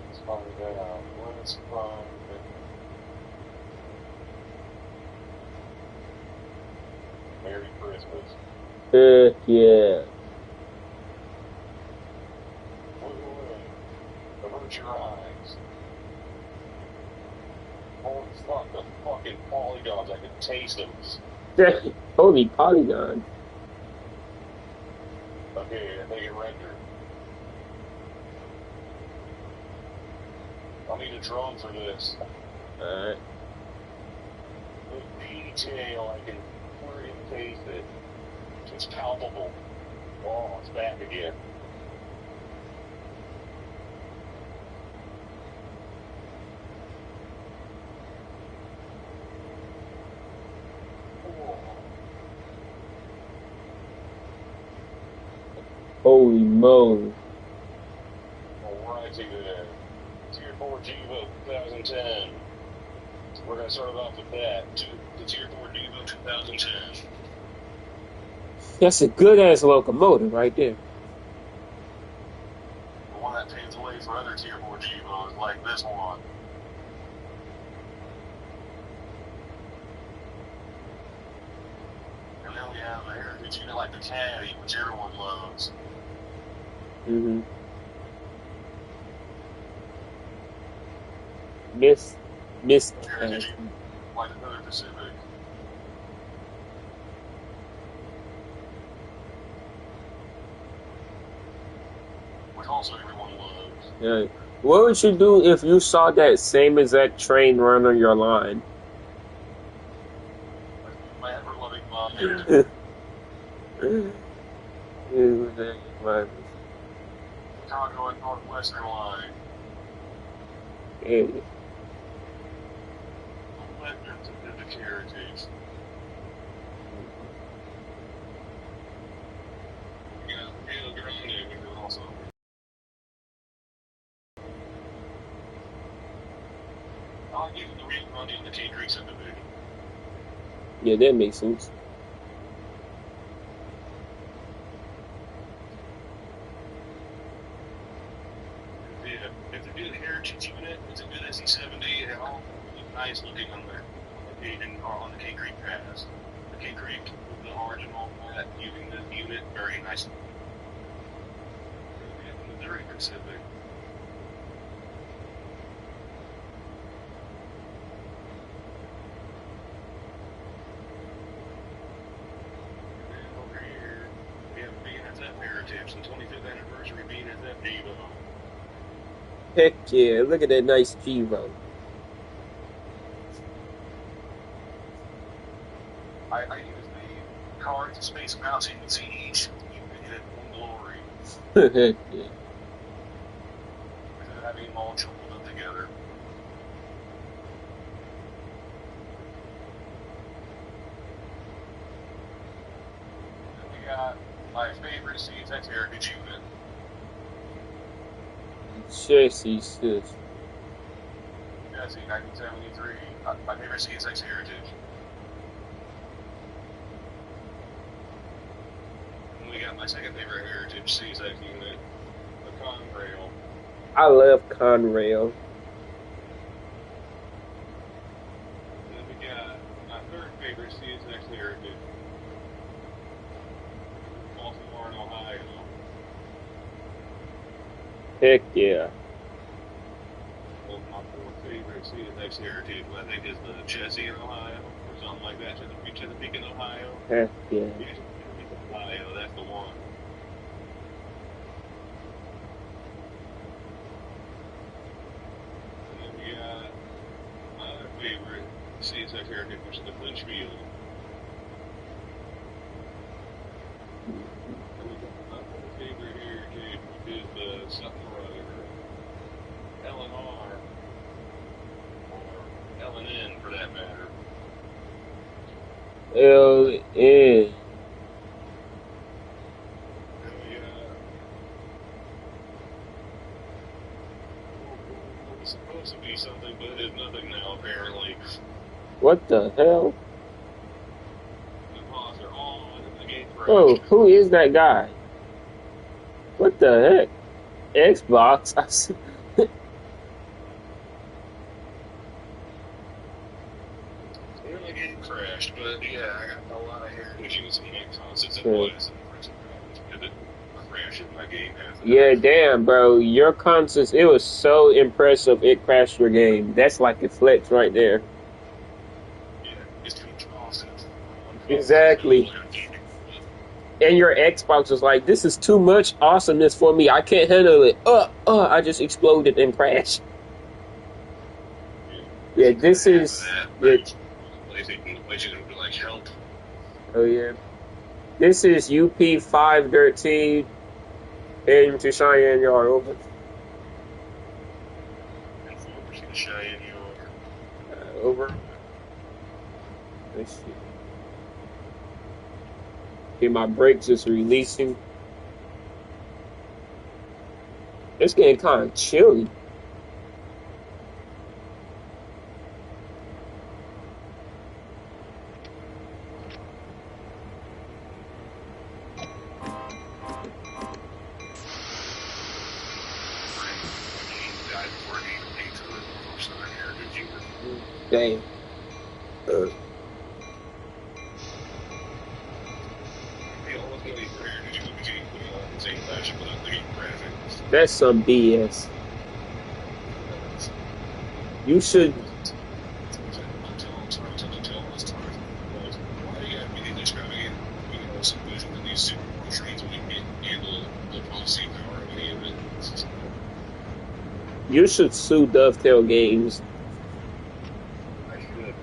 Let's find out. Let's find it. Merry Christmas. Yeah. Avert your eyes. Holy fuck, the fucking polygons, I can taste them. Holy polygon. Okay, I think it rendered. I'll need a drone for this. Alright. The detail, I can freaking taste it. It's palpable. Oh, it's back again. Holy moly. Alrighty then. Tier 4 Devo 2010. We're going to start off with that. The Tier 4 Devo 2010. That's a good ass locomotive right there. The one that paves the way for other Tier 4 Devos like this one. now we have a heritage unit like the Caddy, which everyone loves. Mm-hmm. Miss Heritage Cash. unit like another Pacific. Which also everyone loves. Yeah. What would you do if you saw that same exact train run on your line? My ever-loving mind. Chicago and Northwestern line. Yeah. Legends of Vintage Heritage. We got Rio Grande, which is also. I'll give the Rio Grande and the Cane Creek subdivision. Yeah, that makes sense. If they do the Heritage unit, it's a good SE70. They all look nice looking on on the Cane Creek Pass. The Cane Creek, the original that using this unit, very nice. Missouri Pacific. And over here, we have BNSF Heritage, the 25th anniversary BNSF Devo. Heck yeah, look at that nice G-Vo. I use the card to space them out so you can see each unit in glory. Heck yeah. Instead of having them all jumbled up together. Then we got my favorite CSX Heritage unit. Chassis sis. Jesse, 1973. My favorite CSX Heritage. And we got my second favorite Heritage CSX unit, the Conrail. I love Conrail. And then we got my third favorite CSX Heritage, Baltimore and Ohio. Heck yeah. Well, my fourth favorite CSX Heritage, I think, is the Chessie in Ohio, or something like that. Chesapeake in Ohio. Heck yeah. Chesapeake, Ohio, that's the one. And then we got my other favorite CSX Heritage, which is the Flinchfield. And we got my other favorite Heritage, which is the something or other, LNR, or LNN for that matter. LN. It's supposed to be something, but it is nothing now, apparently. What the hell? The pods are on, and the game crashed. Oh, who is that guy? What the heck? Xbox? And the game crashed, but yeah, I got a lot of heritage using it since it Yeah. was. Because it crashed my game has. Yeah, damn, bro. Your consoles, it was so impressive it crashed your game. That's like a flex right there. Yeah, it's too awesome. Exactly. And your Xbox was like, this is too much awesomeness for me. I can't handle it. I just exploded and crashed. Yeah, this is it. PlayStation would like help. Oh yeah. This is UP513 heading to Cheyenne Yard. Over. And 4% Cheyenne Yard. Over. Let's see. Okay, my brakes is releasing. It's getting kind of chilly. Damn. actually put out the game graphics. That's some BS. You should. Why do you have me describing some vision in these super trains when we can't handle the policy power of any of it? You should sue Dovetail Games. I should.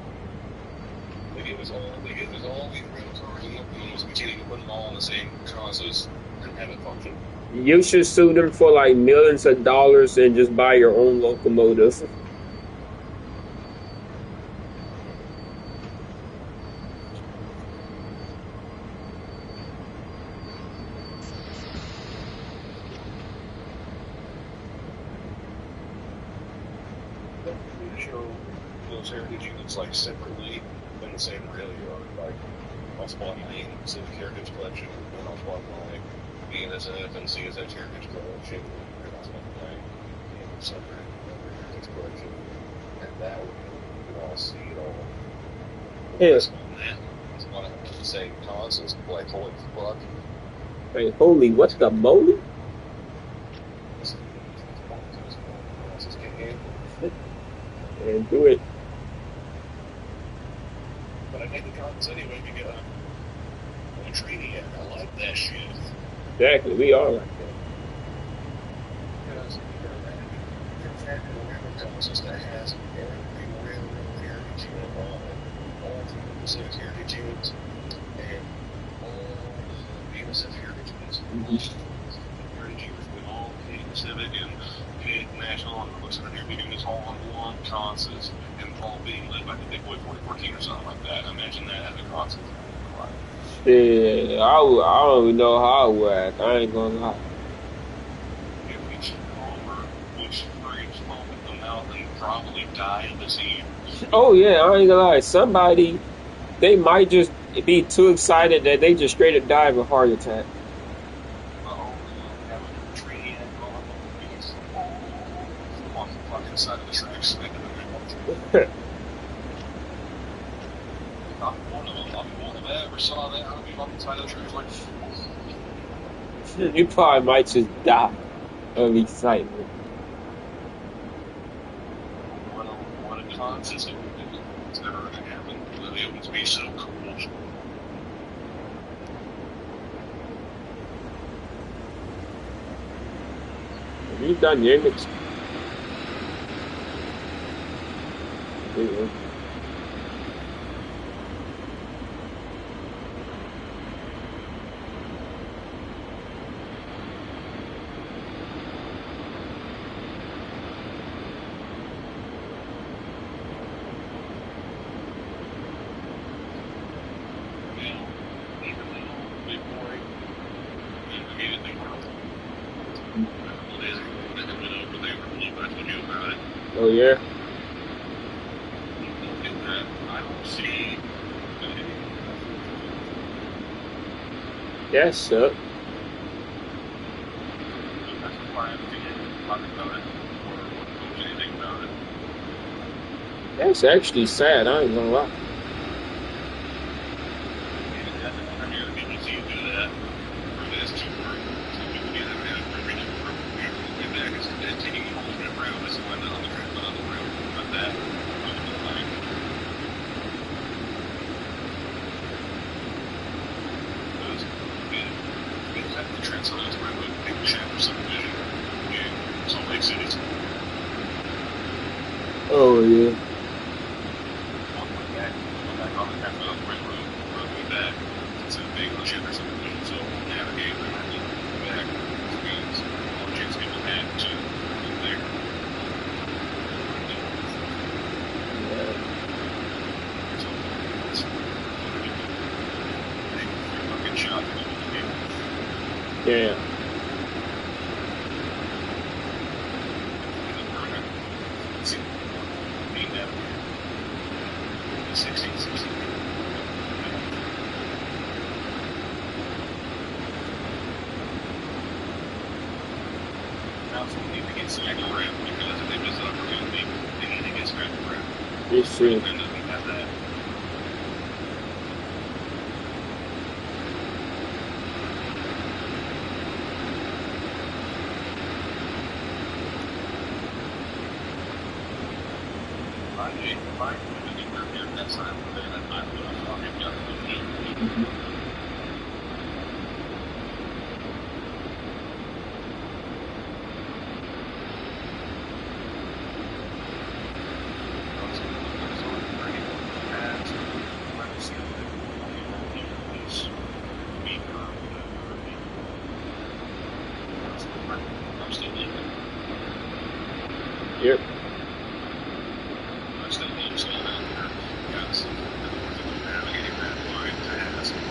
They gave us all these rental cars and locomotives. We can't even put them all on the same consoles and have it function. You should sue them for like millions of dollars and just buy your own locomotive. They show those heritage units like separately in the same rail yard. Like I'll spot my Pacific Heritage Collection, and I'll spot my BNSF and CSH Heritage Collection, and I'll spot my separate Heritage Collection, and that way you can all see it all. Yes. It's not the same consoles. Like holy fuck. Hey, holy, what's the moly? And do it. But I take the comments anyway because I'm a trainee and I like that shit. Exactly, we are like that. Because you're a consoles that has every railroad heritage unit on it, all the Pacific heritage units, and all the BNSF heritage units. Heritage units with all the Pacific and National and looks like they're doing this all on one consoles and all being led by the Big Boy 4014 or something like that. Imagine that as a console. Yeah, I don't even know how it works. I ain't gonna lie. If we should go over which frames open the mouth and probably die of disease. Oh yeah, I ain't gonna lie. Somebody, they might just be too excited that they just straight up die of a heart attack. On the fucking side of the tracks. Not one of them. Not one of them ever saw that. I'll be on the side of the tracks like. You probably might just die of excitement. What a concept. It's never going to happen. It would be so cool. Have you done your mix? Yeah. Oh yeah. That sucked. That's actually sad. I ain't gonna lie. Oh yeah. Yeah. It's true. that time, but then I would have fucking got it. Mhm. I'm still living. Yep. I'm still living, so I'm out there. Got some navigating that line to ask them.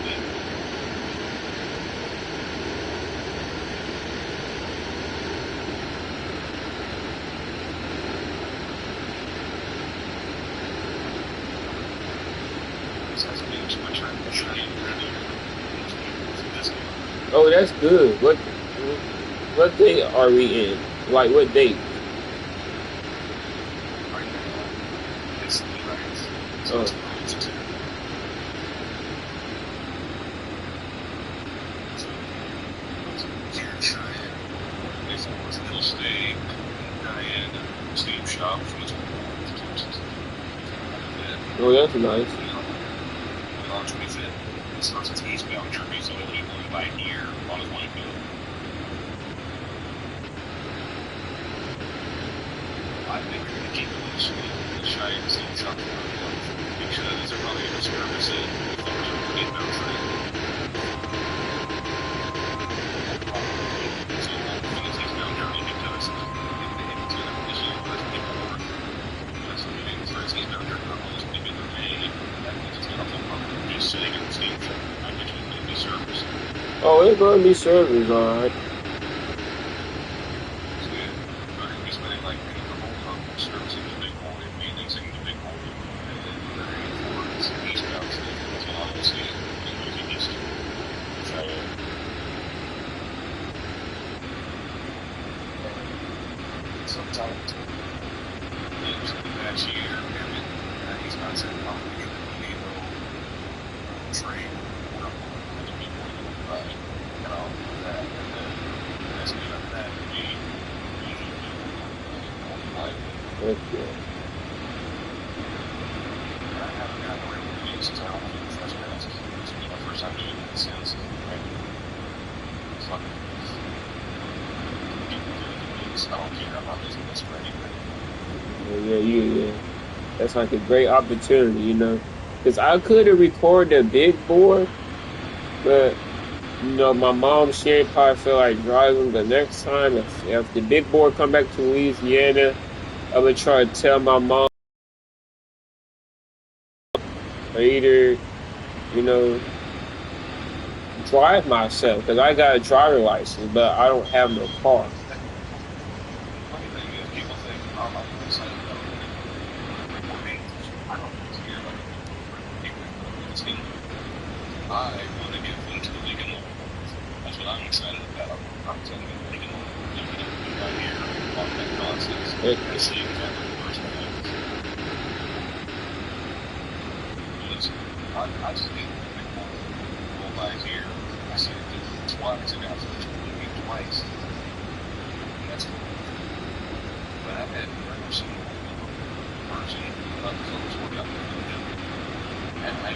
Besides being too much time to Cheyenne, Oh, that's good. What date are we in? Like what date? right now, it's the right. So Oh, it's going to here in Cheyenne. If I was to stay in Cheyenne, Steve shop for the oh, that's nice. on 25th. It starts its eastbound journey, so it'll be going by here on the 25th. I think we're going to keep it loose in the Cheyenne Steve shop for because they're probably going to service it with the eastbound train. So when it's eastbound journey, because if it's going to push it, let's get more. That's the meaning for its eastbound journey. I'm just thinking of that means it's going to come just sitting in the steam shop. I bet you it's going to be serviced. Oh, it's gonna be service, all right. So yeah, we're going to be spending like the whole time servicing the big hole and maintenancing the big hole. And then we're going for its eastbound train. That's what I will see when moving east. Cheyenne. Sometime that year, and he's not saying probably need no train or to be more than right and all of that. And then that's me on that would be like Okay. I haven't gotten away with it since I don't think the first minutes. It's been my first time doing it since it's fucking I don't care about this for anything. Yeah. That's like a great opportunity, you know. Because I could have recorded a big board, but you know, my mom, she ain't probably feel like driving. But next time, if the big board come back to Louisiana, I would try to tell my mom or either, you know, drive myself because I got a driver license, but I don't have no car. Funny thing is, people think I'm not excited about recording. I don't care about people. I want to get into the league and level. That's what I'm excited about. I'm telling you, league and level. Right here on that nonsense and seeing family firsthand. Because I just did people go by here. I see it twice. I got finished with me twice. And that's cool. But I've had never seen a person about the folks work out there. And I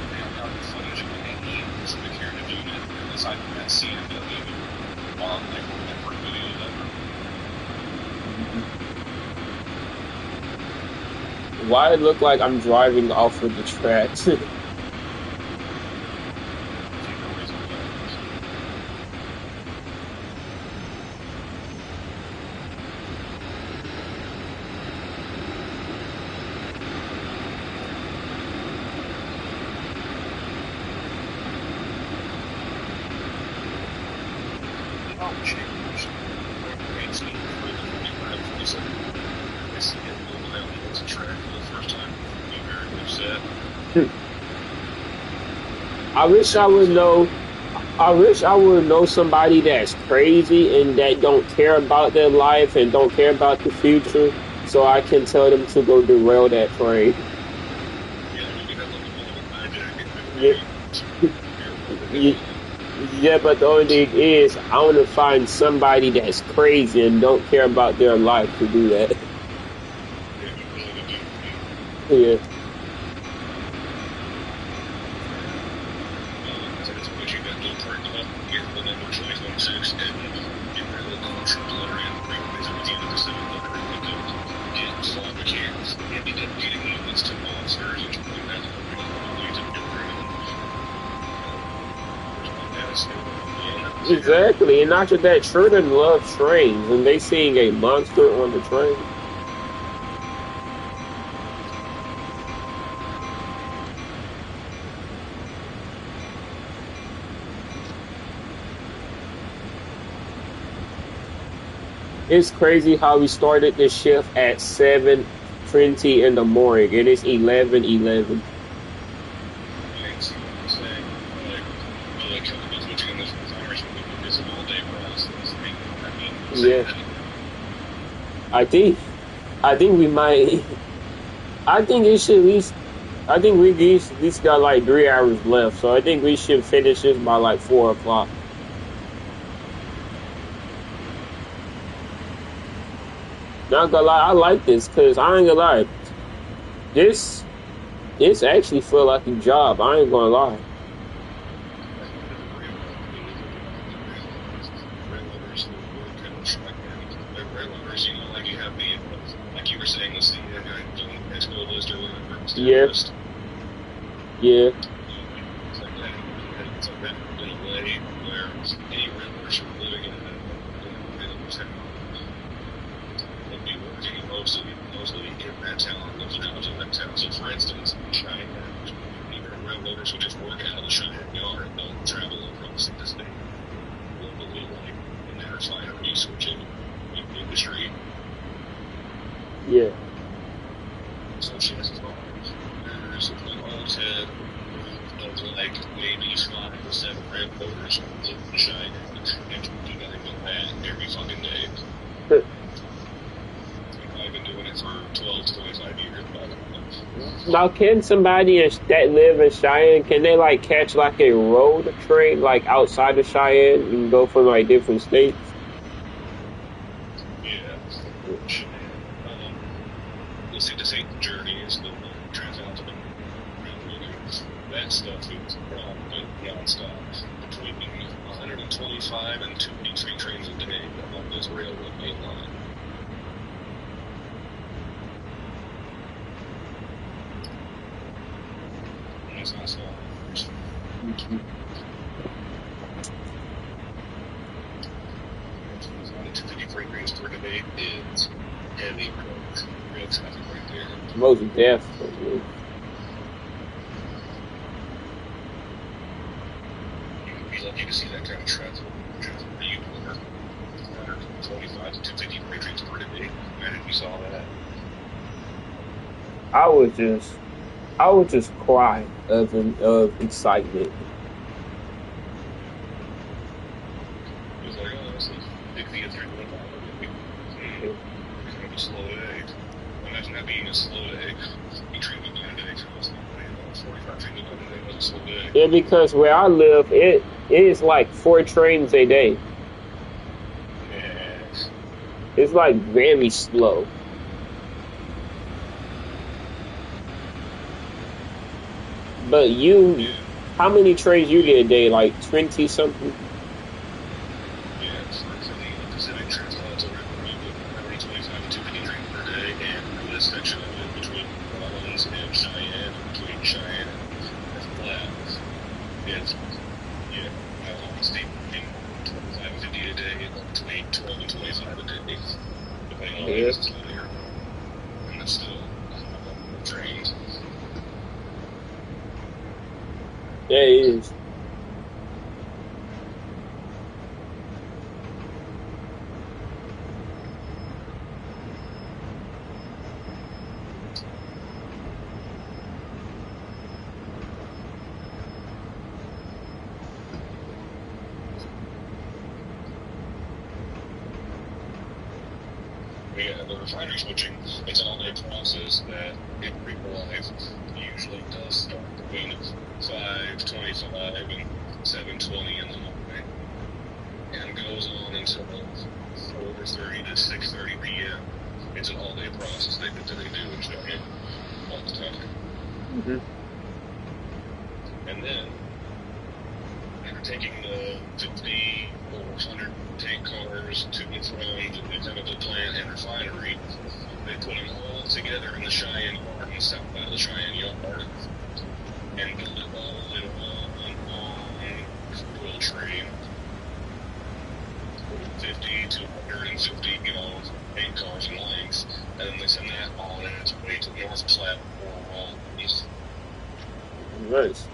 found out the footage of any specific here to do that because I haven't seen it on like for videos ever. Why it look like I'm driving off of the tracks? See no reason for that. Oh, shit. Great scheme for the 25, 47. I see it over there when it's a track for the first time. Be very upset. I wish I would know. I wish I would know somebody that's crazy and that don't care about their life and don't care about the future, so I can tell them to go derail that train. Yeah, maybe that little bit of a magic. Yeah, yeah, yeah, but the only thing is, I want to find somebody that's crazy and don't care about their life to do that. Yeah, you really do. Yeah. But you got no part here for the number 2026 and get rid of the troops that are in replace with you in the 700 and get fabricators and be dedicating units to monsters and doing that probably to get rid of Exactly. And after that, children love trains, and they seeing a monster on the train. It's crazy how we started this shift at 7:20 in the morning, and it's 11:11. I see what you're saying. Like chemicals switching in this refinery is an all-day process. I mean, Yeah, I think, I think we might. I think it should at least. I think at least got like 3 hours left, so I think we should finish this by like 4 o'clock. Not gonna lie, I like this because I ain't gonna lie. This this actually feel like a job. I ain't gonna lie. like you have the, like you were saying, the CEO expo list or whatever, Yeah, list. yeah, It's like that. It's like that in a way where any renters living in a town would be working mostly in that town, those jobs in that town. So, for instance, Cheyenne, either railroaders who just work out of the Cheyenne yard and don't travel across the state, locally, like in their refinery switching industry. yeah. So chances are there's all 10 of like maybe 5 or 7 railroaders in Cheyenne and do nothing but that every fucking day. I've been doing it for 12 to 25 years, by the way. Now, can somebody that live in Cheyenne, can they like catch like a road train like outside of Cheyenne and go from like different states? Yeah. Let's see, this ain't the journey, it's the transcontinental railroading. That stuff is non-stop between 125 and 283 trains a day along this railroad main line. And it's not small. 250 freight trains per day is heavy real traffic right there. Most definitely. You would be lucky to see that kind of traffic. You were 125 to 250 freight trains per day. Imagine if you saw that. I would just cry of excitement. It was like, oh, this is big via 325. It's going to be a slow day. Imagine that being a slow day. You treat me down a day, so it's not 45 treatment down a day was a slow day. Yeah, because where I live, it is like 4 trains a day. Yes. It's like very slow. But Yeah. how many trains you get a day? Like 20 something? Yeah, for the Pacific Transcontinental Railroad, probably 25 to 250 trains per day, and for this section of it between Rollins and Cheyenne, between Cheyenne and Flat, it's, yeah, state between 25 and 50 a day, and between 12 and 25 a day, depending on Yeah, the distance there, and it's still trains. yeah, it is. Yeah, the refinery switching, it's an all-day process that in real life usually does start between 5:25 and 7:20 in the morning and goes on until 4:30 to 6:30 p.m. It's an all-day process they do in Cheyenne. across the country. Mm-hmm. And then, after taking the 50 or 100 tank cars to and from the chemical plant and refinery, they put them all together in the Cheyenne yard, in the south side of the Cheyenne yard, and built it all in one long crude oil train, 50 to 150, tank cars in length, and then they send that all in its way to North Platte or Rawlins. Nice.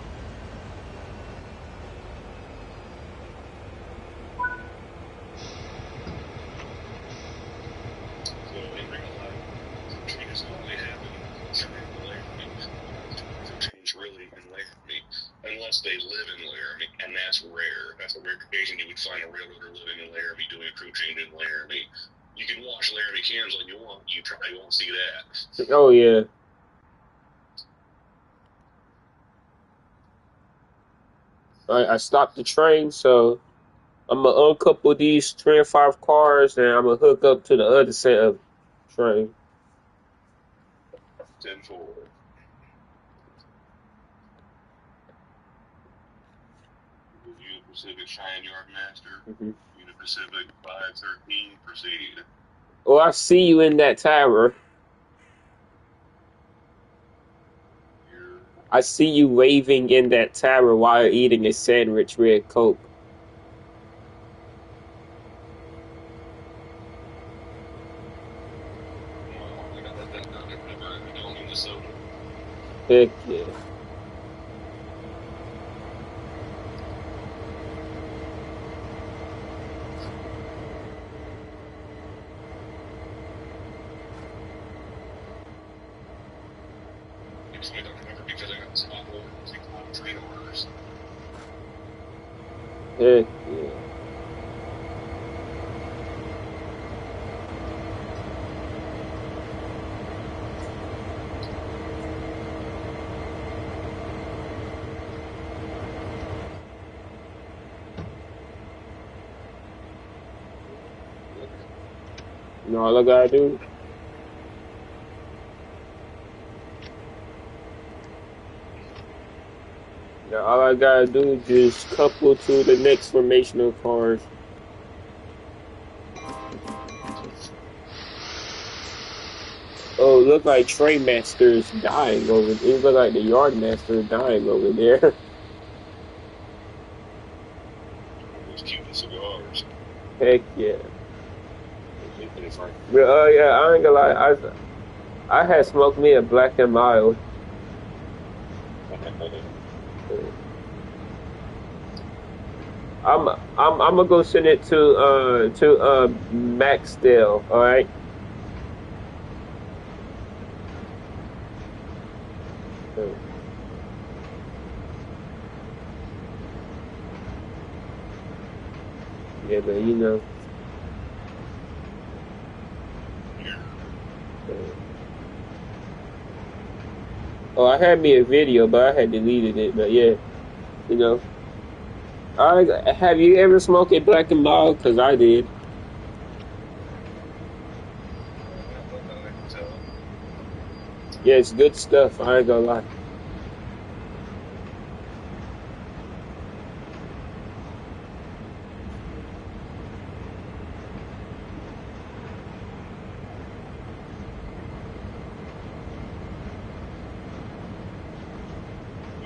So in real life, changes only happen through Laramie. Change really in Laramie, unless they live in Laramie, and that's rare. That's a rare occasion you would find a railroader living in Laramie doing a crew change in Laramie. You can watch Laramie cams all you want, you probably won't see that. Oh yeah. I stopped the train, so I'm gonna uncouple these 25 cars, and I'm gonna hook up to the other set of train. 10-4. Union Pacific Cheyenne Yard Master. Mm-hmm. Union Pacific 513, proceed. Oh, I see you in that tower. I see you waving in that tower while eating a sandwich with Coke. Well, I gotta let that go whenever I go in the soda. Heck yeah. Because I don't remember because I got spot orders, train orders. Heck yeah. You know all I gotta do? Now all I gotta do is just couple to the next formation of cars. Oh, it look like Train Master is dying over there. It look like the Yard Master is dying over there. Those Cuban cigars. Heck yeah. It's like, But, yeah, I ain't gonna lie. I had smoked me a Black and Mild. I'm gonna go send it to Maxdale. All right. Yeah, but you know. Oh, I had me a video, but I had deleted it. But yeah, you know. Have you ever smoked a Black and Mild? Cause I did. Yeah, it's good stuff. I ain't gonna lie.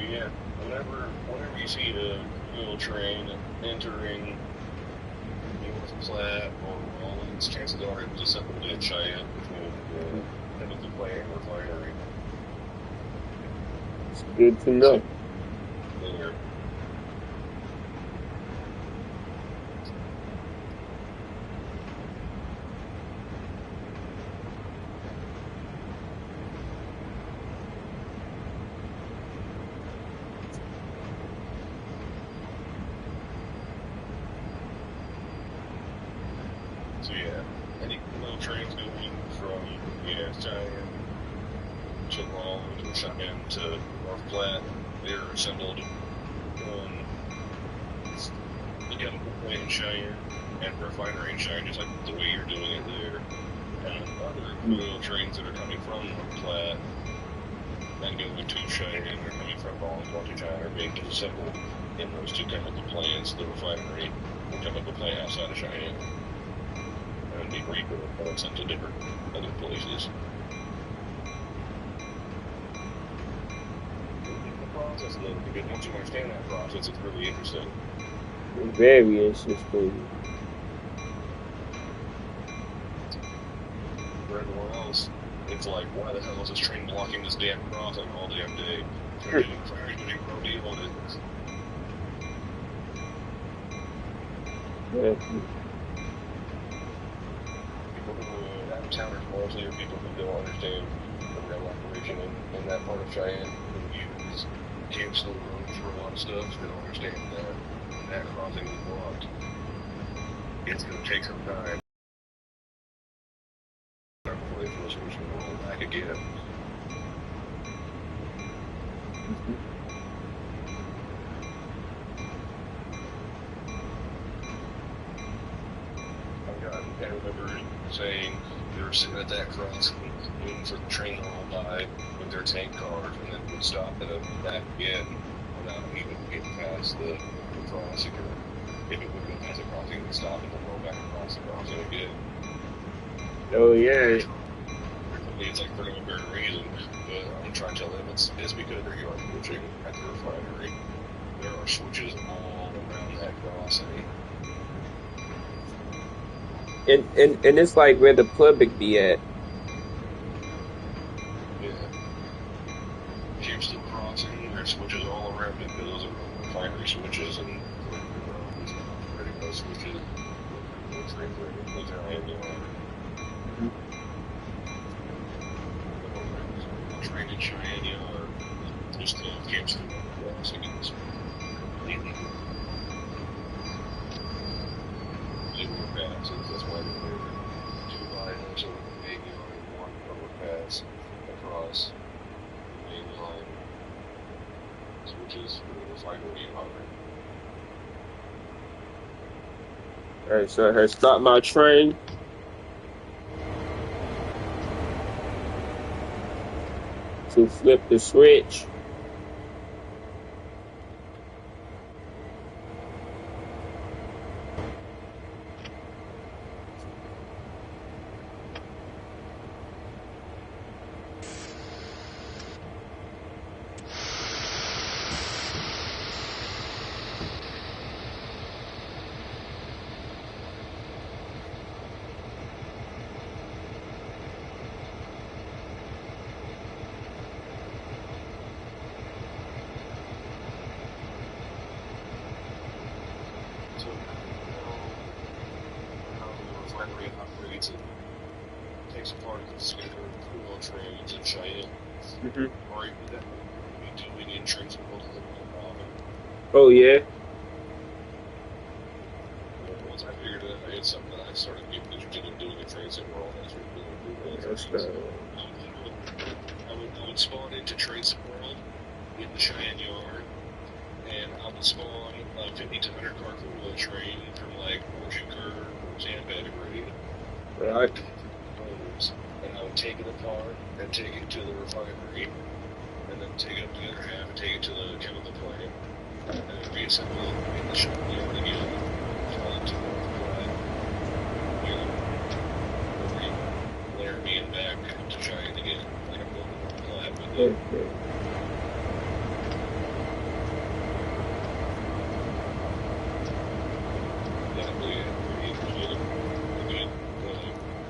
yeah, whenever you see a fuel train entering North Platte or Rawlins, chances are it was assembled in Cheyenne between the chemical plant and refinery. It's good to know. There. So yeah, any little trains going from Cheyenne to Rawlins or Cheyenne to North Platte, they're assembled on the chemical plant in Cheyenne and refinery in Cheyenne, just like the way you're doing it there. And other crude oil trains that are coming from North Platte and going to Cheyenne or coming from Ball and going to Cheyenne are being disassembled in those two chemical plants, the refinery and chemical plant outside of Cheyenne, and be rebuilt and sent to different other places. The process a little bit. Once you understand that process, it's really interesting. Very interesting. For everyone else, it's like, why the hell is this train blocking this damn crossing all damn day? They're doing fires, but ain't no deal on it. Yeah. People who out of towners mostly are people who don't understand the rail operation in that part of Cheyenne, who use cancel roads for a lot of stuff. They don't understand that crossing is blocked. It's going to take some time before they feel solution to roll back again. I remember saying they were sitting at that crossing waiting for the train to roll by with their tank cars, and then would stop and then back again without even getting past the crossing. Or if it would go past the crossing, it would stop and then roll back across the crossing again. Oh yeah. It's like for no apparent reason, but I'm trying to tell them it's because they're yard switching at the refinery. There are switches all around that crossing. And it's like where the public be at. Yeah. Houston crossing, there's switches all around it, because those are refinery switches and operating those switches. Train in Cheyenne or just Houston crossing is completely overpasses. That's why there are two lines over the main line and one overpass across the main line, switches for the refinery and highway. Alright, so I had stopped my train. To flip the switch. So, how the refinery operates and takes apart the schedule of crude oil trains in Cheyenne. Mm-hmm. Or even that would be doing in trains world a little more often. Oh yeah. Once I figured it out, it's something that I started getting interested in doing in trains world. I started doing That's I would spawn into Trace World in the Cheyenne yard, and I would spawn a 50 to 100 car crude oil train from like Horseshoe Curve or Sandbag grade. right. And I would take it apart and take it to the refinery, and then take it up the other half and take it to the chemical plant, and then reassemble it in the Cheyenne yard again. Haul it to the plant, Laramie and back to Cheyenne again, like I'm going to the lab with it. Okay. That way, pretty interesting. A good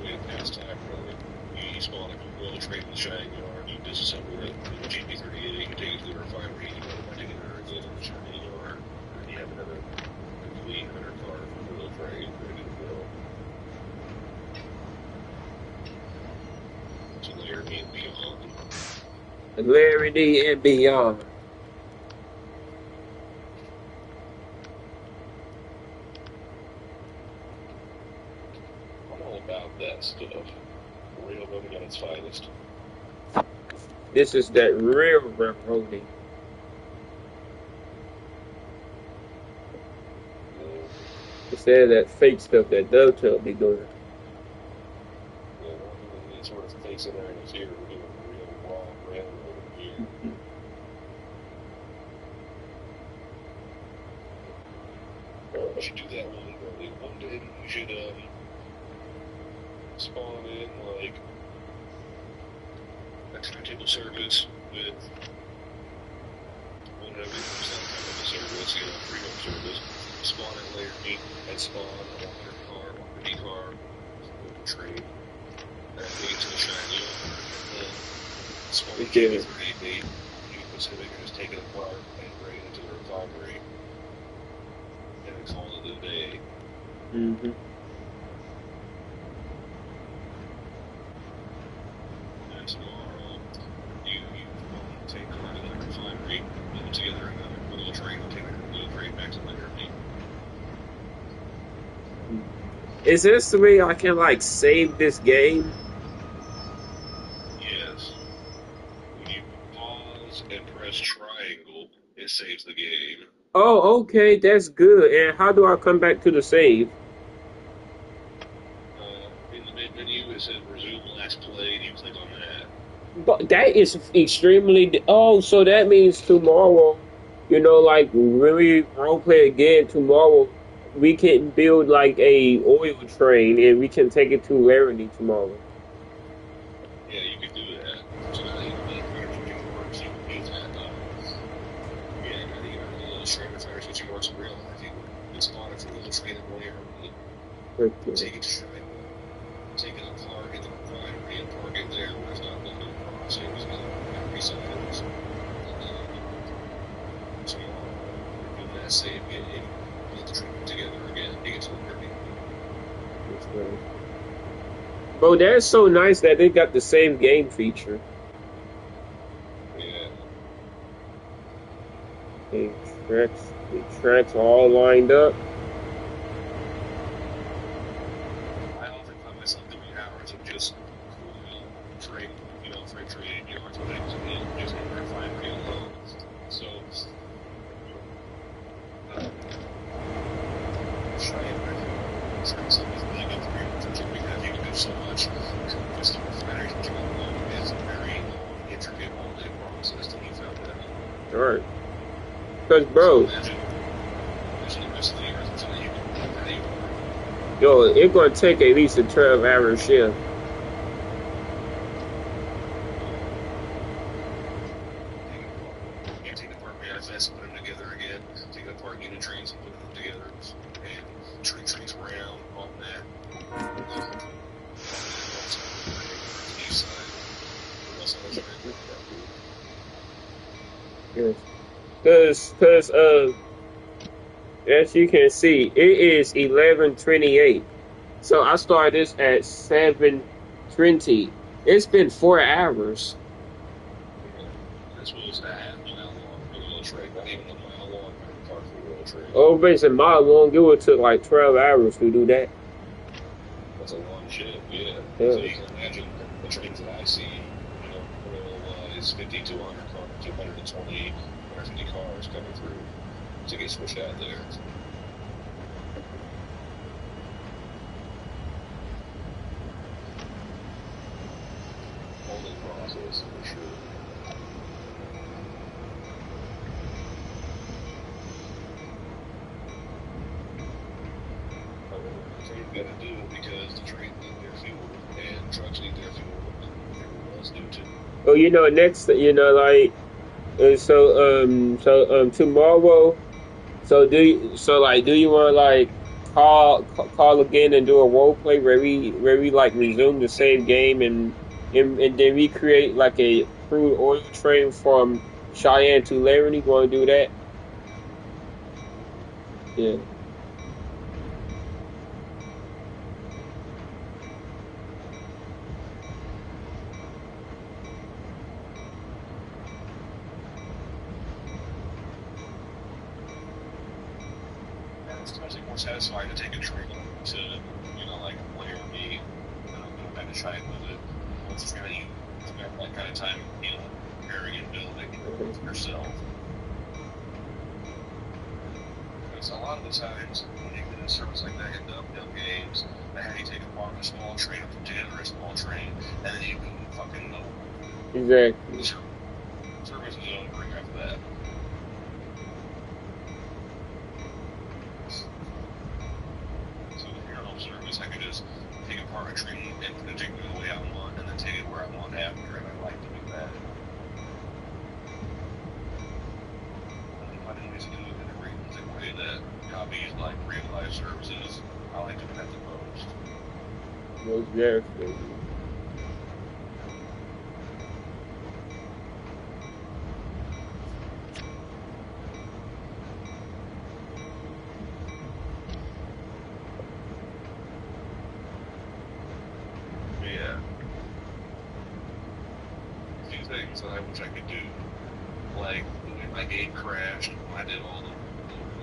way to pass time, really. You spawn a crude oil train in the Cheyenne yard, you disassemble it, in the GP38, you take it to the refinery, you put it back together again in the Cheyenne yard, and you have another complete 100-car crude oil train ready to go. To Laramie and beyond. Hilarity and beyond. I'm all about that stuff. Railroading at its finest. This is that real railroading. Instead of that fake stuff that Dovetail be doing. Yeah, we're doing any sort of fakes in there interfere. We're doing real raw railroading here. You should do that one day. You should spawn in like a timetable service with whatever the service, free home service. Spawn in Laramie and spawn a 100 car, 150 car trade. And take it to the Cheyenne and then spawn in for 8 Union Pacific and just take it apart and bring it into the refinery and then call it a day. Mm-hmm. And tomorrow, you take the refinery, put it together in a little train, take a little train back to Laramie. Is this the way I can like save this game? Yes. When you pause and press triangle, it saves the game. Oh, okay, that's good. And how do I come back to the save? In the mid menu, it says resume last play, and you click on that. But that is extremely. Oh, so that means tomorrow, like when we role play again tomorrow, we can build like a oil train and we can take it to Laramie tomorrow. Yeah, you can do that. So now you can work, so you can do that. Yeah, now you got a little train refinery switching works in real life. You can spawn it for a little train in Laramie. Okay. Take it to Cheyenne. Take it apart, get the refinery, and park it there where it's not going to cross. So it's not recycles. Tomorrow, we're doing that same game. Get the train together again. Take it to Laramie. That's right. Bro, that's so nice that they got the same game feature. Yeah. The tracks all lined up. I often find myself doing hours of just trade, freight trading, things, and just in the refinery alone. So, Cheyenne, something is really good for you because you can do so much. Just the refinery switching alone is a very intricate all-day process that you found out. Alright. Because, bro, Imagine the rest of the year until you can do anymore. yo, it's going to take at least a 12-hour shift. Take apart manifests, put them together again. Take apart unit trains and put them together. And trains around on that. East side. Yes. Because, as you can see, it is 11:28. So I started this at 7:20. It's been 4 hours. This was a half-mile long for the little train, not even a mile long for the little train. Oh, basically, mile long, it would took like 12 hours to do that. That's a long shift, yeah. Yeah. So you can imagine the trains that I see, is 50 to 100 cars, 220, 150 cars coming through to get switched out there. Holding process for sure. You gotta do it because the trains need their fuel and trucks need their fuel and everyone else do too. Well, next, like, tomorrow. So do you want to like call again and do a role play where we like resume the same game and then we create like a crude oil train from Cheyenne to Laramie? You want to do that? Yeah. It's actually more satisfying to take a train to, like Laramie, go back to Cheyenne with it. Once you spend that kind of time, preparing and building yourself. Because a lot of the times, when you get a service like that in uphill games, they have you take apart a small train and put together a small train, and then you can fucking know. Exactly. Service is only great after that. I train and particularly the way I want, and then take it where I want after, and I like to do that. I didn't always do it in a realistic way that hobbies like real life services, I like doing that the most. Most definitely. Yeah. A few things that I wish I could do. Like, when my game crashed, when I did all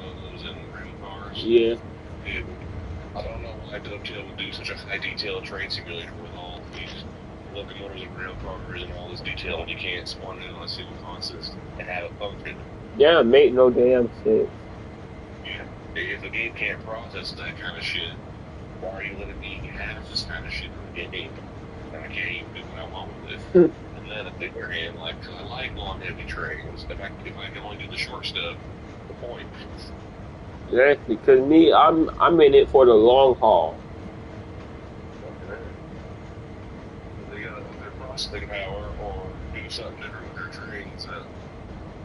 those in rim cars. Yeah. Dude, I don't know why Dovetail would do such a high detail train simulator with all these locomotives and rail cars and all this detail when you can't spawn it on a single consist and have it function. Yeah, make no damn sense. Yeah. If a game can't process that kind of shit, why are you letting me have this kind of shit in the game? And I can't even do what I want with it. And then if they were in, like, I like long heavy trains. If I can only do the short stuff, the point. Exactly, because me, I'm in it for the long haul. They got their processing power or do something different with their trains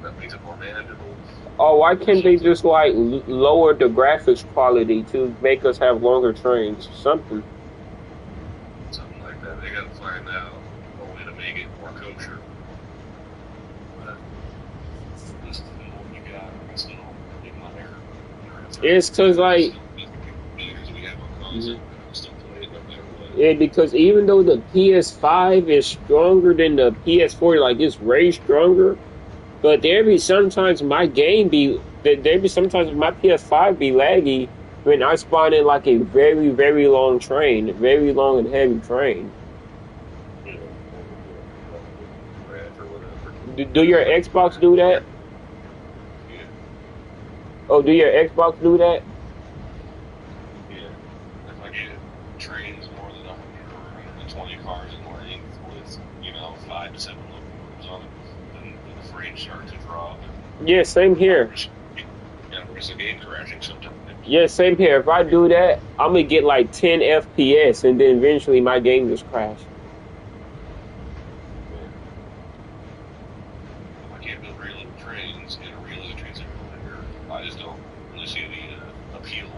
that makes it more manageable. Oh, why can't they just like lower the graphics quality to make us have longer trains? Something. Something like that. They gotta find out a way to make it more kosher. But this is what you got. I still in my hair. It's because like. Yeah, because even though the PS5 is stronger than the PS4, like it's way stronger, but there be sometimes my PS5 be laggy when I spawn in like a very, very long train, very long and heavy train. Do your Xbox do that? Oh, do your Xbox do that? Yeah. If I get trains more than 100 or 120 cars in length with, 5 to 7 locomotives on it, then the frames start to drop. Yeah, same here. Risk of game crashing sometimes. Yeah, same here. If I do that, I'm gonna get like 10 FPS, and then eventually my game just crash. I can't build realistic trains in a realistic train simulator. I just don't really see the appeal.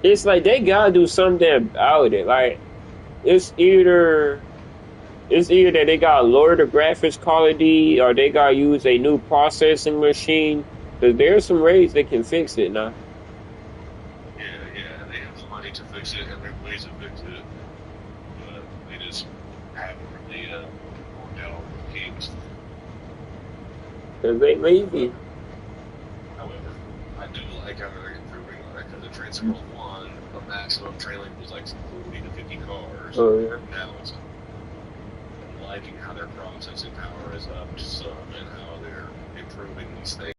It's like they gotta do something about it. Like it's either that they gotta lower the graphics quality, or they gotta use a new processing machine. Because there's some ways they can fix it now. Yeah, they have the money to fix it, and there are ways to fix it, but they just haven't really worked out all the kinks. Because they lazy. However, I do like how they're improving on it, because the Train Sim World 1, the maximum train length was like 40 to 50 cars. Oh, yeah. Now it's I'm liking how their processing power is up to some, and how they're improving these things.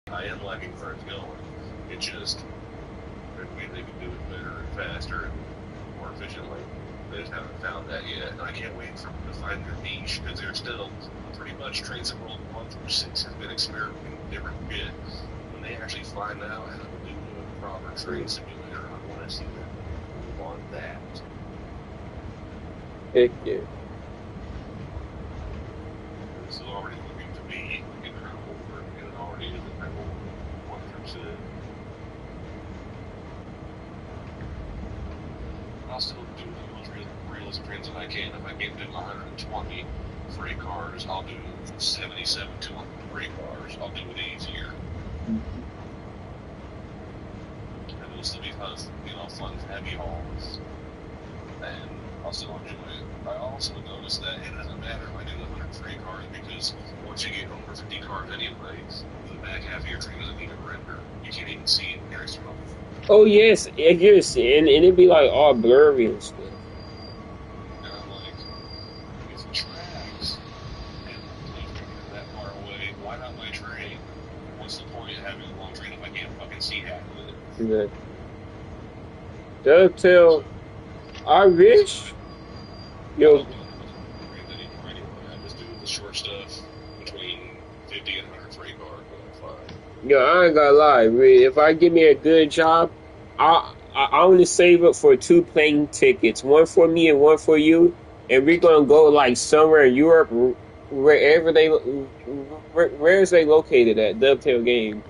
I am liking where it's going. It just, maybe they can do it better and faster and more efficiently. They just haven't found that yet. And I can't wait for them to find their niche, because they're still pretty much Train Sim World 1 through 6 has been experimenting with different shit. When they actually find out how to do a proper train simulator, I want to see them move on that. Heck yeah. This is already looking to be incredible work, and it already is incredible 1 through 6. I'll still do the most realistic trains that I can. If I can't do 120 freight cars, I'll do 77 to 100 freight cars. I'll do it easier. And it'll still be fun, fun heavy hauls. And I'll still enjoy it. I also noticed that it doesn't matter if I do 100 freight cars, because once you get over 50 cars anyways, the back half of your train doesn't even render. You can't even see it near its mouth. Oh yes, and it'd be like all blurry and stuff. And I'm like, if the tracks and that far away, why not my train? What's the point of having a long train if I can't fucking see half of it? Exactly. Dovetail, I wish. Yo. I just do the short stuff between 50 and 100 freight cars, but I'm fine. Yo, I ain't gonna lie, man. If I give me a good job, I only save up for 2 plane tickets, one for me and one for you, and we're gonna go like somewhere in Europe, wherever where is they located at Dovetail Game.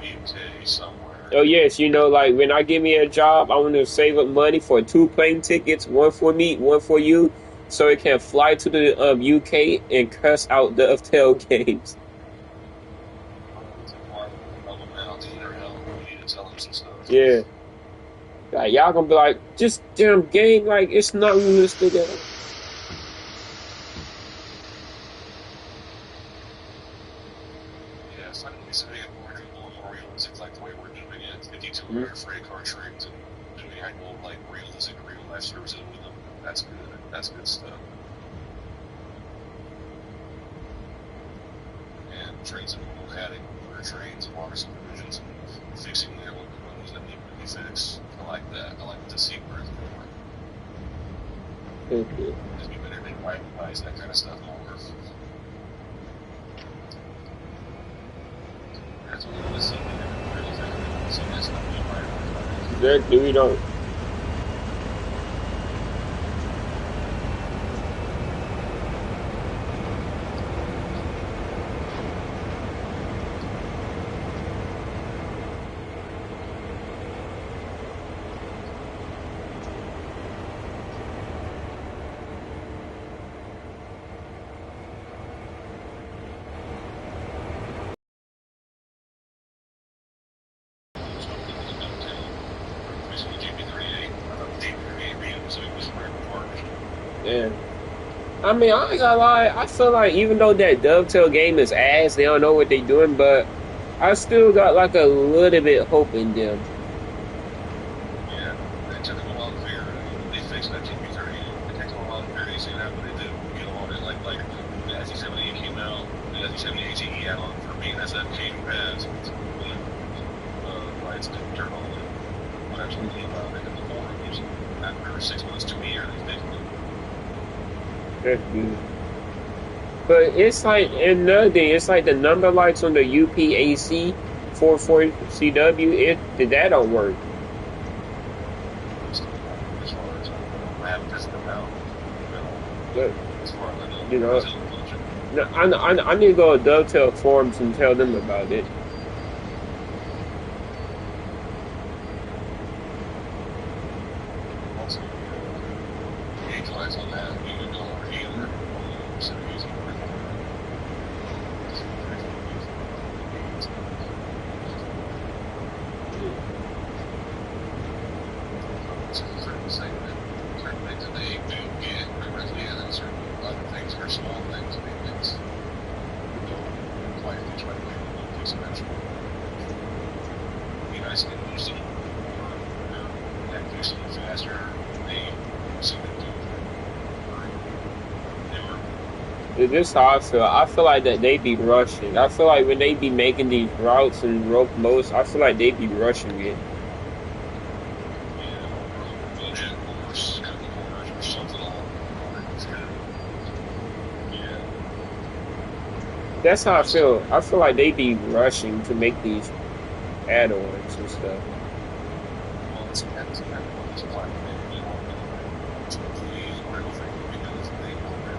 The UK somewhere. Oh yes, like when I give me a job, I want to save up money for 2 plane tickets, one for me, one for you, so it can fly to the UK and cuss out Dovetail Games. It's a part of them out to their help. We need to tell them some stuff. Yeah, like y'all gonna be like, just damn game, like it's not realistic at all. Yeah, it's not going to be setting it more doable and more realistic like the way we're doing it. 52 Mhm. hour freight car trades and doing actual like realistic real life services with them. That's good. That's good stuff. And trains and people adding other trains and water supervisions and fixing their locomotives that need to be fixed. I like that. I like to see where it's going. Okay. It'd be better to privatize that kind of stuff more. That's what I'm listening to. Really think so that's not being prioritized. Exactly, we don't. Yeah. I mean, I ain't gonna lie. I feel like even though that Dovetail Game is ass, they don't know what they doing, but I still got like a little bit hope in them. Yeah, it took them a while to figure it out. They fixed that TP30. It took them a while to figure these things out, but they did get on it. Like the SE78 came out, the SE78 TE add-on for BNSF came pads. Lights didn't turn on. What actually came out in the forums after 6 months to a year, they fixed it. That's good. But it's like another thing. It's like the number lights on the UPAC 44CW. That don't work. As far as I haven't tested them out, But as far as I know, you know, it's still function. no, I need to go to Dovetail forums and tell them about it. Also, gauge lights on that, you can go over here, instead of using it. Certain things that they do get correctly, and then certain other things are small things they fix. Don't quite fix right away, but they'll fix eventually. Be nice to get used to them, or that fix them faster. They seem to do it. This is how I feel. I feel like that they be rushing. I feel like when they be making these routes and rope modes, I feel like they be rushing it. Budget or cut the corners or something along the lines. Yeah. That's how I feel. I feel like they be rushing to make these add-ons and stuff. Well, it's kind of what it's like. They want to please or everything because they know that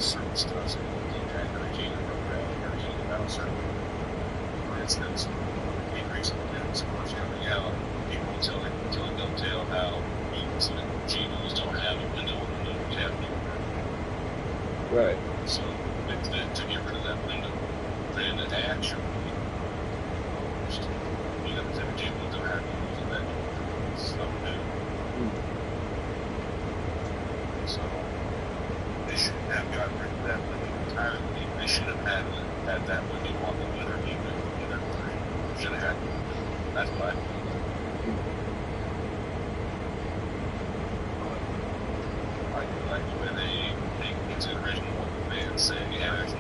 certain stuff so they can't hurricane about certain. For instance, increase in the scores coming out, people telling Dovetail how GMOs don't have a window on the tab number. Right. So to get rid of that window, then actually you have to have GMOs don't have windows on that number. Stuff new. So they should have gotten rid of that window entirely. They should have had that window on the letter even in their version. Should have had. That's my like the way they take into consideration what the fans say and actually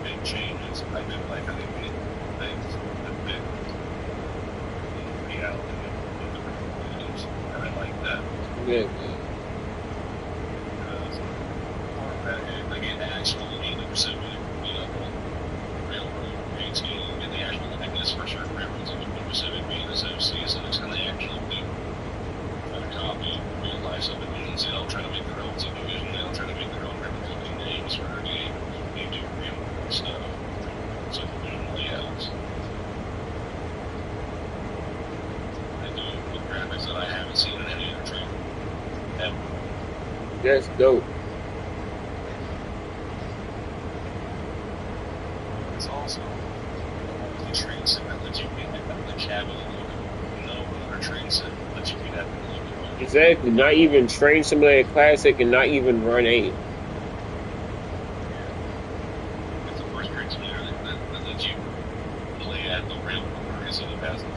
make changes. I do like how they made things that fit the reality of the videos, and I like that. Yeah. Because like it actually in the Pacific, railroad rates, and the actual likeness for certain railroads in the Pacific That's dope. It's also the train set that lets you get in the cabin a little bit. No other train set lets you get that a little bit more. Exactly. Not even Train Simulator Classic and not even Run 8. It's the first train simulator that lets you play at the rail car instead of passing.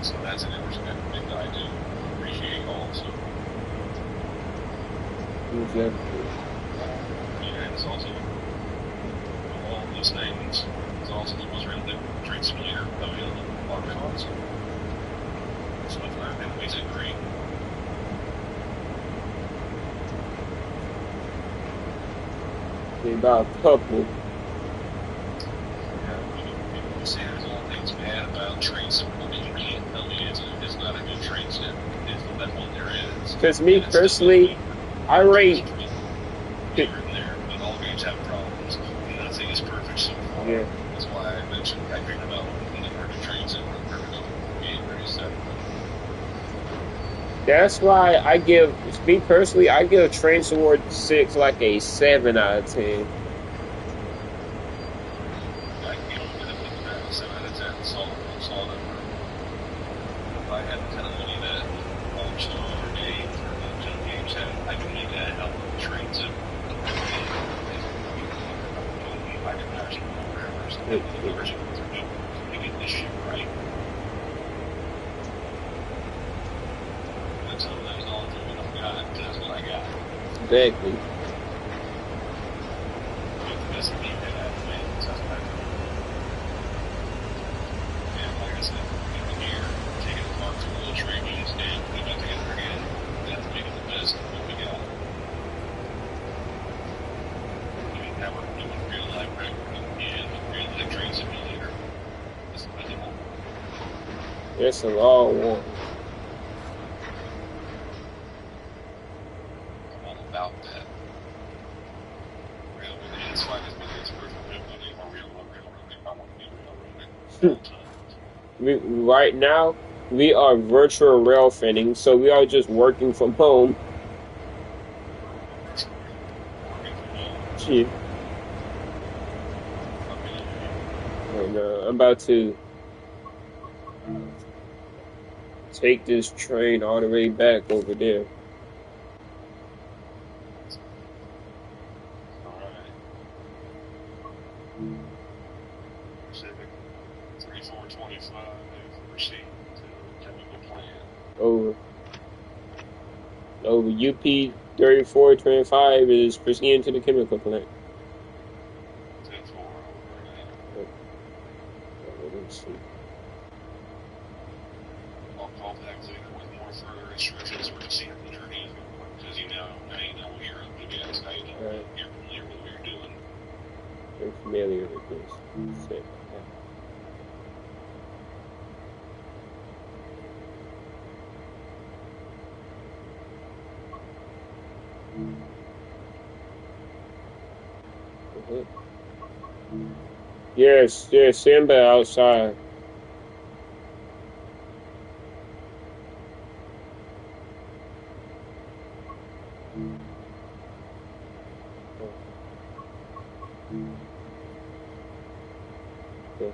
So that's an interesting thing that I do appreciate also. Exactly. Yeah, and it's also, of all those things, it's also the most realistic train simulator available on console. So I think it makes it great. About a couple. People say there's all things bad about train simulator, but you can't tell me it's not a good train sim. It's the best one there is. Because me personally, I rate. Here and there, but all games have problems. Nothing is perfect so far. Yeah. That's why I mentioned I dream about when the perfect train sim or the perfect game very set. That's why I give, me personally, I give Train Sword 6 like a 7 out of 10. I can get with a 7 out of 10 solid number. If I had the kind of money that Star or Dave or Nintendo games have, I can make that out of the train sim. I can actually go wherever, so the version to get this shit right. That's all that is all I've got, because that's what I got. Exactly. That's me that I made, that's what I do. And like I said, even here, taking it apart from little trainings and putting it back together again, that's making the best of what we got. Now we're doing real life record and real life train simulator. It's really cool. It's a long one. I'm all about that. Real running. That's why this video is worth real running or real running. I want to be real running all the time. Right now, we are virtual rail finning, so we are just working from home. Yeah. And, I'm about to take this train all the way back over there. Alright. Pacific 3425, proceed to chemical plant. Over UP 3425 is proceeding to the chemical plant. 10-4 over Let's see. I'll call back later with more further instructions for the scene of the journey, because you know what you're up against. Now you know you're familiar with what you're doing. I'm familiar with this. Sick. Yes, Simba outside. Okay.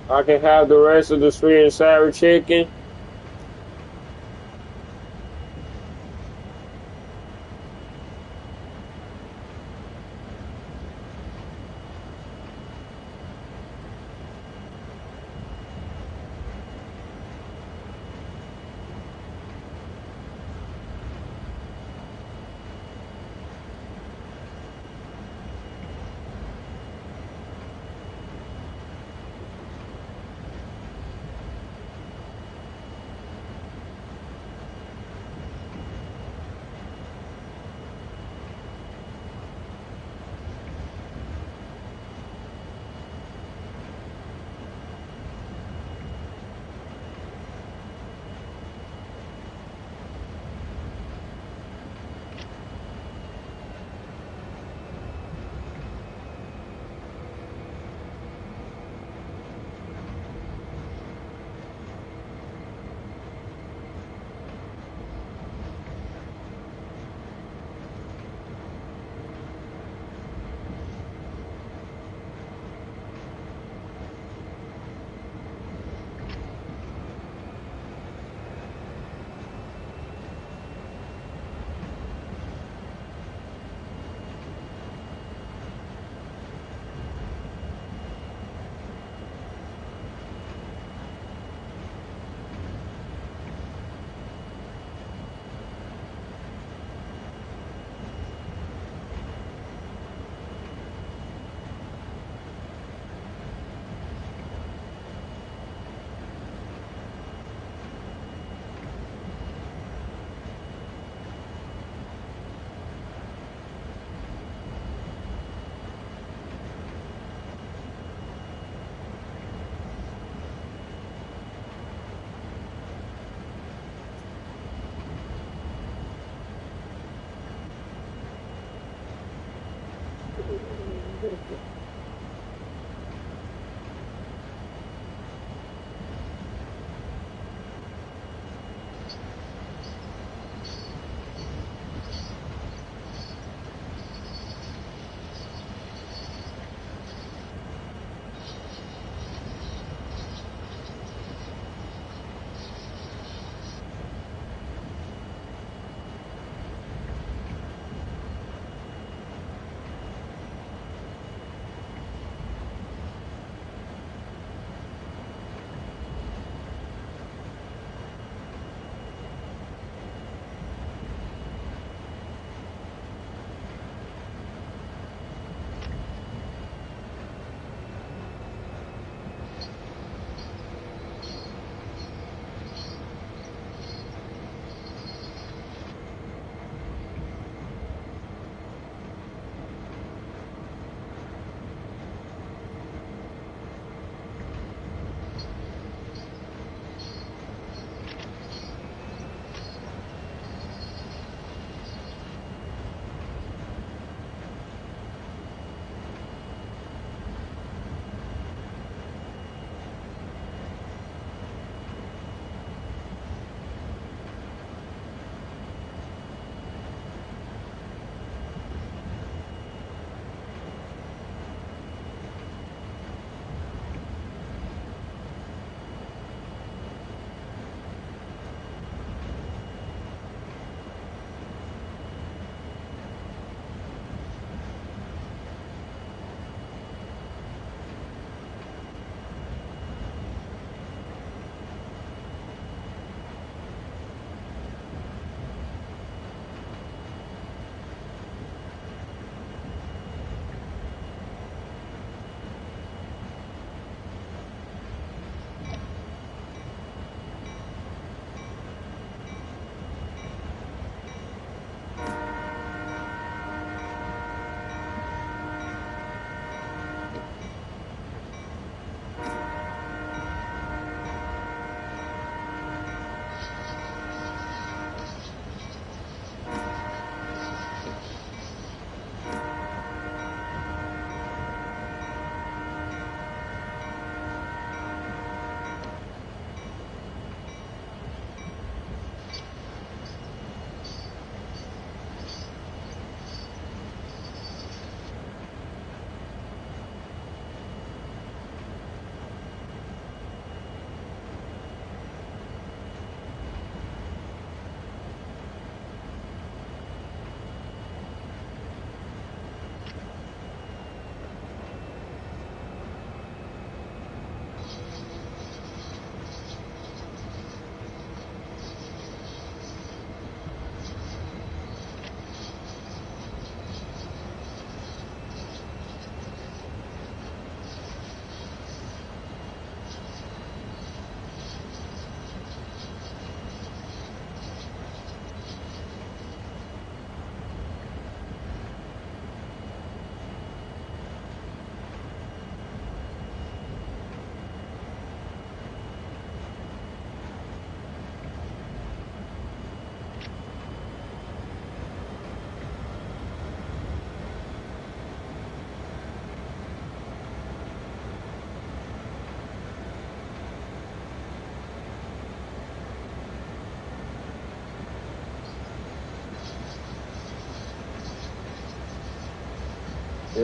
I can have the rest of the sweet and sour chicken.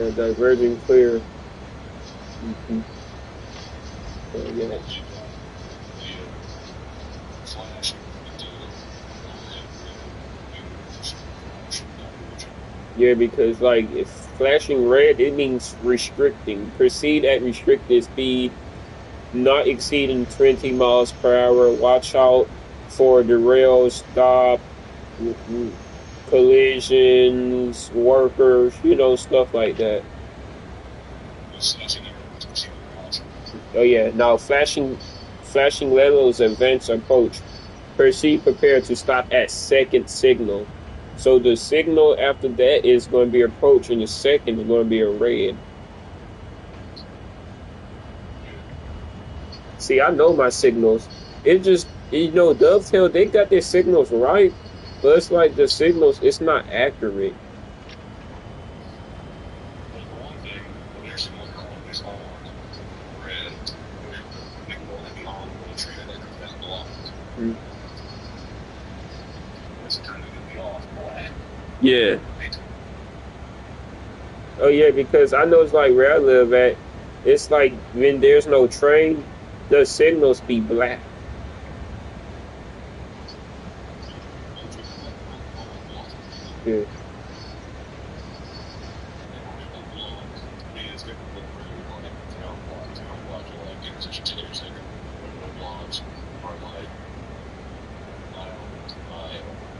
diverging clear. Mm-hmm. So, yeah. Flashing into Yeah, because like if flashing red, it means restricting. Proceed at restricted speed, not exceeding 20 miles per hour. Watch out for derails, stop, collisions, workers, stuff like that. Oh yeah, now flashing levels events approach. Proceed prepared to stop at second signal. So the signal after that is going to be approach, and the second is going to be a red. See, I know my signals. It just, Dovetail, they got their signals right, but it's like the signals, it's not accurate. Mm. Yeah. Oh yeah, because I know it's like where I live at, it's like when there's no train, the signals be black. Yeah.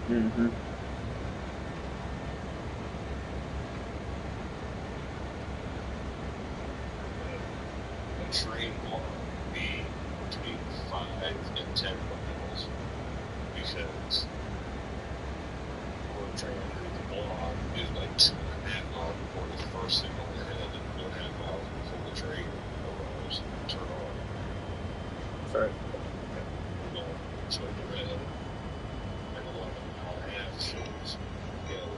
Mm-hmm. Train will be between 5 and 10 miles because the train underneath the block is like 2.5 miles before the first signal ahead and 2.5 miles before the train arrives and turn on. Sorry. So the red and the 11.5 shows yellow,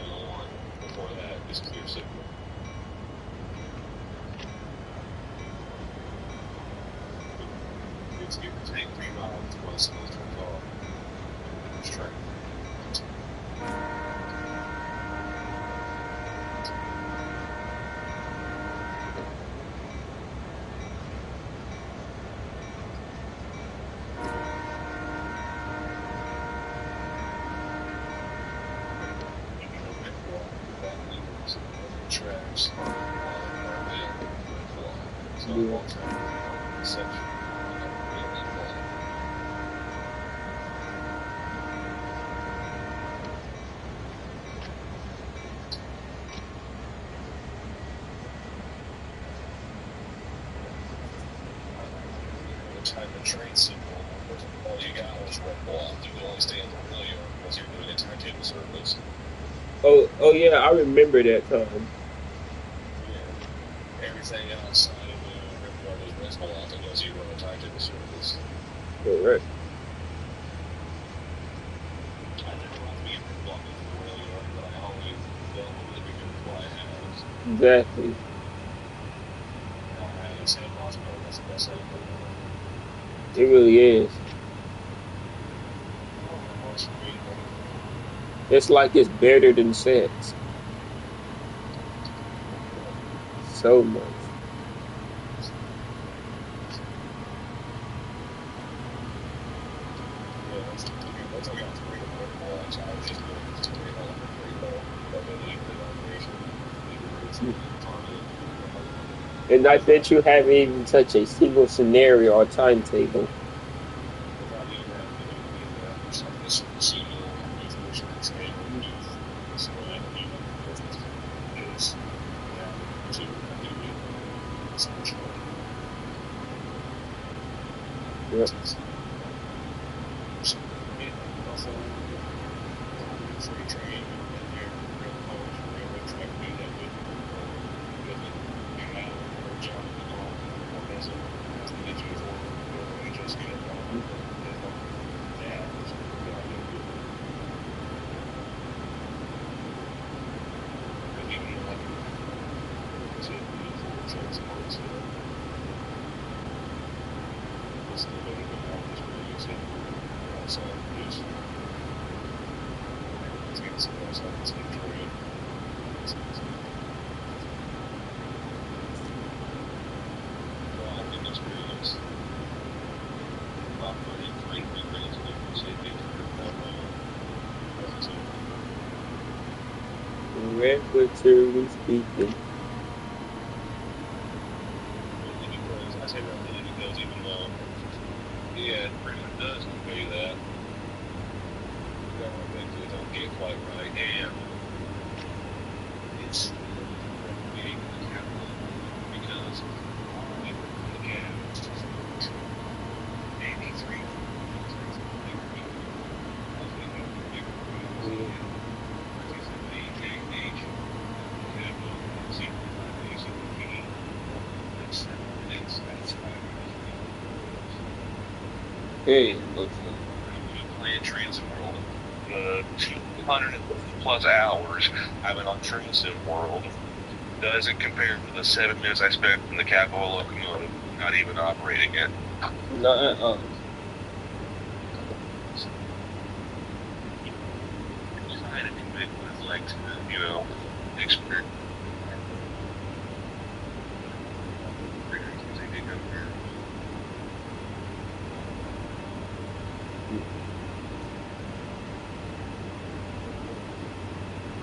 and the one before that is clear signal. It's give or take 3 miles when signal turns off. It's train. Tracks the train signal, all you got was red block. You can only stay in the familiar unless you're doing a timetable service. Oh yeah, I remember that time. Yeah. Everything outside of the red block is red block unless you run a timetable service. Correct. I never want to be in red block with the rail yard, but I always done with it because what I have. Exactly. I have San Bosco, that's the best I can do. It really is. It's like it's better than sex. So much. And I bet you haven't even touched a single scenario or timetable. Yep. Regularly speaking. Only because I say that only because even though, yeah, it pretty much does convey that, there are things that don't get quite right, and it's being capital because we look at 83 Hey, playing Transit World, 200 plus hours I've been on Transit World doesn't compare to the 7 minutes I spent in the Capitol locomotive, not even operating it. no, Trying to commit with like, experience.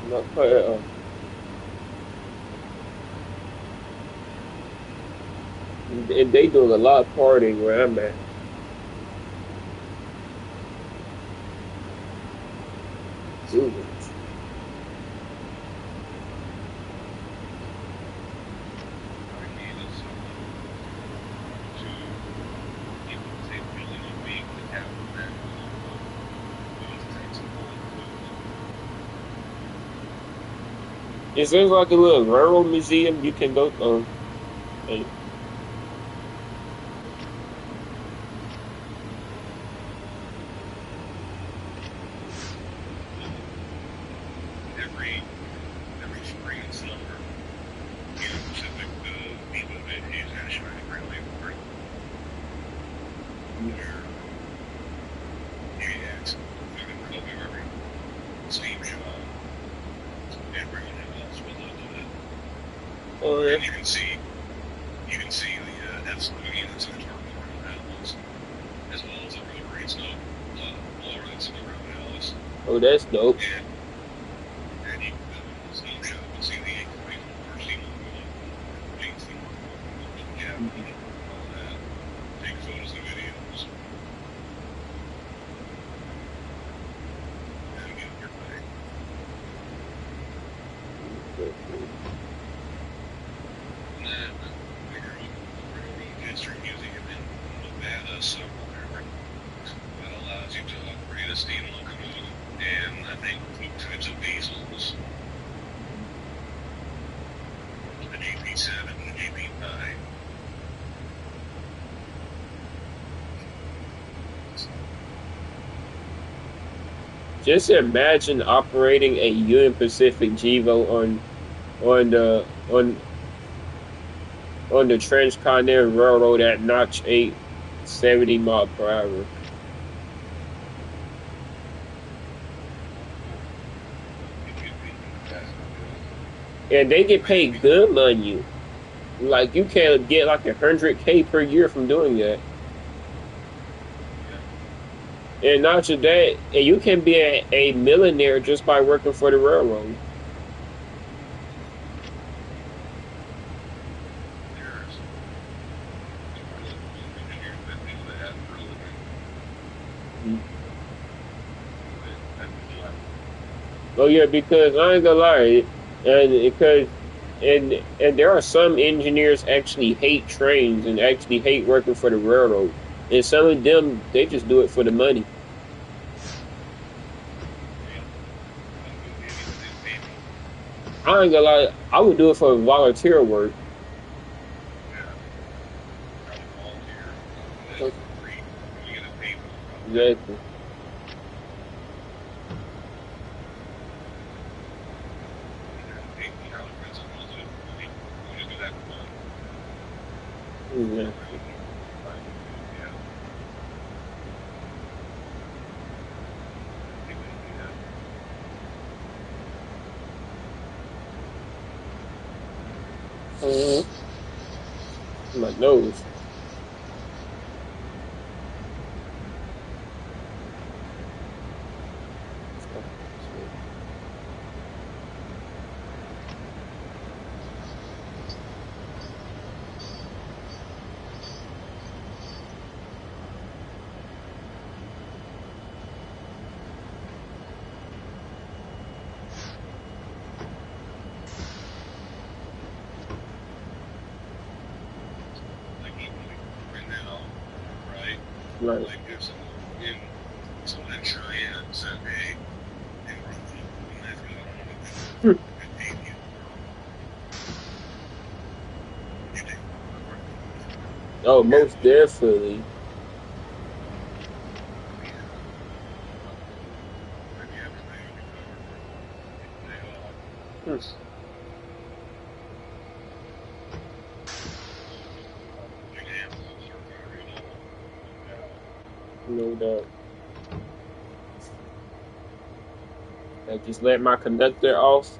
not quite at all. And they doing a lot of partying where I'm at. Dude. Is there like a little rural museum you can go to? Every spring and summer, Pacific, theme of it is National Railway Board, where it's every steam shop and everyone else will look at it. Oh yeah. And you can see the absolute units in the roundhouse, as well as the rotary snow blower that's in the roundhouse. Oh, that's dope. And you can go to the snow shop and see the incoming or steam all that. Take photos and videos. And get your pay. And then figure out the Railroad History Museum in Nevada somewhere that allows you to operate a steam locomotive and I think 2 types of diesels. The GP7 and the GP9. Just imagine operating a Union Pacific GEVO on the on the Transcontinental Railroad at Notch 8, 70 mile per hour. And they get paid good money. Like you can get like 100K per year from doing that. And not just that, and you can be a millionaire just by working for the railroad. Oh yeah, because I ain't gonna lie, and because and there are some engineers actually hate trains and actually hate working for the railroad, and some of them they just do it for the money. I ain't gonna lie, I would do it for volunteer work. Exactly. Exactly. My nose. Right. Like if someone in Cheyenne said, hey, we're looking at you, I don't know if Hmm. you could take you, would you take Oh, yeah, most definitely. maybe everything will be covered for the day off. Hmm. Big ambulance or refinery and all. No doubt. I just let my conductor off.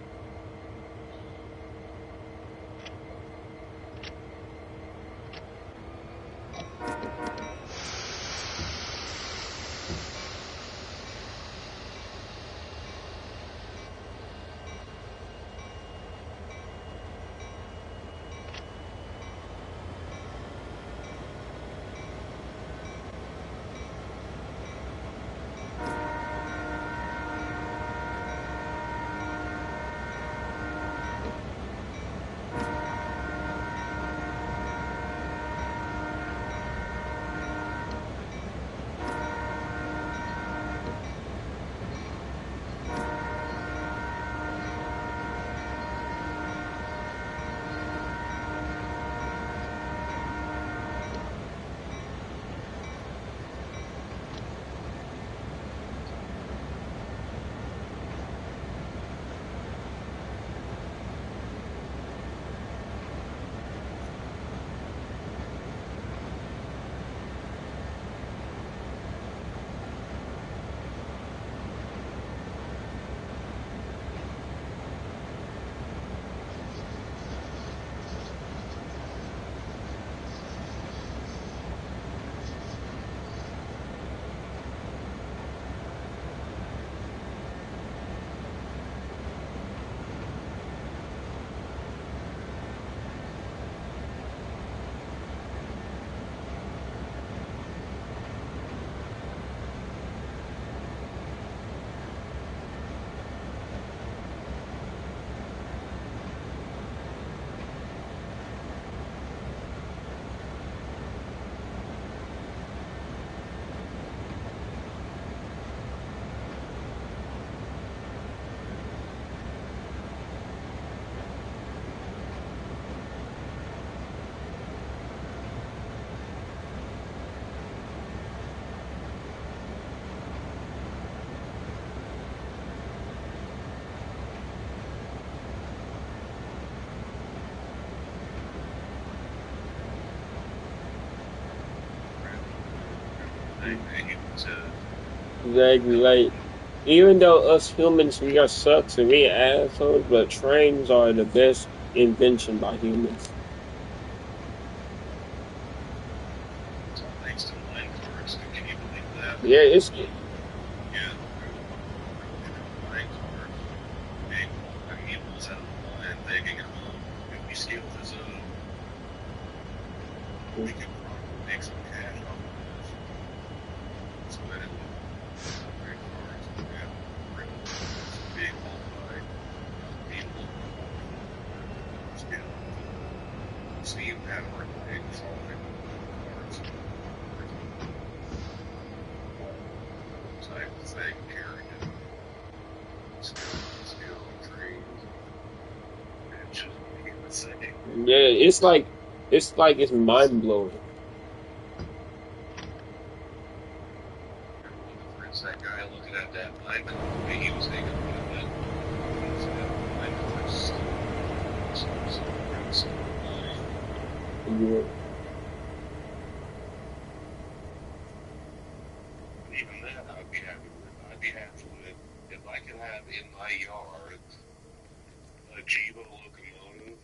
They said, Exactly. Like, even though us humans, we are sucks and we assholes, but trains are the best invention by humans. it's all thanks to mine carts. Can you believe that? Yeah, it's Yeah, through mine cart, big long mules out of the mine, taking it home. If we scaled this up, we could probably make some cash off of this. Split it with mine carts, yeah, railroads, big multi mule scale up to steam powered big farming carts. Type of thing carrying steel trains. It's just insane. yeah, it's mind blowing. For instance, that guy looking at that mine cart, the way he was thinking about it, he's got mine carts stuck somewhere outside the mine. Yeah. But even that, I'd be happy with. I'd be happy with if I could have in my yard a Jevo locomotive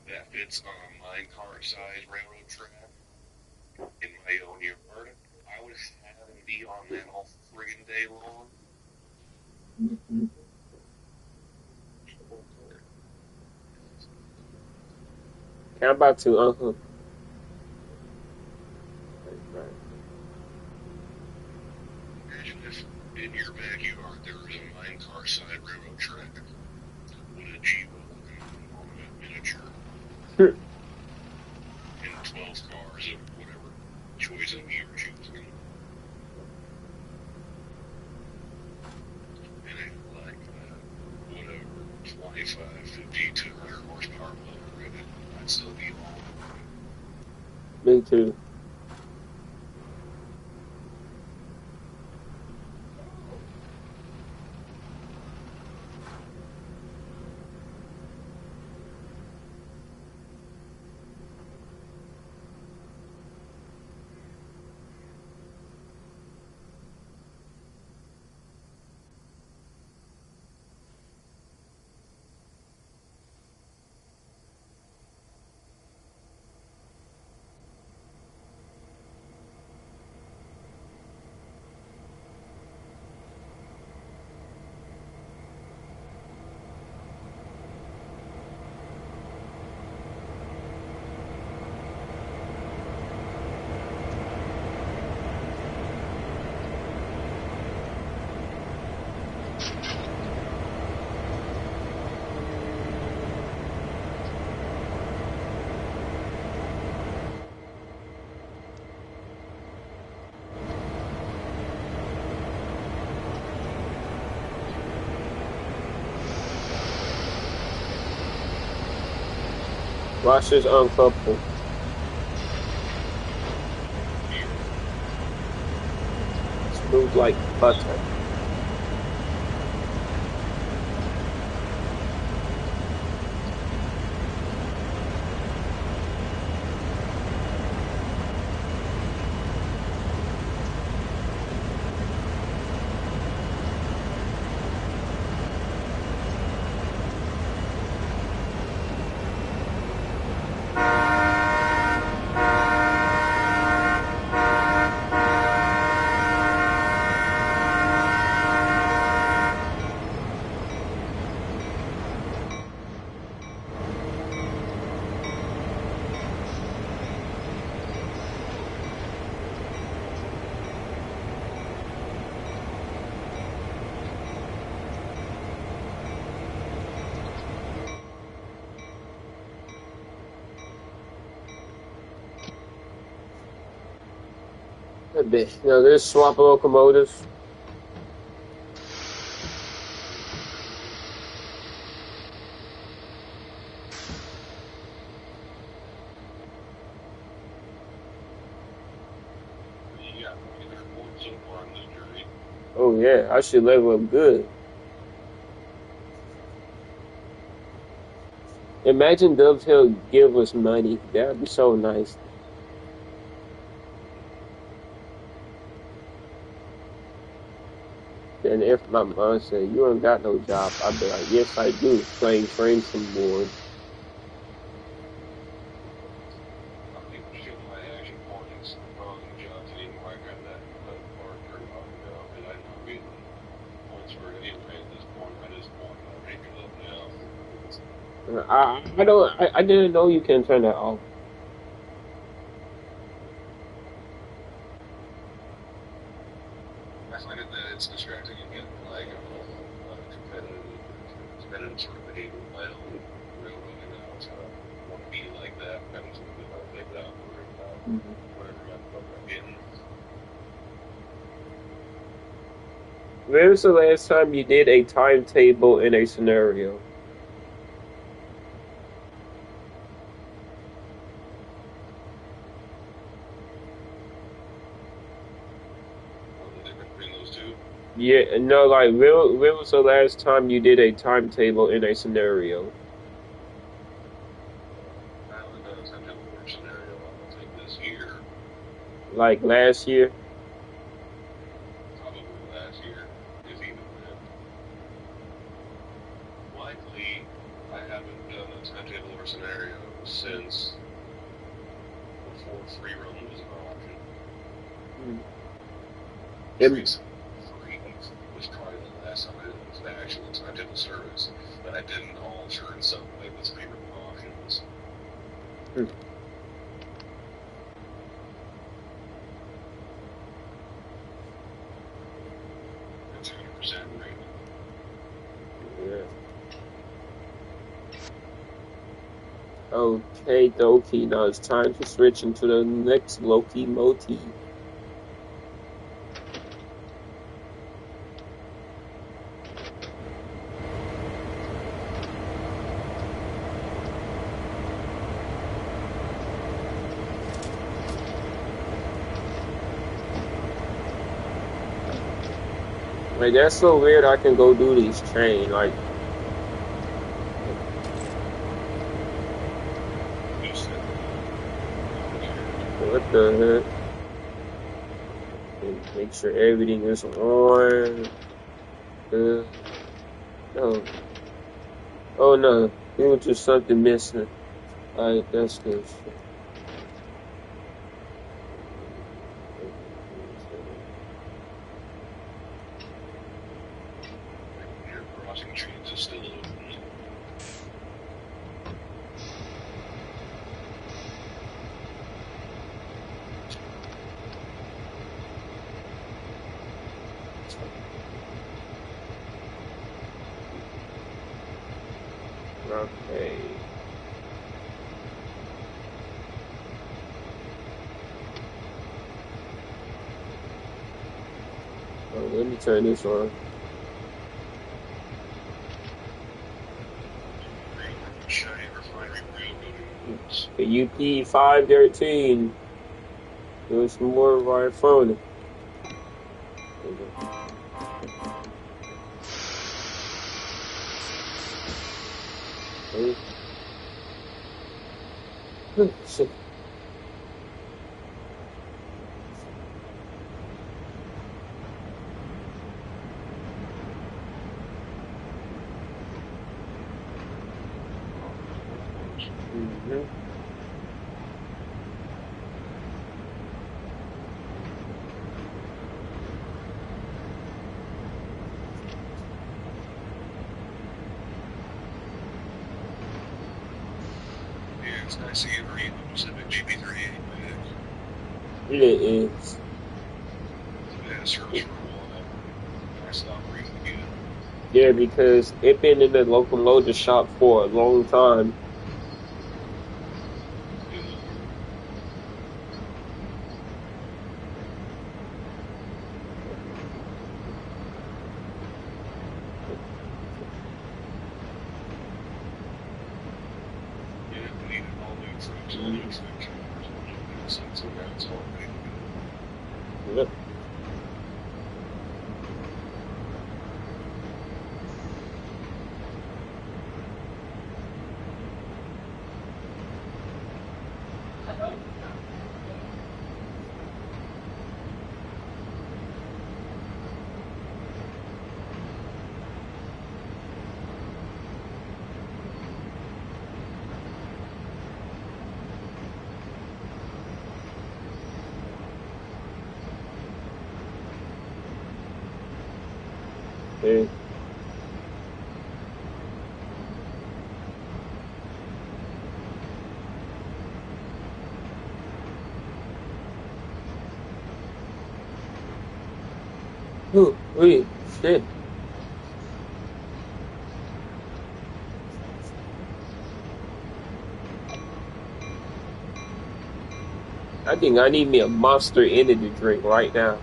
that fits on a mine cart size railroad track in my own yard. I would have him be on that all friggin' day long. Mhm. I'm about to right, right. Imagine if in your backyard there was a mine car side railroad track with a Jevo locomotive on it, miniature, and 12 cars of whatever, which poison me or choose me. And it like whatever 25, 50, 200 horsepower motor in it, I'd still be all Me too. Watch this uncouple. Smooth like butter. A bit. You know, there's swap locomotives. yeah, there's points so far on this journey. Oh yeah, I should level up good. Imagine Dovetail give us money. That would be so nice. And if my mom said, you ain't got no job, I'd be like, yes, I do. Playing train some board. I think show my action points on the job thing where I got that part turned off now, and I'm not getting points for it anyway at this point. I just want to make it up now. I don't, I didn't know you can turn that off. I find it that it's distracting and getting like competitive sort of behavior in my own railroading now. So I want to be like that, kind of sort of like that, or whatever I'm getting. When was the last time you did a timetable in a scenario? What the difference between those two? Yeah, no, like, when was the last time you did a timetable in a scenario? I haven't done a timetable work scenario, I don't think this year. Like last year? Probably last year, if even then. Likely, I haven't done a timetable or scenario since before free roam was an option. Hmm. Free was probably the last time I did an actual timetable service that I didn't alter in some way with free roam options. Hmm. It's 100% rated. Yeah. Okay, Doki, now it's time to switch into the next Loki motif. Like, that's so weird I can go do these train, like, what the heck? And make sure everything is on. No. Oh no, it was just something missing. Alright, that's good. Your crossing trains is still open. Okay. Oh, let me turn this on. Cheyenne Refinery Railroad. The UP 513. There's more of our phone. Shit. Mm-hmm. Yeah, it's nice to get read the Pacific GB38 back. It is. I've had a service for a while. I stopped reading again. Yeah, because it been in the locomotive shop for a long time. Yeah. Yeah, we needed all new trucks, all new extension cars, all new things like that. It's all ready to go. Yep. Okay. Ooh, wait, shit. I think I need me a Monster Energy drink right now.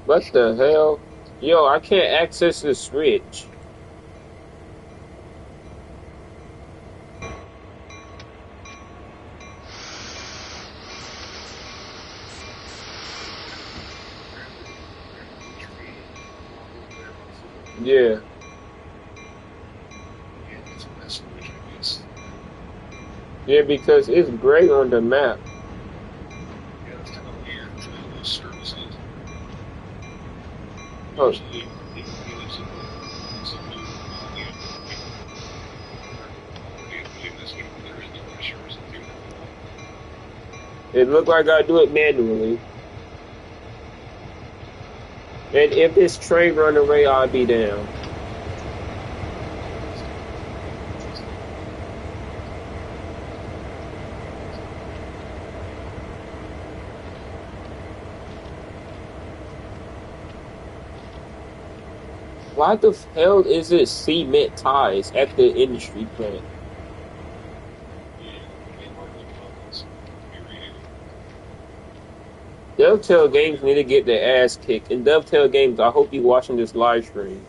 What the hell? Yo, I can't access the switch. Yeah. Yeah, that's what that's which I guess. Yeah, because it's gray on the map. Yeah, that's kind of weird for those services. Oh, Actually, he lives in some it looked like I do it manually. And if this train run away, I'll be down. Why the hell is it cement ties at the industry plant? Dovetail Games need to get their ass kicked. And Dovetail Games, I hope you watching this live stream.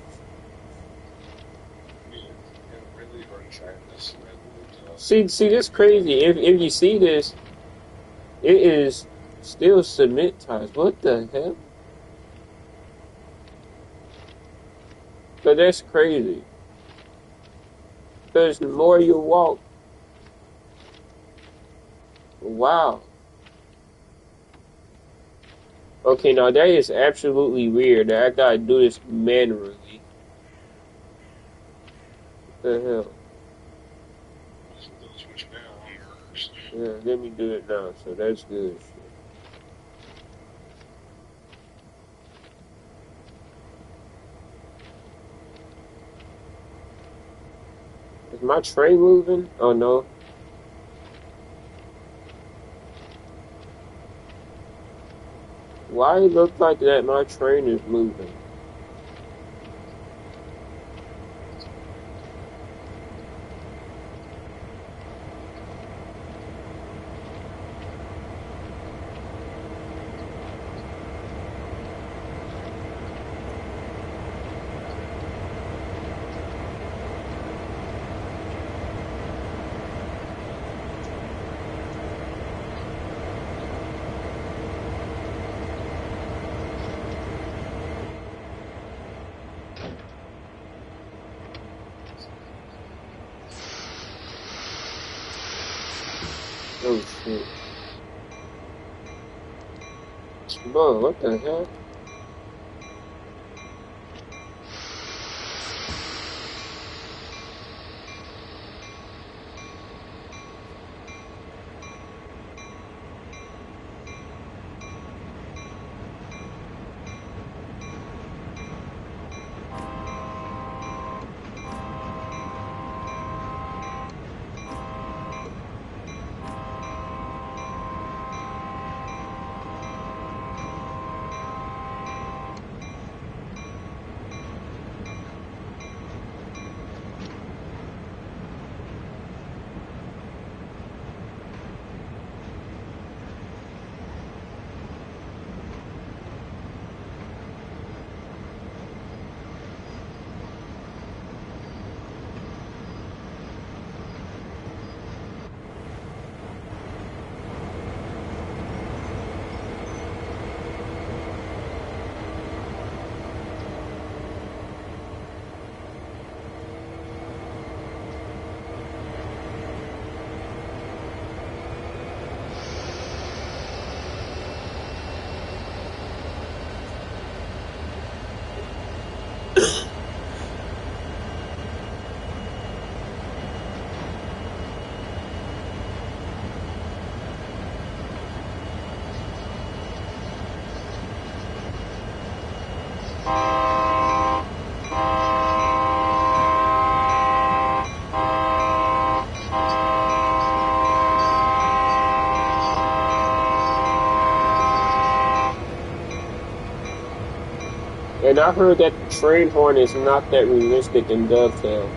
See, this crazy. If you see this, it is still cement ties. What the hell? But that's crazy. Because the more you walk, wow. Okay, now that is absolutely weird. That I gotta do this manually. What the hell? Yeah, let me do it now. So that's good. Is my train moving? Oh no. Why it look like that my train is moving? Oh shit. Bro, what the hell? And I heard that the train horn is not that realistic in Dovetail.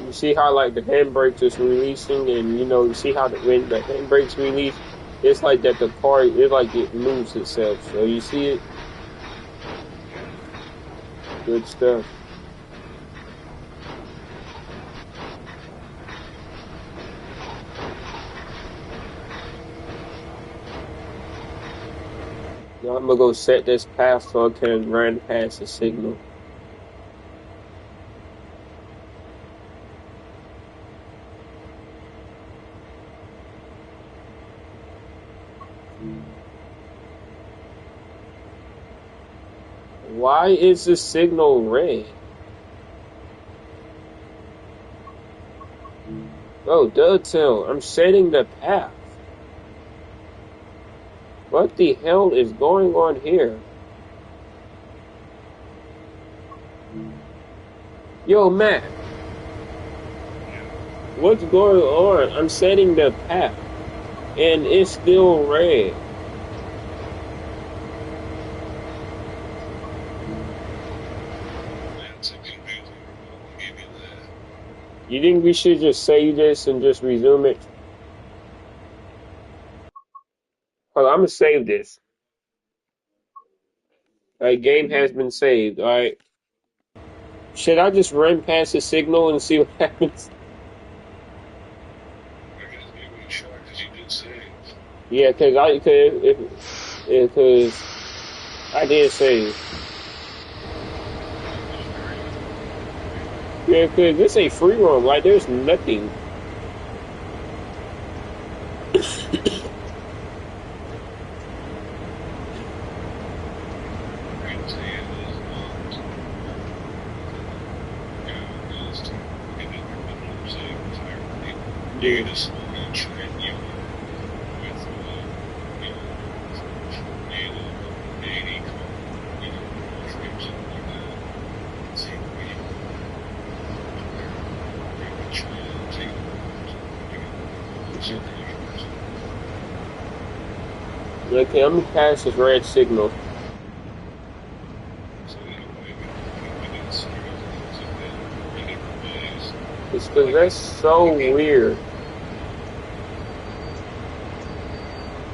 You see how like the handbrakes is releasing, and you see how when the handbrakes release, it's like that the car it moves itself. So you see it. Good stuff. Now I'm gonna go set this path so I can run past the signal. Why is the signal red? Oh, dovetail, I'm setting the path. What the hell is going on here? Yo, Matt. What's going on? I'm setting the path, and it's still red. That's a confusing. I'll give you that. You think we should just save this and just resume it? Hold on, I'm gonna save this. Alright, game has been saved. Alright. Should I just run past the signal and see what happens? I guess give it a shot because you did save. Yeah, because I did save. Yeah, because this ain't free roam. Like, there's nothing. You just try and with 80 frames something like that. See if we try and take Okay, I'm gonna pass this red signal. It's because that's so weird.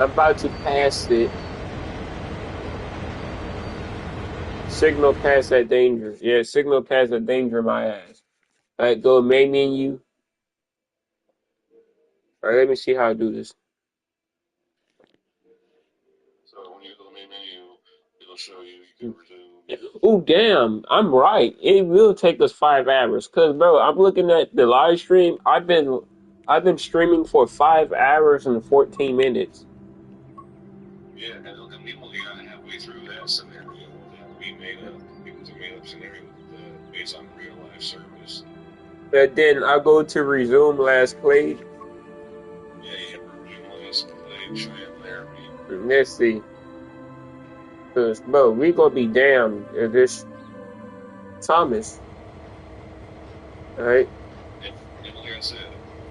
I'm about to pass it. Signal past that danger. Yeah, signal past that danger in my ass. Alright, go main menu. Alright, let me see how I do this. So when you go to the main menu, it'll show you can resume. Oh, damn, I'm right. It will take us 5 hours. Cause bro, I'm looking at the live stream. I've been streaming for 5 hours and 14 minutes. Yeah, and look, we only got halfway through that scenario that we made up. It was a made up scenario based on real life service. But then I go to resume last played. Yeah, you hit resume last played Cheyenne Laramie. Let's see. Cause bro, we gonna be damned if this Thomas. Alright. And like I said,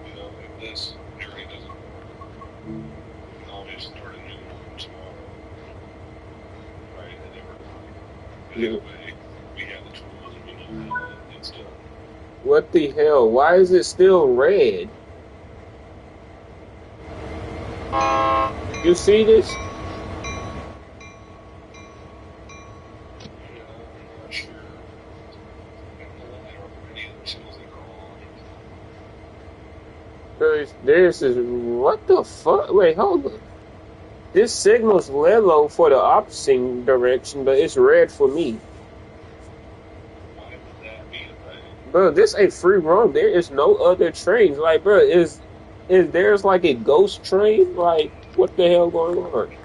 if this journey doesn't work, we can always start a new one tomorrow. Right? And then we're fine. Anyway, we have the tools and we know how it's done. What the hell? Why is it still red? You see this? This is what the fuck? Wait, hold on. This signals yellow for the opposite direction, but it's red for me. Why would that be a thing? Bro, this ain't free roam. There is no other trains. Like, bro, is there's like a ghost train? Like, what the hell going on?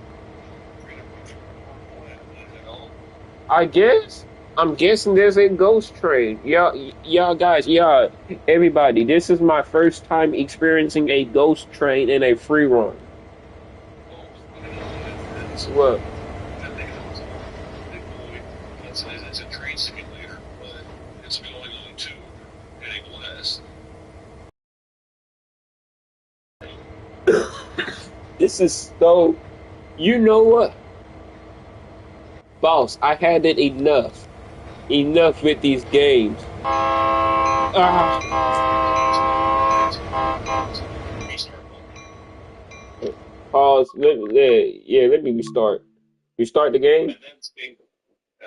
I guess. I'm guessing there's a ghost train. Y'all guys, everybody, this is my first time experiencing a ghost train in a free run. What? It's a train simulator, but it's going on to heading west. This is so. You know what? Boss, I had it enough. Enough with these games. Ah. Pause. Let me restart. Restart the game. And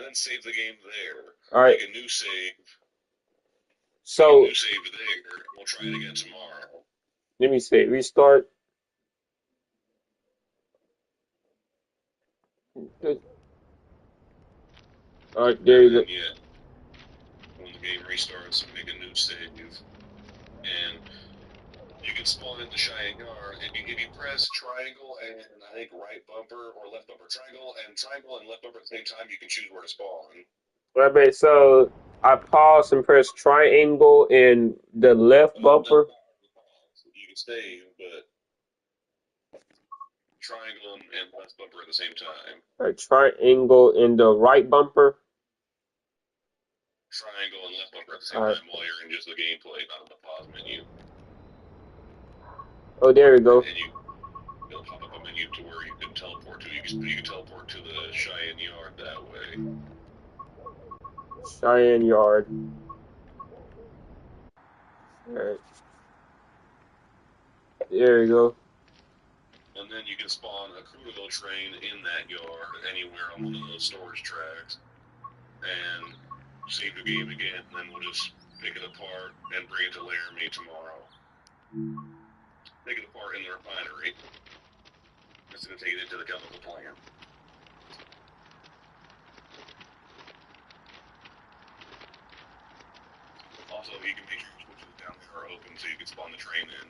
then save the game there. All right. Make a new save. Make a So new save there. We'll try it again tomorrow. let me say restart. All right, there And you go. then when the game restarts, make a new save. And you can spawn into Cheyenne Yard. If you press triangle and I think right bumper or left bumper, triangle and left bumper at the same time, you can choose where to spawn. Right, so I pause and press triangle in the left No bumper. pause. You can save, but triangle and left bumper at the same time. All right, triangle in the right bumper. Triangle and left bumper at the All same right. time while you're in just the gameplay, not in the pause menu. Oh, there we go. And it'll pop up a menu to where you can teleport to. You can teleport to the Cheyenne Yard that way. Cheyenne Yard. All right. There we go. And then you can spawn a Crudeville train in that yard anywhere on one of those storage tracks. And save the game again, and then we'll just pick it apart and bring it to Laramie tomorrow. Take it apart in the refinery. It's going to take it into the chemical plant. Also, you can make sure your switches down there are open so you can spawn the train in.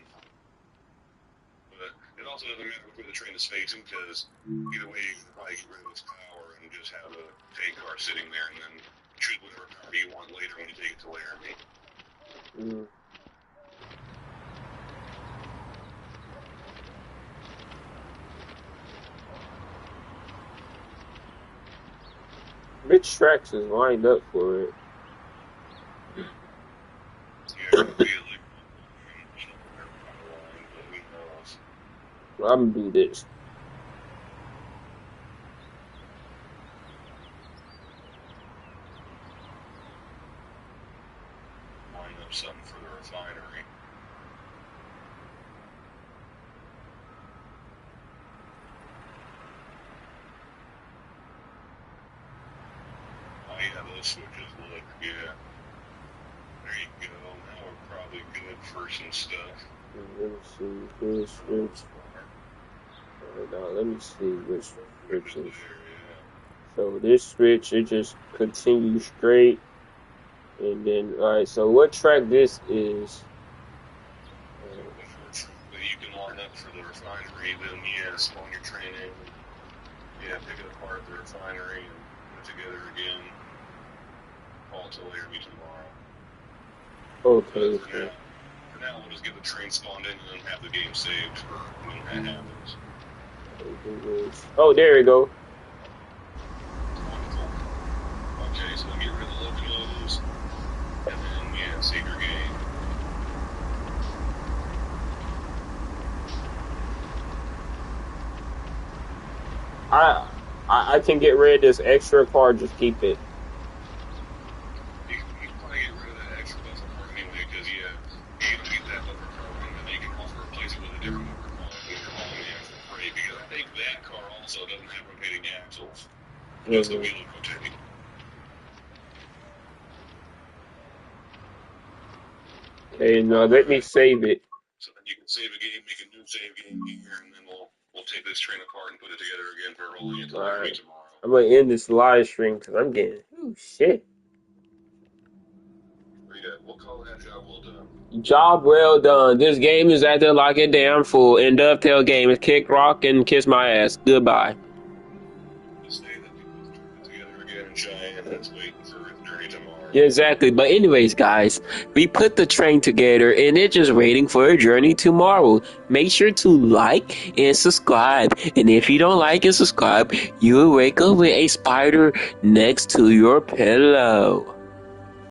But it also doesn't matter where the train is facing, because either way you can probably get rid of its power and just have a tank car sitting there and then choose whatever power you want later when you take it to Laramie. Mm. Which tracks is lined up for it? Yeah, it'll be like power line, but who knows? Well, I'm gonna do this. Line up something for the refinery. Oh yeah, those switches look, yeah. There you go. Now we're probably good for some stuff. Let me see this switch. Now let me see which switches. So this switch, it just continues straight, and then all right. So what track this is? You can line up for the refinery, then yeah, spawn your train in. Yeah, pick it apart at the refinery and put it together again. All till Laramie tomorrow. Okay. For now, we'll just get the train spawned in and then have the game saved for when that happens. Oh, there we go. Wonderful. Okay, so get rid of the locomotives, and then, yeah, save your game. I can get rid of this extra car. Just keep it. You can probably get rid of that extra buffer car anyway, because, yeah, you don't need that buffer car, and then you can also replace it with a different buffer car when you're hauling the axle freight, because I think that car also doesn't have rotating axles. Just the wheel is rotating. Okay, now let me save it. So then you can save a game, make a new save game here, and then we'll take this train apart and put it together again for rolling into Laramie tomorrow. I'm gonna end this live stream because I'm getting shit. We'll call that job well done. Job well done. This game is acting like a damn fool. And Dovetail Game is kick rock and kiss my ass. Goodbye. Just say that we put it together again in Cheyenne, and it's waiting for its journey tomorrow. Yeah, exactly. But anyways, guys, we put the train together and it's just waiting for a journey tomorrow. Make sure to like and subscribe. And if you don't like and subscribe, you will wake up with a spider next to your pillow.